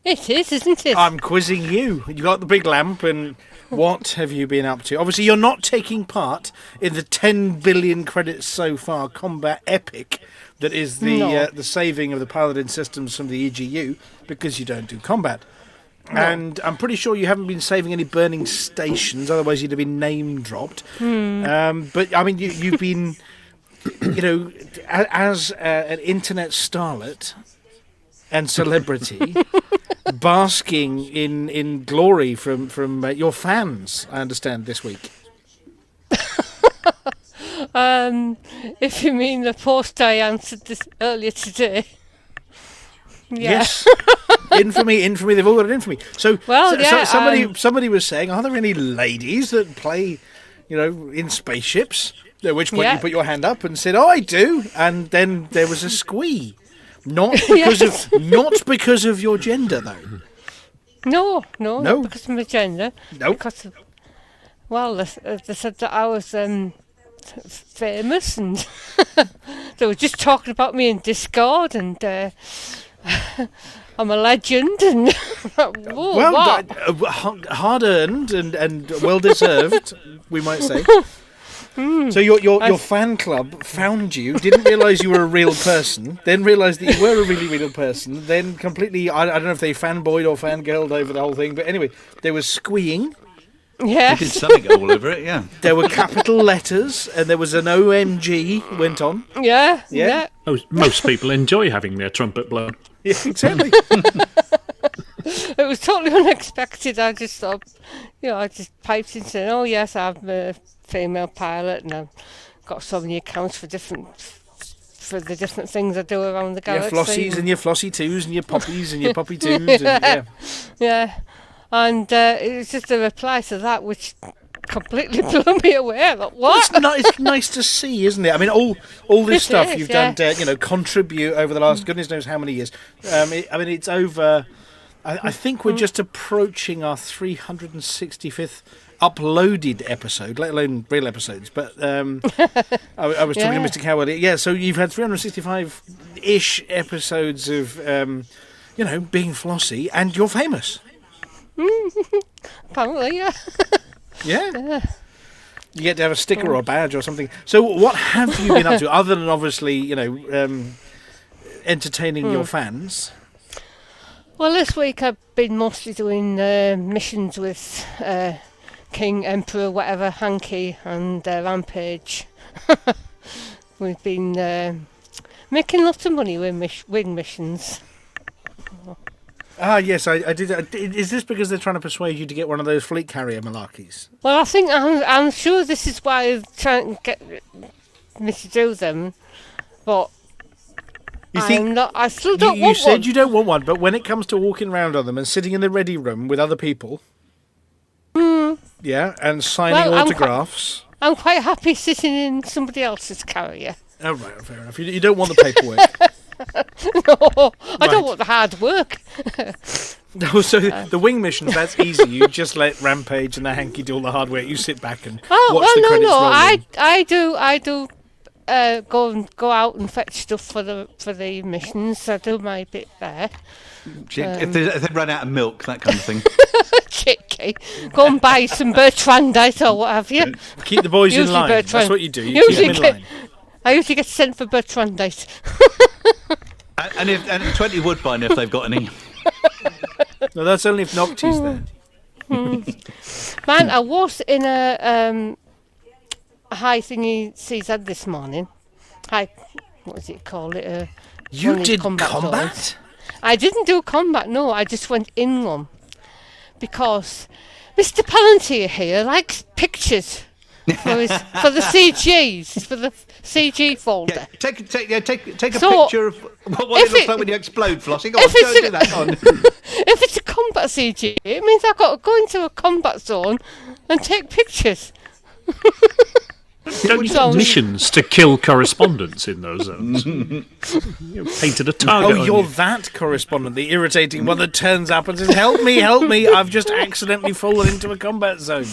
It is, isn't it? I'm quizzing you. You got the big lamp, and what have you been up to? Obviously, you're not taking part in the 10 billion credits so far combat epic that is the saving of the piloting systems from the EGU, because you don't do combat. No. And I'm pretty sure you haven't been saving any burning stations, otherwise you'd have been name dropped. But I mean, you've been, as an internet starlet and celebrity, basking in glory from your fans, I understand, this week. If you mean the post I answered this earlier today. Yeah. Yes. Infamy, they've all got infamy. So, somebody was saying, are there any ladies that play, in spaceships? At which point you put your hand up and said, oh, I do. And then there was a squee. Not because of your gender, though. No, not because of my gender. No. Because of, they said that I was famous, and they were just talking about me in Discord, and I'm a legend, and hard earned and well deserved, we might say. So your fan club found you, didn't realise you were a real person, then realised that you were a really real person, then completely, I don't know if they fanboyed or fangirled over the whole thing, but anyway, there was squeeing. Yeah. They did something all over it, yeah. There were capital letters, and there was an OMG went on. Yeah. Most people enjoy having their trumpet blown. Yeah, exactly. It was totally unexpected. I just thought, I just piped in saying, oh yes, I'm a female pilot, and I've got so many accounts for the different things I do around the galaxy. Your Flossies and your Flossy 2s and your Poppies and your Poppy 2s. And, yeah. And it was just a reply to that, which completely blew me away. Like, what? It's nice to see, isn't it? I mean, all this stuff you've done to, contribute over the last goodness knows how many years. It's over. I think we're just approaching our 365th uploaded episode, let alone real episodes. But I was talking to Mr. Cowell. Yeah, so you've had 365-ish episodes of, being Flossy, and you're famous. Apparently, yeah. Yeah. You get to have a sticker or a badge or something. So what have you been up to, other than obviously, entertaining your fans? Well, this week I've been mostly doing missions with King, Emperor, whatever, Hanky and Rampage. We've been making lots of money with missions. Ah, yes, I did. Is this because they're trying to persuade you to get one of those fleet carrier malarkeys? Well, I think I'm sure this is why they're trying to get me to do them, but I still don't want one. You said you don't want one, but when it comes to walking around on them and sitting in the ready room with other people, Yeah, and signing autographs. I'm quite happy sitting in somebody else's carrier. Oh, right, fair enough. You don't want the paperwork. No, I don't want the hard work. No, so the wing missions, that's easy. You just let Rampage and the Hanky do all the hard work. You sit back and watch the credits roll in. I do go out and fetch stuff for the missions. I do my bit there. If they run out of milk, that kind of thing. Chicky, go and buy some Bertrandite or what have you. Keep the boys in line. That's what you do. You keep them in line. I usually get sent for Bertrandite. and 20 Woodbine if they've got any. No, that's only if Nocty's there. Man, I was in a high thingy CZ this morning. What does it call it? You did combat? I didn't do combat, no. I just went in one. Because Mr. Palantir here likes pictures for the CGs, for the CG folder. Yeah, take a picture of what it looks like when you explode, Flossy. Go on, do that. Go on. If it's a combat CG, it means I've got to go into a combat zone and take pictures. Don't you have missions to kill correspondents in those zones? You painted a target. Oh, you're that correspondent, the irritating one that turns up and says, help me, I've just accidentally fallen into a combat zone.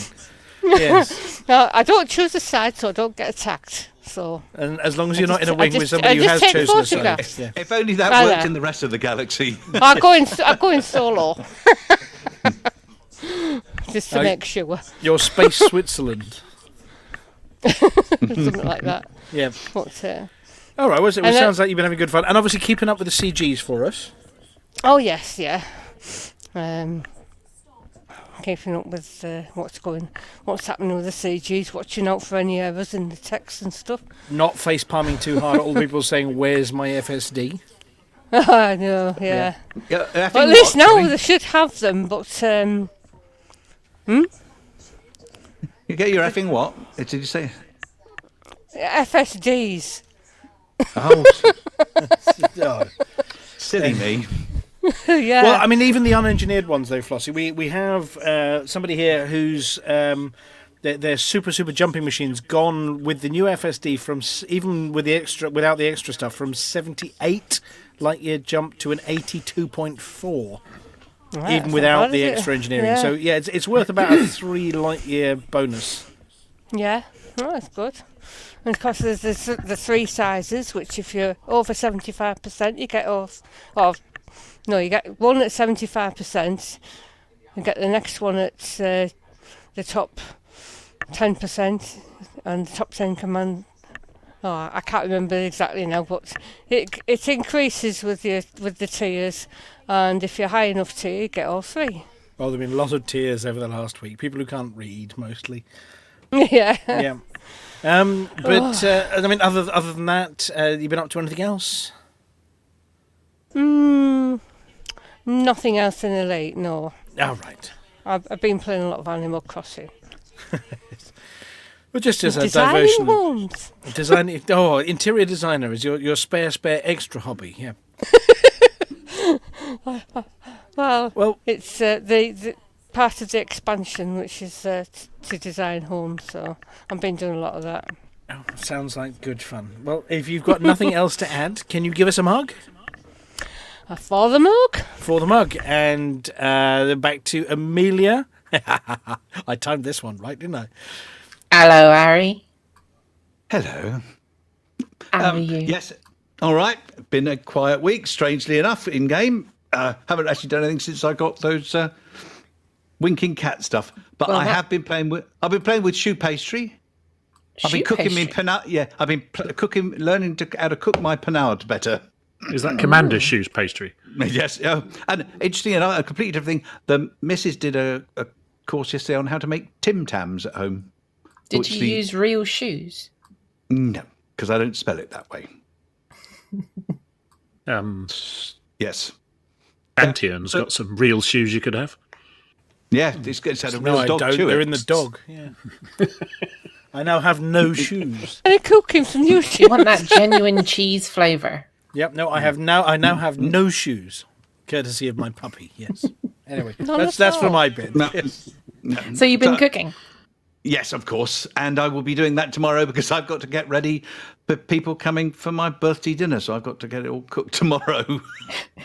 Yes. No, I don't choose a side, so I don't get attacked. So, and as long as you're not in a wing with somebody who has chosen a side. Yeah. If only that worked in the rest of the galaxy. I go in solo. Just to make sure. You're Space Switzerland. Something like that. Yeah. All right, well, it sounds like you've been having good fun. And obviously keeping up with the CGs for us. Oh, yes, yeah. Keeping up with what's happening with the CGs, watching out for any errors in the text and stuff. Not face palming too hard at all the people saying, where's my FSD? I know, yeah. Well, at least now they should have them, but... You get your effing what? Did you say? FSDs. Oh, silly me. Yeah. Well, I mean, even the unengineered ones, though, Flossy. We have somebody here who's their super jumping machines gone with the new FSD from even with without the extra stuff from 78 light year jump to an 82.4. Right, even without the extra engineering. Yeah. So, yeah, it's worth about a 3 light year bonus. Yeah, that's good. And of course, there's the 3 sizes, which if you're over 75%, you get off. No, you get one at 75%, you get the next one at the top 10%, and the top 10 command. Oh, I can't remember exactly now, but it increases with the tiers, and if you're high enough tier, you get all 3. Well, there've been a lot of tiers over the last week. People who can't read, mostly. Yeah. Yeah. I mean, other than that, you been up to anything else? Nothing else in the late, no. Oh, right. I've been playing a lot of Animal Crossing. Well, just as a Designing diversion. homes. Interior designer is your spare extra hobby, yeah. Well, it's the part of the expansion, which is to design homes, so I've been doing a lot of that. Oh, sounds like good fun. Well, if you've got nothing else to add, can you give us a mug? For the mug. For the mug. And then back to Amelia. I timed this one right, didn't I? Hello, Harry. Hello. How are you? Yes. All right. Been a quiet week, strangely enough, in game. Haven't actually done anything since I got those winking cat stuff. But Well, I that- have been playing with. I've been playing with choux pastry. I've been cooking me panade. Yeah, I've been learning how to cook my panade better. Is that Commander Shoes pastry? Yes. And interesting enough, a completely different thing. The missus did a course yesterday on how to make Tim Tams at home. Did you use real shoes? No, because I don't spell it that way. Yes. Antion's got some real shoes you could have. Yeah, it's had a real No, I dog don't. to They're it. in the dog. Yeah. I now have no shoes. And cooking some new shoes. You want that genuine cheese flavour? Yep. No, I now have no shoes, courtesy of my puppy. Yes. Anyway, Not that's at for all. my bit. No. Yes. So you've been cooking? Yes, of course. And I will be doing that tomorrow because I've got to get ready for people coming for my birthday dinner. So I've got to get it all cooked tomorrow.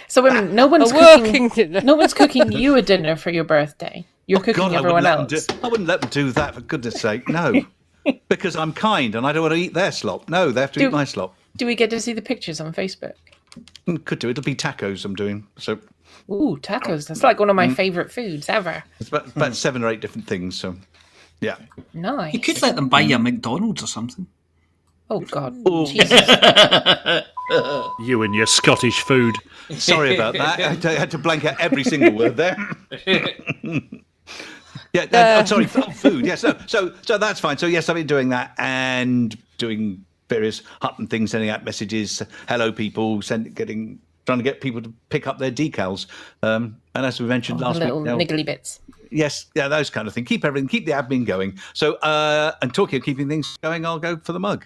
So no one's cooking dinner. No one's cooking you a dinner for your birthday. You're cooking everyone else. I wouldn't let them do that, for goodness sake. No. Because I'm kind and I don't want to eat their slop. No, they have to eat my slop. Do we get to see the pictures on Facebook? Could do. It'll be tacos I'm doing. So. Ooh, tacos. That's like one of my favourite foods ever. It's about 7 or 8 different things. So, yeah. Nice. You could let them buy you a McDonald's or something. Oh, God. Oh. Jesus. You and your Scottish food. Sorry about that. I had to blank out every single word there. I'm sorry, food. Yes, so that's fine. So yes, I've been doing that and doing various Hutton things, sending out messages, hello people, trying to get people to pick up their decals. And as we mentioned last week, little niggly bits. Yes, yeah, those kind of things. Keep the admin going. So, and talking of keeping things going, I'll go for the mug.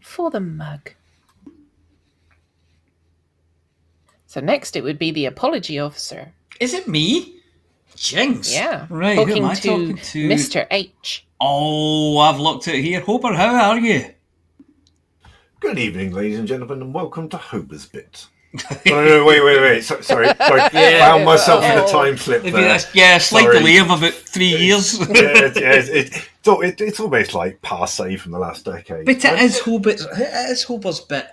For the mug. So next it would be the apology officer. Is it me? Jinx. Yeah. Right, talking who am I to talking to? Mr. H. Oh, I've looked it here. Hopper, how are you? Good evening, ladies and gentlemen, and welcome to Hober's Bit. No, wait. Sorry. Found myself in a time slip there. Yeah, a slight delay of about 3 years. It's almost like passe from the last decade. But it is Hober's Bit.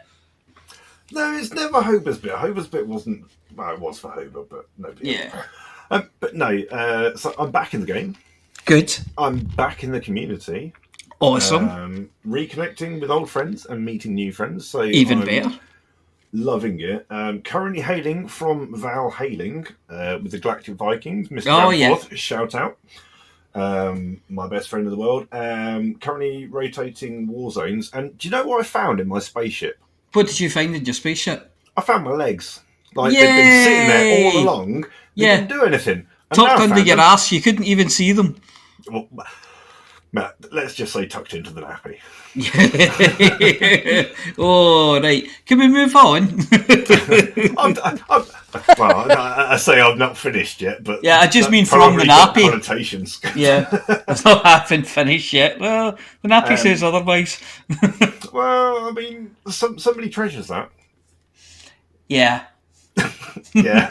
No, it's never Hober's Bit. Hober's Bit wasn't... Well, it was for Hober, but nobody else. But no, so I'm back in the game. Good. I'm back in the community. Awesome. Reconnecting with old friends and meeting new friends. So even better. Loving it. Currently hailing from Val Hailing with the Galactic Vikings. Mr. Danforth, shout out. My best friend in the world. Currently rotating war zones. And do you know what I found in my spaceship? What did you find in your spaceship? I found my legs. Like, they've been sitting there all along. They didn't do anything. And tucked under your ass, you couldn't even see them. Well, Matt, let's just say tucked into the nappy. Oh, right. Can we move on? I say I'm not finished yet, but... Yeah, I just mean from the nappy. Connotations. Yeah, I haven't finished yet. Well, the nappy says otherwise. Well, I mean, somebody treasures that. Yeah. Yeah.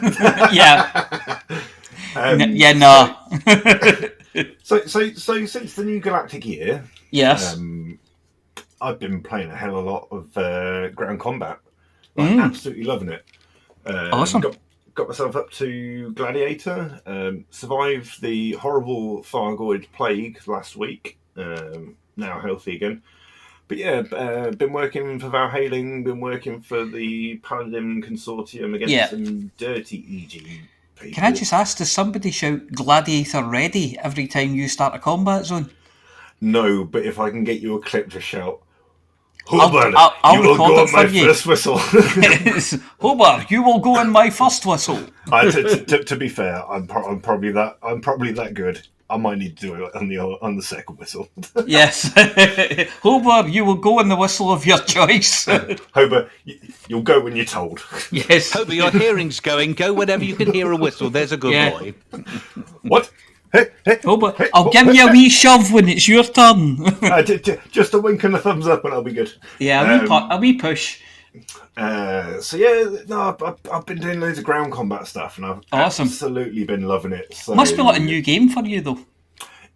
No. So since the new galactic year, yes, I've been playing a hell of a lot of ground combat. Absolutely loving it. Awesome. Got myself up to Gladiator. Survived the horrible Thargoid plague last week. Now healthy again. But yeah, been working for Val Hailing, been working for the Paladin Consortium against some dirty EG people. Can I just ask, does somebody shout Gladiator ready every time you start a combat zone? No, but if I can get you a clip to shout, Hubbard, you will go on my first whistle. Hubbard, you will go in my first whistle. To be fair, I'm probably that good. I might need to do it on the second whistle. Yes. Hober, you will go in the whistle of your choice. Hober, you'll go when you're told. Yes. Hober, your hearing's going. Go whenever you can hear a whistle. There's a good boy. What? Hey, Hober, I'll give you a wee shove when it's your turn. Just a wink and a thumbs up and I'll be good. Yeah, a wee push. So yeah, no, I've been doing loads of ground combat stuff, and I've absolutely been loving it. So, must be like a new game for you, though.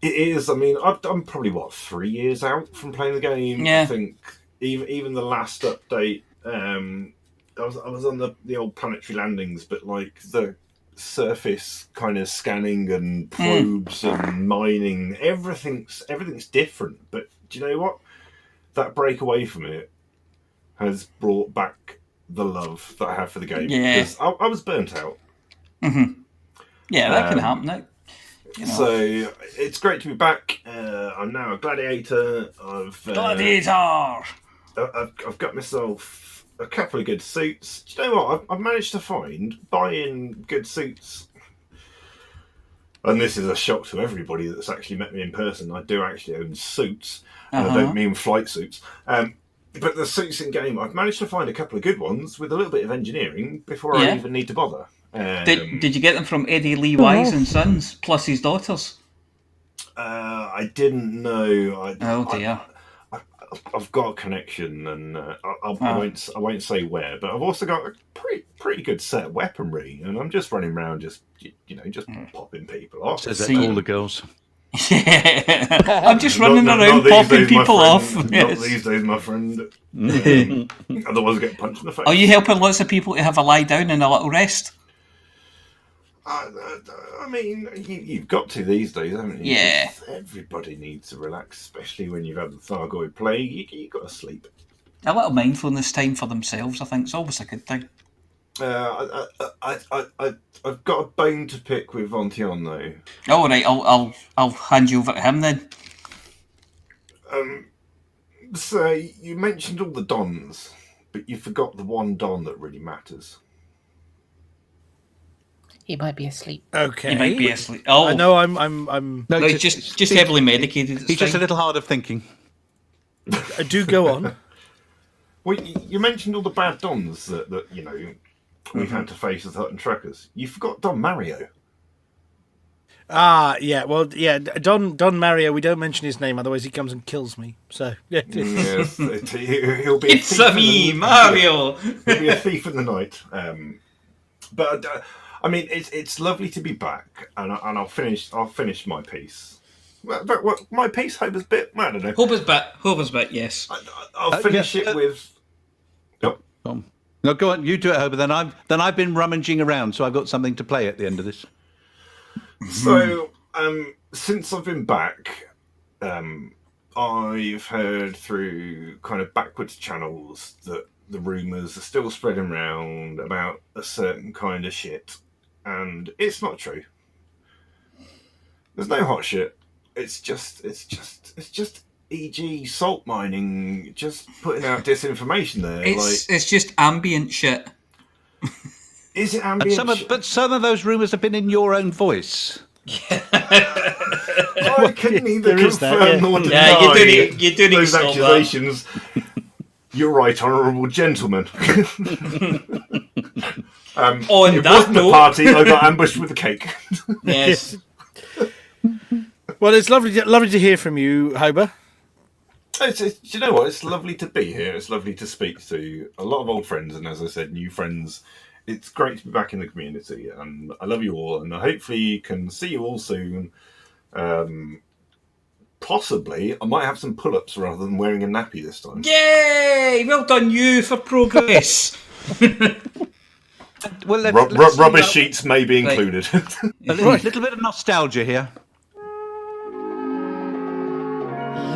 It is. I mean, I'm probably 3 years out from playing the game. Yeah. I think even the last update, I was on the old planetary landings, but like the surface kind of scanning and probes and mining, everything's different. But do you know what? That break away from it has brought back the love that I have for the game. Yeah. Because I was burnt out. Mm-hmm. Yeah, that can happen. So it's great to be back. I'm now a gladiator. Gladiator! I've got myself a couple of good suits. Do you know what? I've managed to find buying good suits. And this is a shock to everybody that's actually met me in person. I do actually own suits. And I don't mean flight suits. But the suits in game, I've managed to find a couple of good ones with a little bit of engineering before I even need to bother. Did you get them from Eddie Lee Wise and Sons plus his daughters? I didn't know. Oh dear. I've got a connection, and I won't say where, but I've also got a pretty good set of weaponry, and I'm just running around, just popping people off. Says that to all the girls. Yeah, I'm just running around popping people off. Not these days, my friend. Otherwise, I get punched in the face. Are you helping lots of people to have a lie down and a little rest? I mean, you've got to these days, haven't you? Yeah. Everybody needs to relax, especially when you've had the Thargoid plague. You've got to sleep. A little mindfulness time for themselves, I think, is always a good thing. I've got a bone to pick with Vontion, though. All right, I'll hand you over to him then. So you mentioned all the dons, but you forgot the one don that really matters. He might be asleep. Okay. He might be asleep. Oh, I know. I'm. No, just heavily medicated. He's just a little hard of thinking. Do go on. Well, you mentioned all the bad dons that we've had to face as Hutton truckers. You forgot Don Mario. Yeah. Well, yeah. Don Mario. We don't mention his name, otherwise he comes and kills me. So yeah. Yes, he'll be. It's me, Mario. He'll be a thief in the night. But I mean, it's lovely to be back, and I'll finish my piece. What my piece, Hober's bit? I don't know. Hober's bit, yes. I'll finish it with. No, go on. You do it, Hober. Then I've been rummaging around, so I've got something to play at the end of this. So, since I've been back, I've heard through kind of backwards channels that the rumours are still spreading around about a certain kind of shit, and it's not true. There's no hot shit. It's just e.g. salt mining, just putting out disinformation there. It's just ambient shit. Is it ambient? But some of those rumours have been in your own voice. I can neither confirm nor deny you do need those accusations. You're right, honourable gentlemen. On it that wasn't note, a party. I got ambushed with a cake. Yes. Well, it's lovely to hear from you, Hober. Do you know what? It's lovely to be here. It's lovely to speak to a lot of old friends, and as I said, new friends. It's great to be back in the community, and I love you all, and hopefully can see you all soon. Possibly, I might have some pull-ups rather than wearing a nappy this time. Yay! Well done, you, for progress. Well, rubber sheets may be included. A little bit of nostalgia here.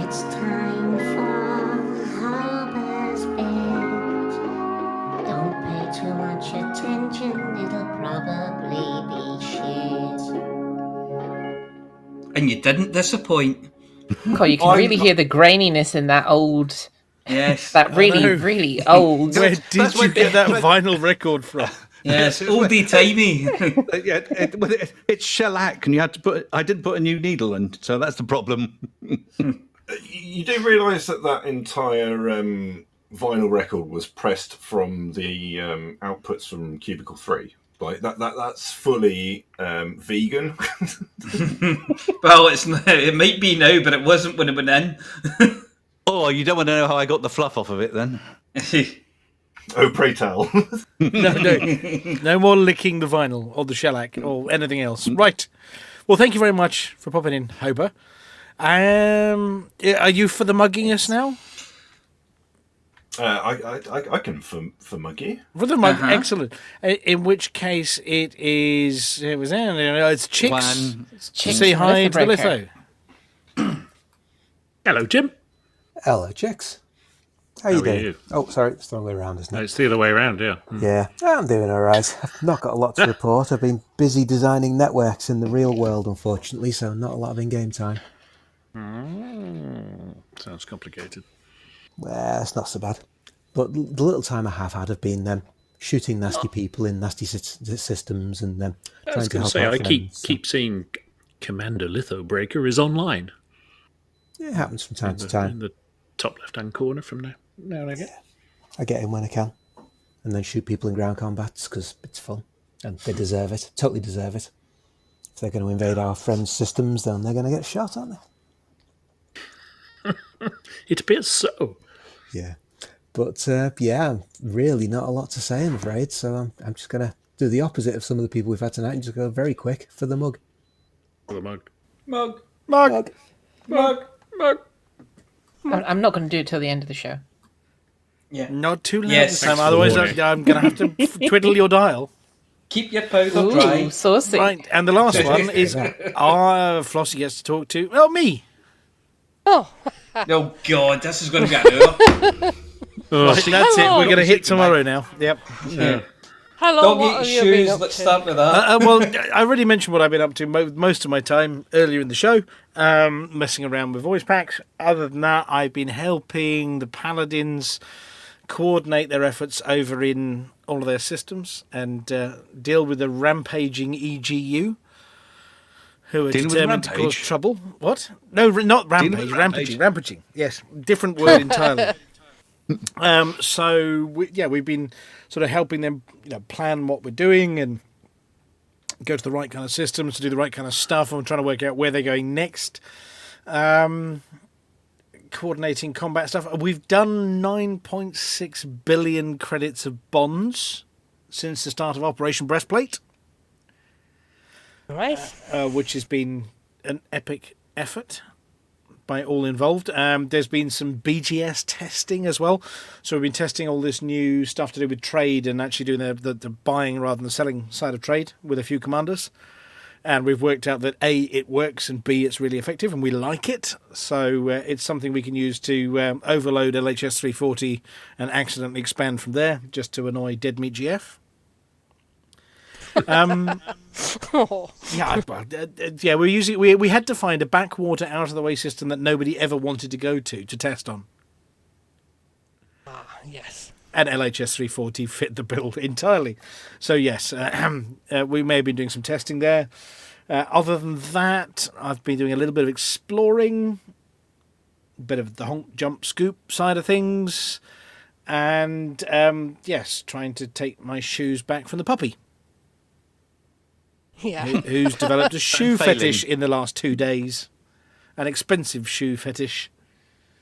It's time for Hober's bit. Don't pay too much attention, it'll probably be shit. And you didn't disappoint. God, you can really hear the graininess in that old. Yes. That really old. Where did you get that vinyl record from? Yes, oldie timey. It's shellac, and I didn't put a new needle in, so that's the problem. You do realise that entire vinyl record was pressed from the outputs from Cubicle 3. Like that's fully vegan. Well, it might be now, but it wasn't when it went in. Oh, you don't want to know how I got the fluff off of it, then? Oh, pray tell. No more licking the vinyl or the shellac or anything else. Right. Well, thank you very much for popping in, Hober. Are you for the mugging us now? I can for muggy. For the mug, excellent. In which case it's Chicks. It's Chicks. Say hi to the litho. Hello, Jim. Hello, Chicks. How you doing? Oh, sorry, it's the wrong way around, isn't it? No, it's the other way around, yeah. Yeah, I'm doing all right. I've not got a lot to report. I've been busy designing networks in the real world, unfortunately, so not a lot of in-game time. Sounds complicated. Well, it's not so bad. But the little time I have had have been shooting nasty people in nasty systems and I was going to say, I keep seeing Commander Lithobreaker is online. Yeah, it happens from time to time. In the top left-hand corner from now and again. I get in when I can. And then shoot people in ground combats because it's fun. And they deserve it. Totally deserve it. If they're going to invade our friends' systems, then they're going to get shot, aren't they? It appears so. Yeah. But, really not a lot to say, I'm afraid. So I'm just going to do the opposite of some of the people we've had tonight and just go very quick for the mug. For the mug. Mug. I'm not going to do it till the end of the show. Yeah. Not too loud Yes. this time, otherwise I'm going to have to twiddle your dial. Keep your powder dry. Saucy. Right, and the last one is Flossy gets to talk to, me. Oh. Oh, God, this is going to be an hour. Right, that's it. We're going to hit tomorrow now. Yep. Yeah. Hello, Dog what have eat you been shoes. up Let's to? start with that. Well, I already mentioned what I've been up to most of my time earlier in the show, messing around with voice packs. Other than that, I've been helping the Paladins coordinate their efforts over in all of their systems and deal with the rampaging EGU, who are determined to cause trouble. What? No, not rampage. Rampaging. Yes, different word entirely. We've been sort of helping them, plan what we're doing and go to the right kind of systems to do the right kind of stuff. And we're trying to work out where they're going next. Coordinating combat stuff. We've done 9.6 billion credits of bonds since the start of Operation Breastplate. Right. Which has been an epic effort by all involved. There's been some BGS testing as well. So we've been testing all this new stuff to do with trade and actually doing the buying rather than the selling side of trade with a few commanders. And we've worked out that A, it works, and B, it's really effective, and we like it. So it's something we can use to overload LHS 340 and accidentally expand from there, just to annoy Dead Meat GF. We had to find a backwater out of the way system that nobody ever wanted to go to test on. Yes. And LHS 340 fit the bill entirely. So yes, we may have been doing some testing there. Other than that, I've been doing a little bit of exploring, a bit of the honk, jump, scoop side of things, and trying to take my shoes back from the puppy. Yeah. Who's developed a shoe fetish in the last 2 days. An expensive shoe fetish.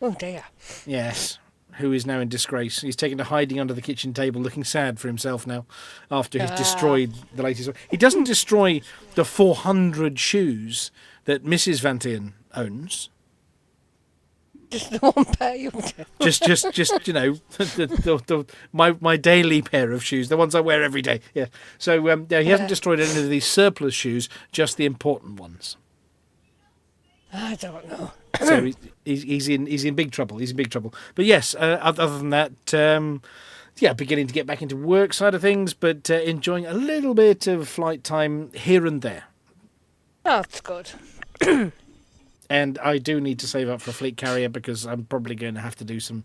Oh dear. Yes. Who is now in disgrace. He's taken to hiding under the kitchen table, looking sad for himself now, after he's destroyed the latest one. He doesn't destroy the 400 shoes that Mrs. Vantian owns. Just the one pair you my daily pair of shoes, the ones I wear every day. Yeah. So he hasn't destroyed any of these surplus shoes, just the important ones. I don't know. So he's in big trouble. He's in big trouble. But yes, other than that, beginning to get back into work side of things, but enjoying a little bit of flight time here and there. Oh, that's good. And I do need to save up for a fleet carrier because I'm probably going to have to do some,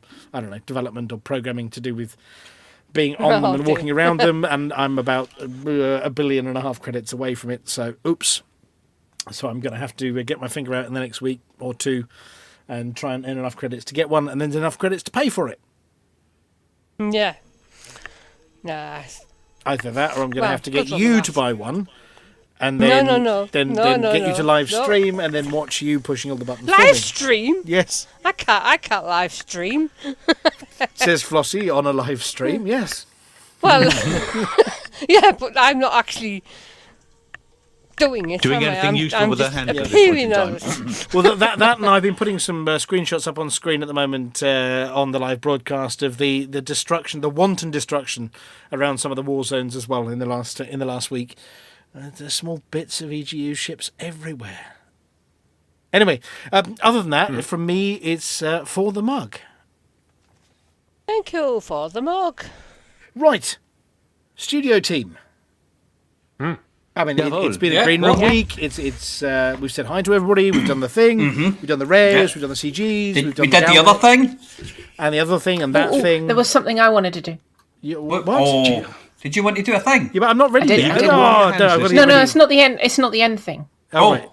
development or programming to do with being on them and walking around them. And I'm about 1.5 billion credits away from it. So, oops. So I'm going to have to get my finger out in the next week or two and try and earn enough credits to get one and then enough credits to pay for it. Yeah. Nah. Either that or I'm going to have to get you to buy one. And then, then get you to live stream and then watch you pushing all the buttons. Live stream? Yes. I can't live stream. Says Flossy on a live stream, yes. Well, yeah, but I'm not actually doing it. Doing anything useful with her hand at this point in time. Well, that and I've been putting some screenshots up on screen at the moment on the live broadcast of the destruction, the wanton destruction around some of the war zones as well in the last week. There's small bits of EGU ships everywhere. Anyway, other than that, from me, it's for the mug. Thank you for the mug. Right. Studio team. I mean, it's been a green room week. It's we've said hi to everybody. We've done the thing. We've done the rares. We've done the CGs. We did the other thing. And the other thing and that thing. There was something I wanted to do. What? Oh. Did you want to do a thing? Yeah, but I'm not ready yet. No, it's not the end. It's not the end thing. Right.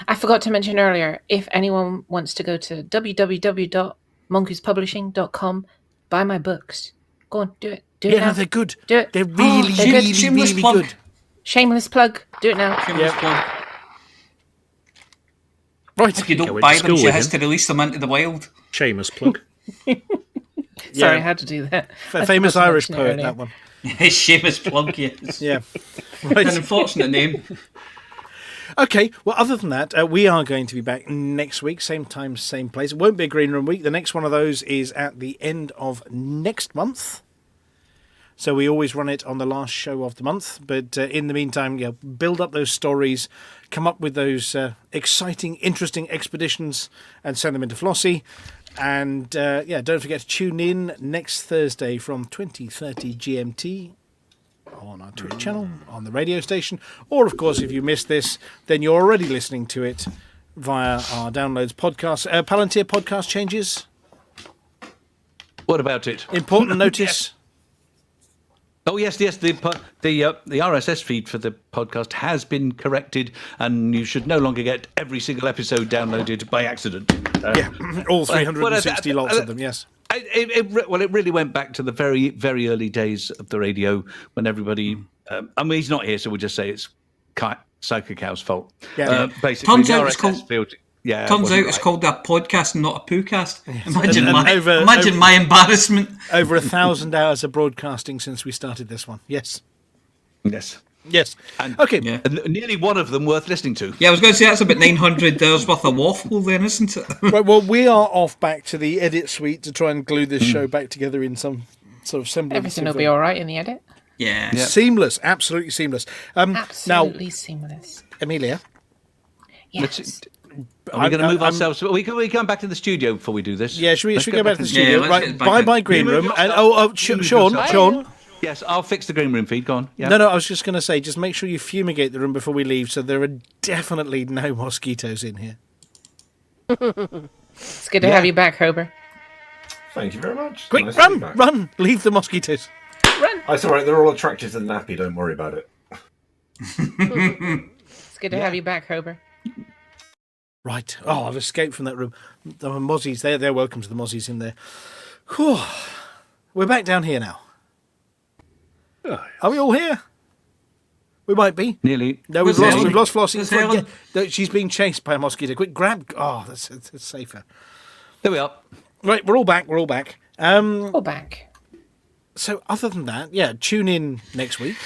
I forgot to mention earlier, if anyone wants to go to www.mongoospublishing.com, buy my books. Go on, do it. Do it now. No, they're good. Do it. They're really, really, really good. Shameless plug. Do it now. Shameless plug. Right. If you don't buy them, she has to release them into the wild. Shameless plug. Sorry, I had to do that. Famous Irish poet, that one. Shameless plug, yes. Yeah. Right. An unfortunate name. Okay, well, other than that, we are going to be back next week, same time, same place. It won't be a Green Room week. The next one of those is at the end of next month. So we always run it on the last show of the month. But in the meantime, build up those stories, come up with those exciting, interesting expeditions and send them into Flossy. And, don't forget to tune in next Thursday from 20:30 GMT on our Twitch channel, on the radio station. Or, of course, if you missed this, then you're already listening to it via our Downloads podcast. Palantir podcast changes? What about it? Important notice? Oh, yes, the RSS feed for the podcast has been corrected, and you should no longer get every single episode downloaded by accident. All 360 lots of them, yes. It really went back to the very, very early days of the radio when everybody... he's not here, so we'll just say it's Psycho Cow's fault. Basically, Turns out it's called... it's called a podcast and not a poo-cast. Imagine my embarrassment. Over 1,000 hours of broadcasting since we started this one. Yes. Yes. And, okay. And nearly one of them worth listening to. Yeah, I was going to say that's about 900 hours worth of waffle then, isn't it? Right, well, we are off back to the edit suite to try and glue this show back together in some sort of semblance. Everything will be all right in the edit. Yeah. Seamless. Absolutely seamless. Absolutely seamless. Amelia? Yes. Are we going to move ourselves? We come back to the studio before we do this. Yeah, should we go back to the studio? Right, bye Green Room. And Sean. Yes, I'll fix the Green Room feed. Go on. Yeah. No, I was just going to say, just make sure you fumigate the room before we leave, so there are definitely no mosquitoes in here. It's good to have you back, Hober. Thank you very much. Quick, nice run! Leave the mosquitoes. Run! It's all right. They're all attracted to the nappy. Don't worry about it. It's good to have you back, Hober. Right. Oh, I've escaped from that room. The mozzies, they're welcome to the mozzies in there. Whew. We're back down here now. Are we all here? We might be. Nearly. No, we've lost Flossy. She's being chased by a mosquito. Quick, grab. Oh, that's safer. There we are. Right, we're all back. All back. So, other than that, tune in next week.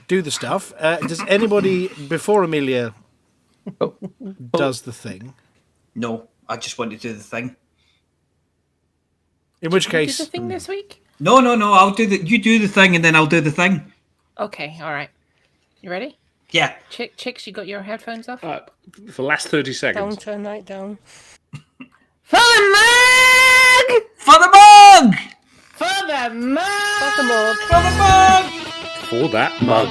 Do the stuff. Does anybody, before Amelia does the thing? No, I just want to do the thing. In which case... Do the thing this week? No, I'll do the... You do the thing and then I'll do the thing. Okay, all right. You ready? Yeah. Chicks, you got your headphones off? For the last 30 seconds. Don't turn that down. For the mug! For the mug! For the mug! For the mug! For the mug! For that mug.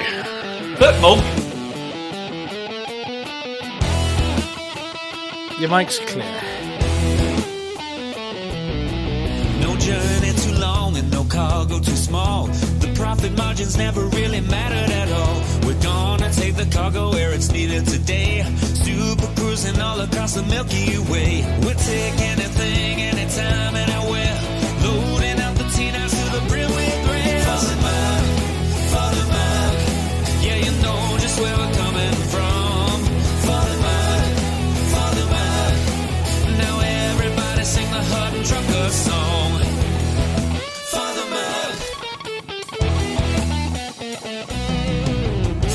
That mug! Your mic's clear. No journey too long and no cargo too small. The profit margins never really mattered at all. We're gonna take the cargo where it's needed today. Super cruising all across the Milky Way. We'll take anything, anytime, anywhere. Loading up the T-9s to the brim with rails. For the mug, yeah, you know just where we're coming from. For the mug, now everybody sing the Hutton Trucker song. For the mug.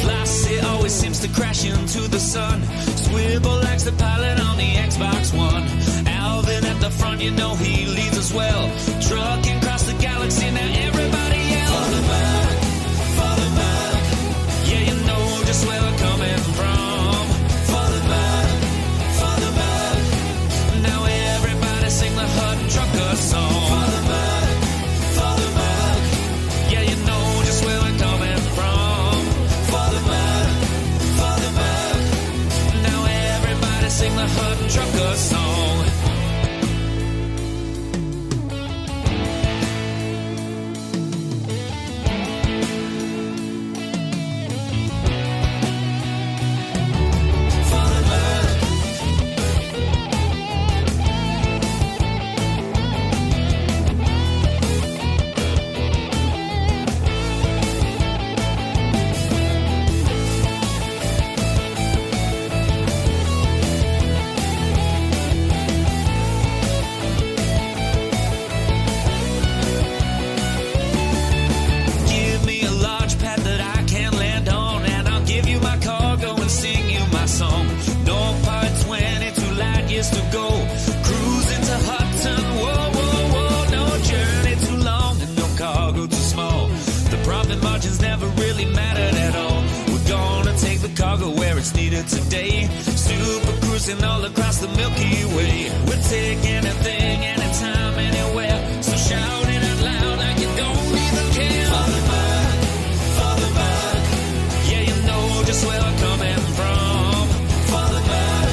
Flossy always seems to crash into the sun. Swivel likes the pilot on the Xbox One. Alvin at the front, you know he leads us well. Trucking across the galaxy, now everybody yell. For the mug, yeah, you know just where we're coming from. For the mug, now everybody sing the Hutton Trucker song. For the mug, yeah, you know just where we're coming from. For the mug, now everybody sing the Hutton Trucker song. day. Super cruising all across the Milky Way. We'll take anything, anytime, anywhere. So shout it out loud like you don't even care. Father Mark, yeah, you know just where I'm coming from. Father Mark,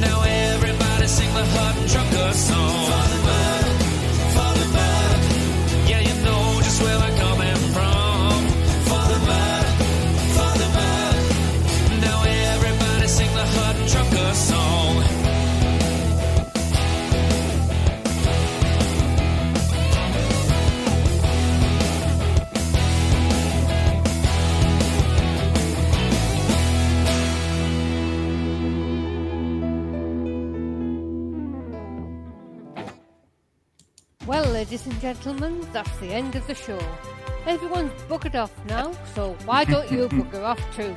now everybody sing the Hutton Trucker song. Father Mark, yeah, you know just where I'm coming from. Father Mark, now everybody sing the Hutton Trucker song. Well, ladies and gentlemen, that's the end of the show. Everyone's buggered off now, so why don't you bugger off too?